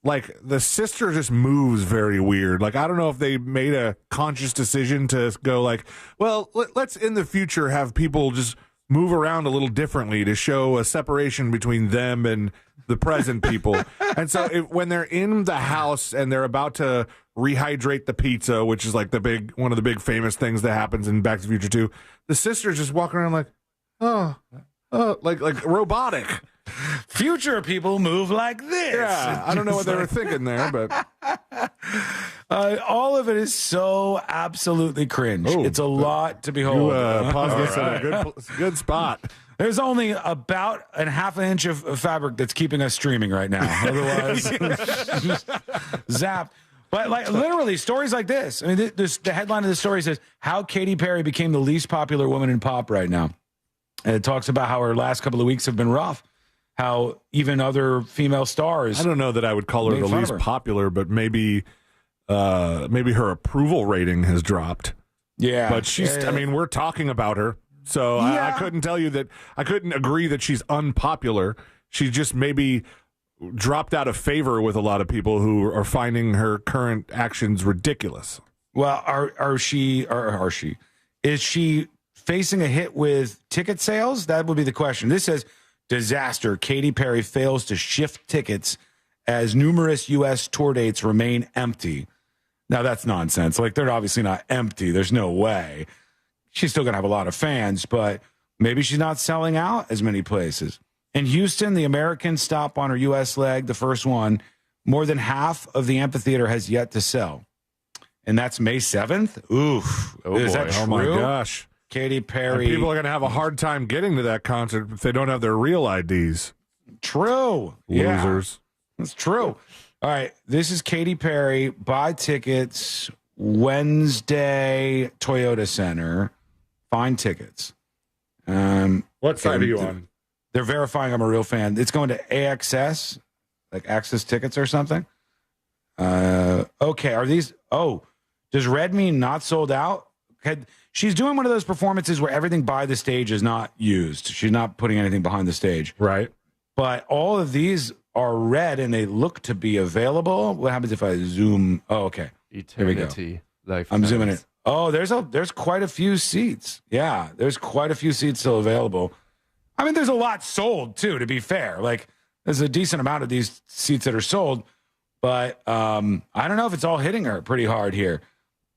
Like, the sister just moves very weird. Like, I don't know if they made a conscious decision to go like, well, let's in the future have people just move around a little differently to show a separation between them and the present people. And so when they're in the house and they're about to rehydrate the pizza, which is like one of the big famous things that happens in Back to the Future 2, the sister's just walking around like, like robotic. Future people move like this. Yeah, I don't know what they were thinking there, but all of it is so absolutely cringe. It's a lot to behold. Pause this at a good spot. There's only about a half an inch of fabric that's keeping us streaming right now. Otherwise, zap. But like literally stories like this. I mean, the headline of the story says how Katy Perry became the least popular woman in pop right now. And it talks about how her last couple of weeks have been rough. How even other female stars. I don't know that I would call her the least popular, but maybe her approval rating has dropped. Yeah. But she's, I mean, we're talking about her. So I couldn't tell you that, I couldn't agree that she's unpopular. She just maybe dropped out of favor with a lot of people who are finding her current actions ridiculous. Well, is she facing a hit with ticket sales? That would be the question. This says, disaster. Katy Perry fails to shift tickets as numerous U.S. tour dates remain empty. Now, that's nonsense. Like, they're obviously not empty. There's no way. She's still going to have a lot of fans, but maybe she's not selling out as many places. In Houston, the American stop on her U.S. leg, the first one, More than half of the amphitheater has yet to sell. And that's May 7th? Oof. Is that true? Oh, my gosh. Katy Perry. And people are going to have a hard time getting to that concert if they don't have their real IDs. True. Losers. Yeah, that's true. All right. This is Katy Perry. Buy tickets Wednesday, Toyota Center. Find tickets. What side are you on? They're verifying I'm a real fan. It's going to AXS, like Access Tickets or something. Okay. Are these... Oh, does red mean not sold out? She's doing one of those performances where everything by the stage is not used. She's not putting anything behind the stage. Right. But all of these are red and they look to be available. What happens if I zoom? Oh, okay. Eternity. I'm zooming in. Oh, there's quite a few seats. Yeah, there's quite a few seats still available. I mean, there's a lot sold too, to be fair. Like, there's a decent amount of these seats that are sold. But I don't know if it's all hitting her pretty hard here.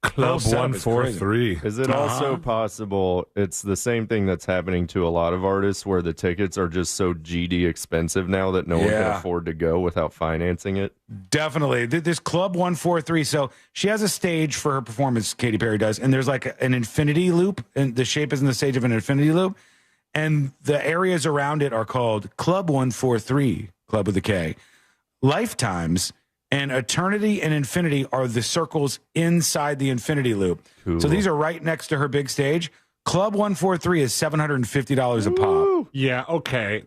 Club 143. Is it also possible it's the same thing that's happening to a lot of artists where the tickets are just so GD expensive now that no one can afford to go without financing it? Definitely. This Club 143. So she has a stage for her performance, Katy Perry does, and there's like an infinity loop, and the shape is in the stage of an infinity loop. And the areas around it are called Club 143, Club with a K. Lifetimes and eternity and infinity are the circles inside the infinity loop. Cool. So these are right next to her big stage. Club 143 is $750 a pop. Yeah, okay.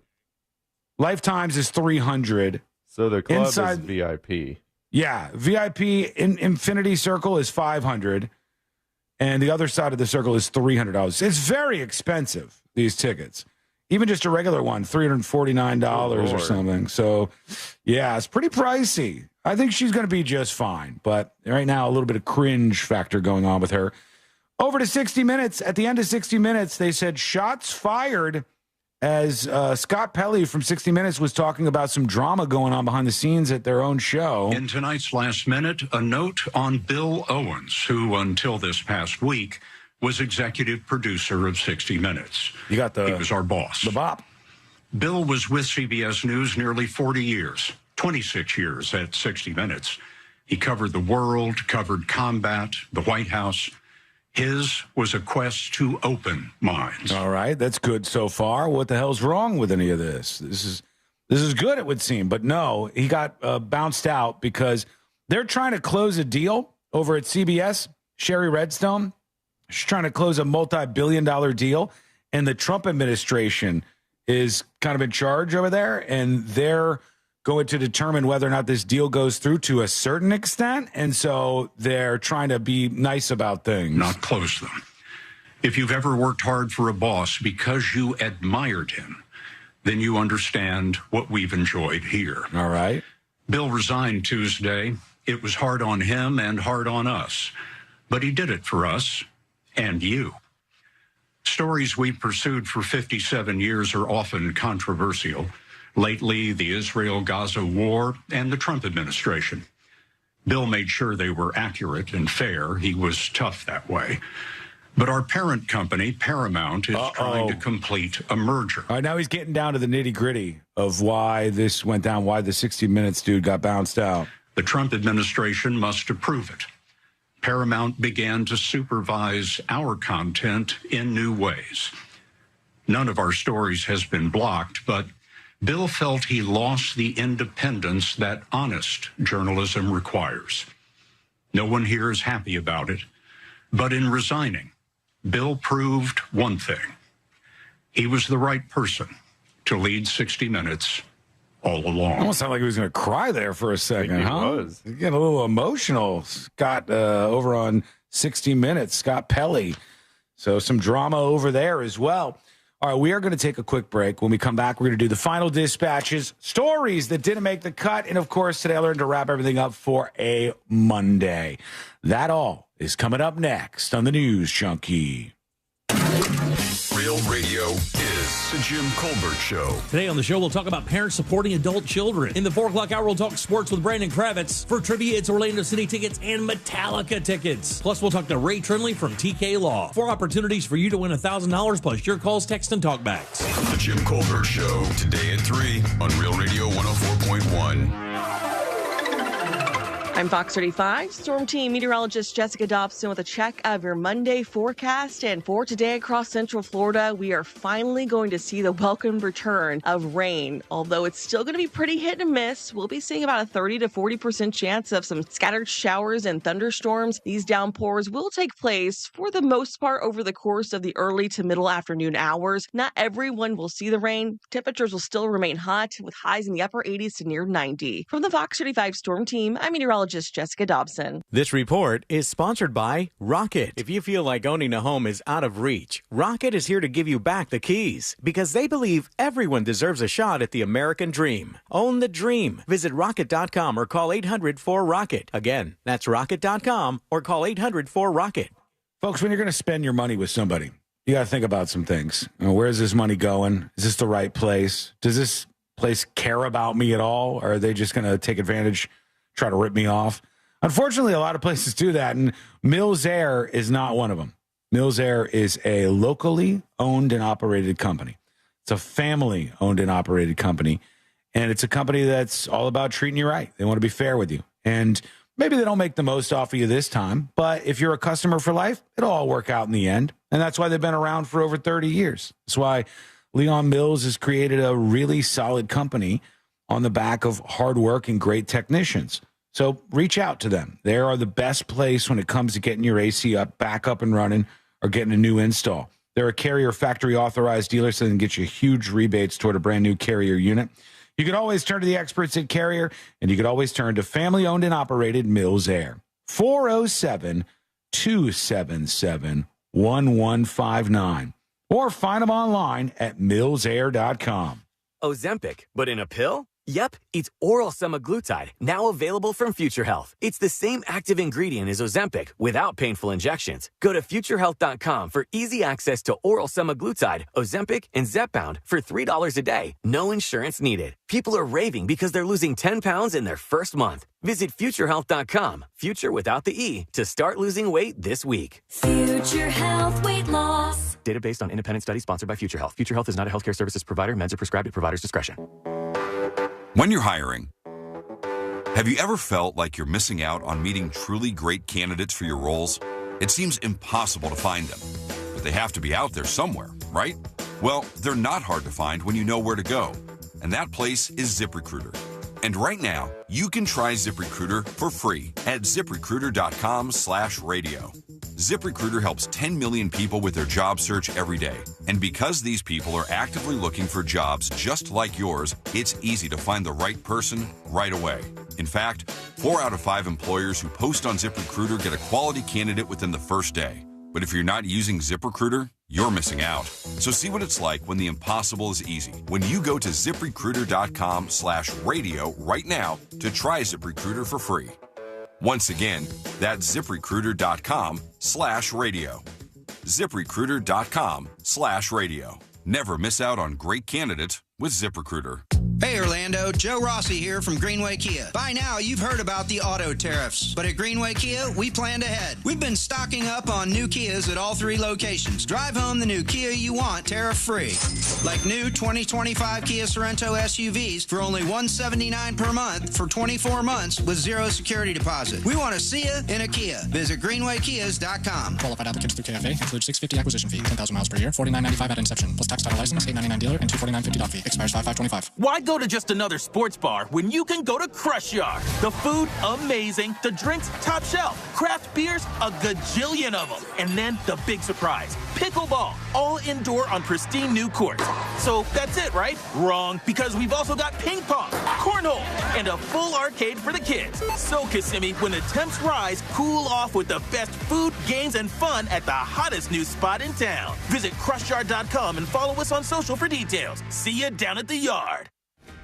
Lifetimes is $300. So the club is VIP. Yeah, VIP in Infinity Circle is $500, and the other side of the circle is $300. It's very expensive, these tickets. Even just a regular one, $349 or something. So, yeah, it's pretty pricey. I think she's going to be just fine. But right now, a little bit of cringe factor going on with her. Over to 60 Minutes. At the end of 60 Minutes, they said shots fired as Scott Pelley from 60 Minutes was talking about some drama going on behind the scenes at their own show. In tonight's Last Minute, a note on Bill Owens, who until this past week was executive producer of 60 Minutes. He was our boss. The bop. Bill was with CBS News nearly 40 years, 26 years at 60 Minutes. He covered the world, covered combat, the White House. His was a quest to open minds. All right, that's good so far. What the hell's wrong with any of this? This is good, it would seem. But no, he got bounced out because they're trying to close a deal over at CBS. Sherry Redstone, she's trying to close a multi-billion-dollar deal, and the Trump administration is kind of in charge over there, and they're going to determine whether or not this deal goes through to a certain extent, and so they're trying to be nice about things. Not close them. If you've ever worked hard for a boss because you admired him, then you understand what we've enjoyed here. All right. Bill resigned Tuesday. It was hard on him and hard on us, but he did it for us and you. Stories we pursued for 57 years are often controversial. Lately, the Israel-Gaza war and the Trump administration. Bill made sure they were accurate and fair. He was tough that way. But our parent company, Paramount, is trying to complete a merger. All right, now he's getting down to the nitty-gritty of why this went down, why the 60 Minutes dude got bounced out. The Trump administration must approve it. Paramount began to supervise our content in new ways. None of our stories has been blocked, but Bill felt he lost the independence that honest journalism requires. No one here is happy about it, but in resigning, Bill proved one thing. He was the right person to lead 60 Minutes all along. Almost sounded like he was going to cry there for a second, He huh? was. He's getting a little emotional. Scott over on 60 Minutes, Scott Pelley. So some drama over there as well. All right, we are going to take a quick break. When we come back, we're going to do the final dispatches, stories that didn't make the cut, and, of course, today I learned to wrap everything up for a Monday. That all is coming up next on the News Junkie. Real Radio is the Jim Colbert Show. Today on the show, we'll talk about parents supporting adult children. In the 4 o'clock hour, we'll talk sports with Brandon Kravitz. For trivia, it's Orlando City tickets and Metallica tickets. Plus, we'll talk to Ray Trinley from TK Law. 4 opportunities for you to win $1,000 plus your calls, text, and talkbacks. The Jim Colbert Show, today at 3 on Real Radio 104.1. I'm Fox 35 Storm Team meteorologist Jessica Dobson with a check of your Monday forecast. And for today across Central Florida, we are finally going to see the welcome return of rain. Although it's still going to be pretty hit and miss, we'll be seeing about a 30 to 40% chance of some scattered showers and thunderstorms. These downpours will take place for the most part over the course of the early to middle afternoon hours. Not everyone will see the rain. Temperatures will still remain hot with highs in the upper 80s to near 90. From the Fox 35 Storm Team, I'm meteorologist Jessica Dobson. This report is sponsored by Rocket. If you feel like owning a home is out of reach, Rocket is here to give you back the keys because they believe everyone deserves a shot at the American dream. Own the dream. Visit rocket.com or call 800-4ROCKET. Again, that's rocket.com or call 800-4ROCKET. Folks, when you're going to spend your money with somebody, you got to think about some things. Where is this money going? Is this the right place? Does this place care about me at all? Or are they just going to take advantage, try to rip me off? Unfortunately, a lot of places do that, and Mills Air is not one of them. Mills Air is a locally owned and operated company. It's a family-owned and operated company, and it's a company that's all about treating you right. They want to be fair with you, and maybe they don't make the most off of you this time, but if you're a customer for life, it'll all work out in the end, and that's why they've been around for over 30 years. That's why Leon Mills has created a really solid company on the back of hard work and great technicians. So reach out to them. They are the best place when it comes to getting your AC back up and running or getting a new install. They're a Carrier factory authorized dealer, so they can get you huge rebates toward a brand new Carrier unit. You can always turn to the experts at Carrier, and you can always turn to family-owned and operated Mills Air. 407-277-1159. Or find them online at millsair.com. Ozempic, but in a pill? Yep, it's oral semaglutide, now available from Future Health. It's the same active ingredient as Ozempic without painful injections. Go to futurehealth.com for easy access to oral semaglutide, Ozempic, and Zepbound for $3 a day. No insurance needed. People are raving because they're losing 10 pounds in their first month. Visit futurehealth.com, future without the E, to start losing weight this week. Future Health Weight Loss. Data based on independent study sponsored by Future Health. Future Health is not a healthcare services provider. Meds are prescribed at provider's discretion. When you're hiring, have you ever felt like you're missing out on meeting truly great candidates for your roles? It seems impossible to find them, but they have to be out there somewhere, right? Well, they're not hard to find when you know where to go, and that place is ZipRecruiter. And right now, you can try ZipRecruiter for free at ZipRecruiter.com/radio. ZipRecruiter helps 10 million people with their job search every day. And because these people are actively looking for jobs just like yours, it's easy to find the right person right away. In fact, 4 out of 5 employers who post on ZipRecruiter get a quality candidate within the first day. But if you're not using ZipRecruiter, you're missing out. So see what it's like when the impossible is easy. When you go to ZipRecruiter.com/radio right now to try ZipRecruiter for free. Once again, that's ZipRecruiter.com/radio. ZipRecruiter.com/radio. Never miss out on great candidates with ZipRecruiter. Hey Orlando, Joe Rossi here from Greenway Kia. By now, you've heard about the auto tariffs, but at Greenway Kia, we planned ahead. We've been stocking up on new Kias at all 3 locations. Drive home the new Kia you want tariff-free. Like new 2025 Kia Sorento SUVs for only $179 per month for 24 months with 0 security deposit. We want to see you in a Kia. Visit greenwaykias.com. Qualified applicants through KFA include $650 acquisition fee, 10,000 miles per year, $49.95 at inception, plus tax title license, $899 dealer, and $249.50 doc fee. Expires 5/5/25. Why go to just another sports bar when you can go to Crush Yard? The food, amazing. The drinks, top shelf. Craft beers, a gajillion of them. And then the big surprise, pickleball, all indoor on pristine new courts. So that's it, right? Wrong, because we've also got ping pong, cornhole, and a full arcade for the kids. So Kissimmee, when the temps rise, cool off with the best food, games, and fun at the hottest new spot in town. Visit crushyard.com and follow us on social for details. See you down at the yard.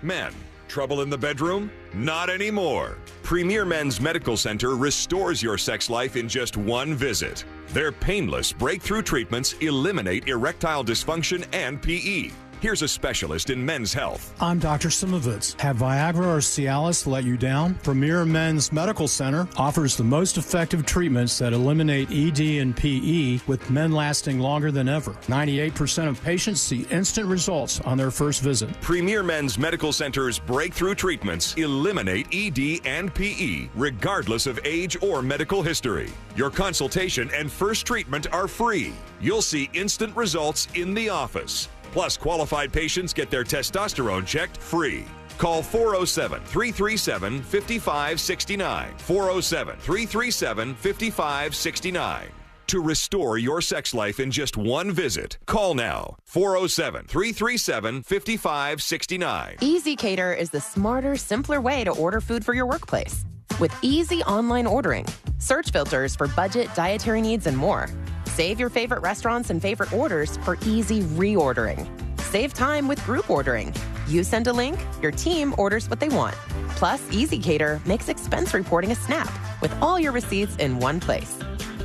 Men, trouble in the bedroom? Not anymore. Premier Men's Medical Center restores your sex life in just one visit. Their painless breakthrough treatments eliminate erectile dysfunction and PE. Here's a specialist in men's health. I'm Dr. Simovitz. Have Viagra or Cialis let you down? Premier Men's Medical Center offers the most effective treatments that eliminate ED and PE, with men lasting longer than ever. 98% of patients see instant results on their first visit. Premier Men's Medical Center's breakthrough treatments eliminate ED and PE, regardless of age or medical history. Your consultation and first treatment are free. You'll see instant results in the office. Plus, qualified patients get their testosterone checked free. Call 407-337-5569. 407-337-5569. To restore your sex life in just one visit, call now. 407-337-5569. Easy Cater is the smarter, simpler way to order food for your workplace. With easy online ordering, search filters for budget, dietary needs, and more. Save your favorite restaurants and favorite orders for easy reordering. Save time with group ordering. You send a link, your team orders what they want. Plus, Easy Cater makes expense reporting a snap with all your receipts in one place.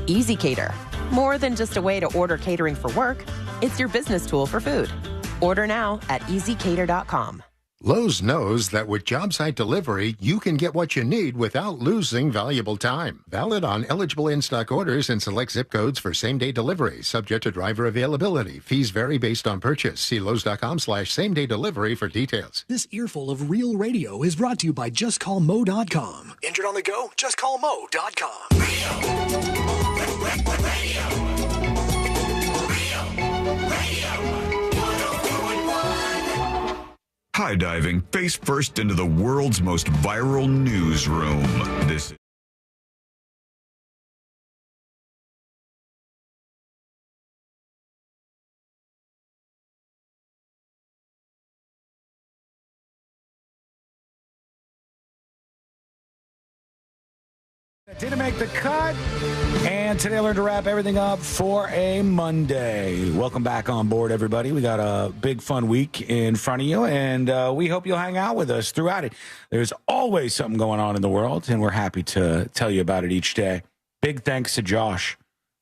Easy Cater. More than just a way to order catering for work, it's your business tool for food. Order now at easycater.com. Lowe's knows that with job site delivery, you can get what you need without losing valuable time. Valid on eligible in-stock orders and select zip codes for same-day delivery, subject to driver availability. Fees vary based on purchase. See Lowe's.com/same-day delivery for details. This earful of real radio is brought to you by JustCallMo.com. Injured on the go? JustCallMo.com. High diving face first into the world's most viral newsroom. This is Didn't make the cut, and today I learned to wrap everything up for a Monday. Welcome back on board, everybody. We got a big, fun week in front of you, and we hope you'll hang out with us throughout it. There's always something going on in the world, and we're happy to tell you about it each day. Big thanks to Josh.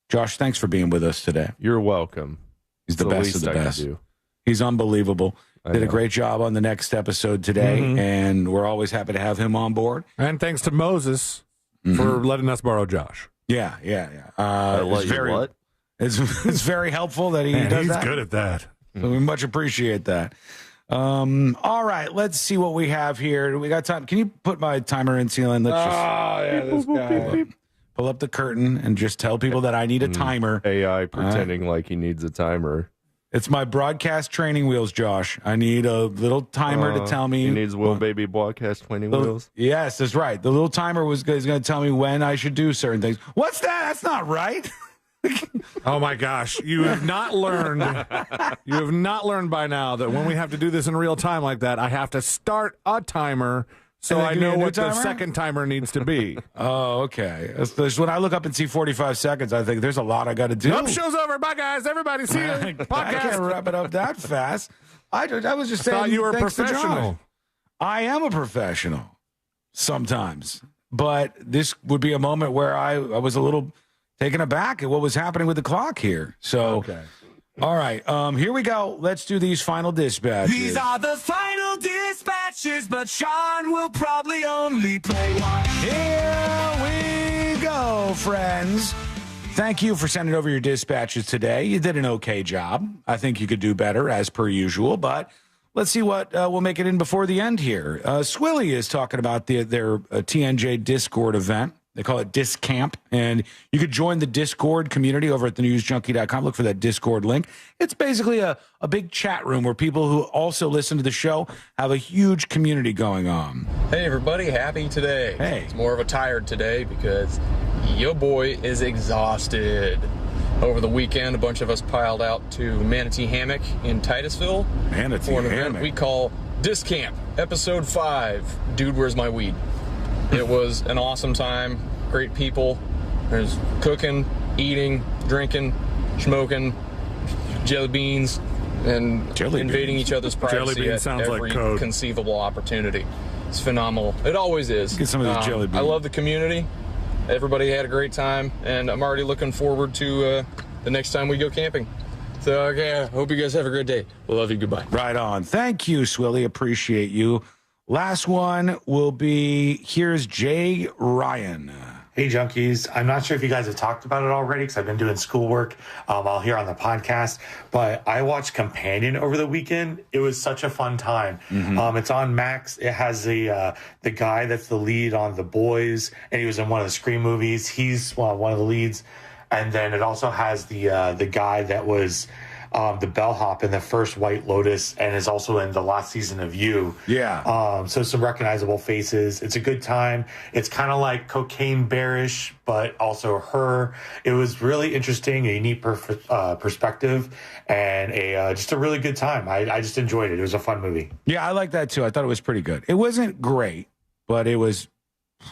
Josh, thanks for being with us today. You're welcome. He's the best of the best. He's unbelievable. Did a great job on the next episode today, and we're always happy to have him on board. And thanks to Moses for letting us borrow Josh. Yeah. It's very, it's very helpful that he does that. He's good at that. So we much appreciate that. All right, let's see what we have here. We got time. Can you put my timer in, Celine? This guy. Pull up the curtain and just tell people that I need a timer. AI pretending like he needs a timer. It's my broadcast training wheels, Josh. I need a little timer to tell me. He needs Will Baby broadcast training wheels. Yes, that's right. The little timer is going to tell me when I should do certain things. What's that? That's not right. Oh my gosh, you have not learned. You have not learned by now that when we have to do this in real time like that, I have to start a timer so I know what the second timer needs to be. Oh, okay. When I look up and see 45 seconds, I think there's a lot I got to do. Nope, show's over. Bye, guys. Everybody, see you. Podcast. I can't wrap it up that fast. I was just saying. I thought you were a thanks professional. I am a professional sometimes, but this would be a moment where I was a little taken aback at what was happening with the clock here. So, okay. All right, here we go. Let's do these final dispatches. These are the final dispatches, but Sean will probably only play one. Here we go, friends. Thank you for sending over your dispatches today. You did an okay job. I think you could do better, as per usual, but let's see what will make it in before the end here. Swilly is talking about their TNJ Discord event. They call it Disc Camp, and you could join the Discord community over at thenewsjunkie.com. Look for that Discord link. It's basically a big chat room where people who also listen to the show have a huge community going on. Hey, everybody. Happy today. Hey. It's more of a tired today because your boy is exhausted. Over the weekend, a bunch of us piled out to Manatee Hammock in Titusville. Manatee for an event Hammock. we call Disc Camp, Episode 5, Dude, Where's My Weed? It was an awesome time, great people. There's cooking, eating, drinking, smoking, jelly beans, and invading each other's privacy at every conceivable opportunity. It's phenomenal. It always is. Get some of those jelly beans. I love the community. Everybody had a great time, and I'm already looking forward to the next time we go camping. So, okay, I hope you guys have a great day. We love you. Goodbye. Right on. Thank you, Swilly. Appreciate you. Last one will be, here's Jay Ryan. Hey, Junkies. I'm not sure if you guys have talked about it already because I've been doing schoolwork. I'll hear on the podcast. But I watched Companion over the weekend. It was such a fun time. It's on Max. It has the guy that's the lead on The Boys, and he was in one of the Scream movies. He's one of the leads. And then it also has the guy that was the bellhop in the first White Lotus and is also in the last season of You. Yeah. So some recognizable faces. It's a good time. It's kind of like Cocaine Bearish, but also Her. It was really interesting, a unique perspective, and just a really good time. I just enjoyed it. It was a fun movie. Yeah, I like that too. I thought it was pretty good. It wasn't great, but it was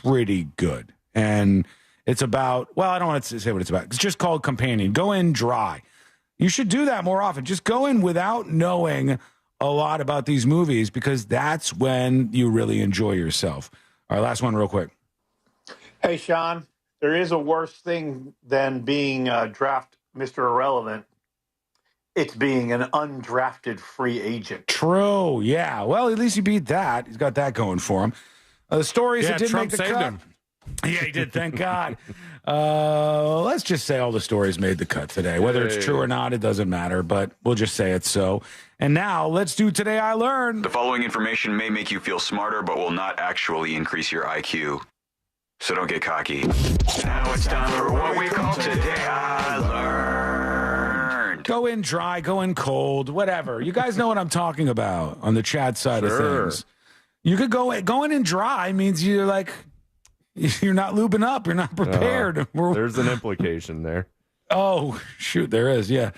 pretty good. And it's about, well, I don't want to say what it's about. It's just called Companion. Go in dry. You should do that more often. Just go in without knowing a lot about these movies, because that's when you really enjoy yourself. All right, last one real quick. Hey, Sean, there is a worse thing than being draft Mr. Irrelevant. It's being an undrafted free agent. True, yeah. Well, at least he beat that. He's got that going for him. The stories that didn't make the cut. Him. Yeah, he did. Thank God. Let's just say all the stories made the cut today. Whether it's true or not, it doesn't matter, but we'll just say it's so. And now let's do Today I Learned. The following information may make you feel smarter, but will not actually increase your IQ. So don't get cocky. Now it's time for what we call Today I Learned. Go in dry, go in cold, whatever. You guys know what I'm talking about on the chat side of things. You could going in dry means you're like, you're not lubing up. You're not prepared. There's an implication there. Oh, shoot, there is, yeah.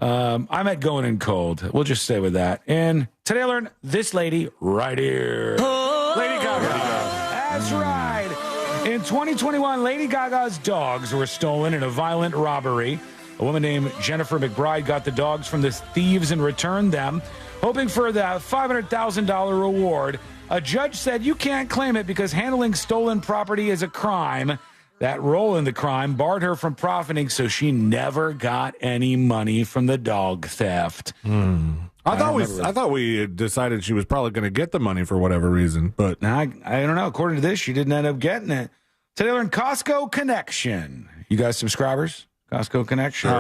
I meant going in cold. We'll just stay with that. And today I learned this lady right here. Lady Gaga. That's right. In 2021, Lady Gaga's dogs were stolen in a violent robbery. A woman named Jennifer McBride got the dogs from the thieves and returned them, hoping for the $500,000 reward. A judge said you can't claim it because handling stolen property is a crime. That role in the crime barred her from profiting, so she never got any money from the dog theft. I thought we decided she was probably going to get the money for whatever reason, but I don't know. According to this, she didn't end up getting it. Today learned Costco Connection. You guys subscribers? Costco Connection?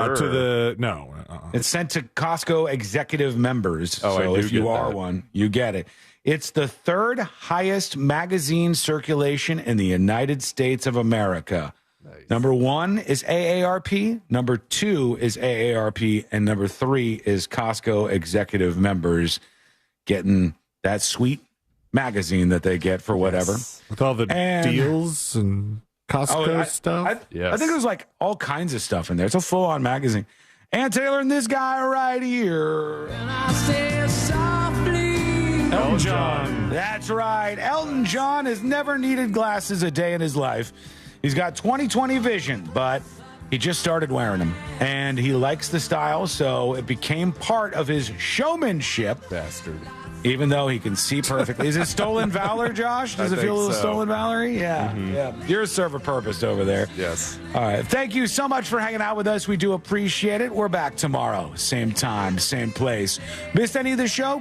No. It's sent to Costco executive members. Oh, so if you are that. one, you get it. It's the third highest magazine circulation in the United States of America. Nice. Number 1 is AARP. Number 2 is AARP. And number 3 is Costco executive members getting that sweet magazine that they get for whatever. With all the deals and Costco stuff. I think there's like all kinds of stuff in there. It's a full-on magazine. And Taylor and this guy right here. And I say softly. Elton John. That's right. Elton John has never needed glasses a day in his life. He's got 20/20 vision, but he just started wearing them. And he likes the style, so it became part of his showmanship. Bastard. Even though he can see perfectly. Is it stolen valor, Josh? Does it feel a little stolen valor? Yeah. Yeah. You're a serve a purpose over there. Yes. All right. Thank you so much for hanging out with us. We do appreciate it. We're back tomorrow. Same time, same place. Missed any of the show? Go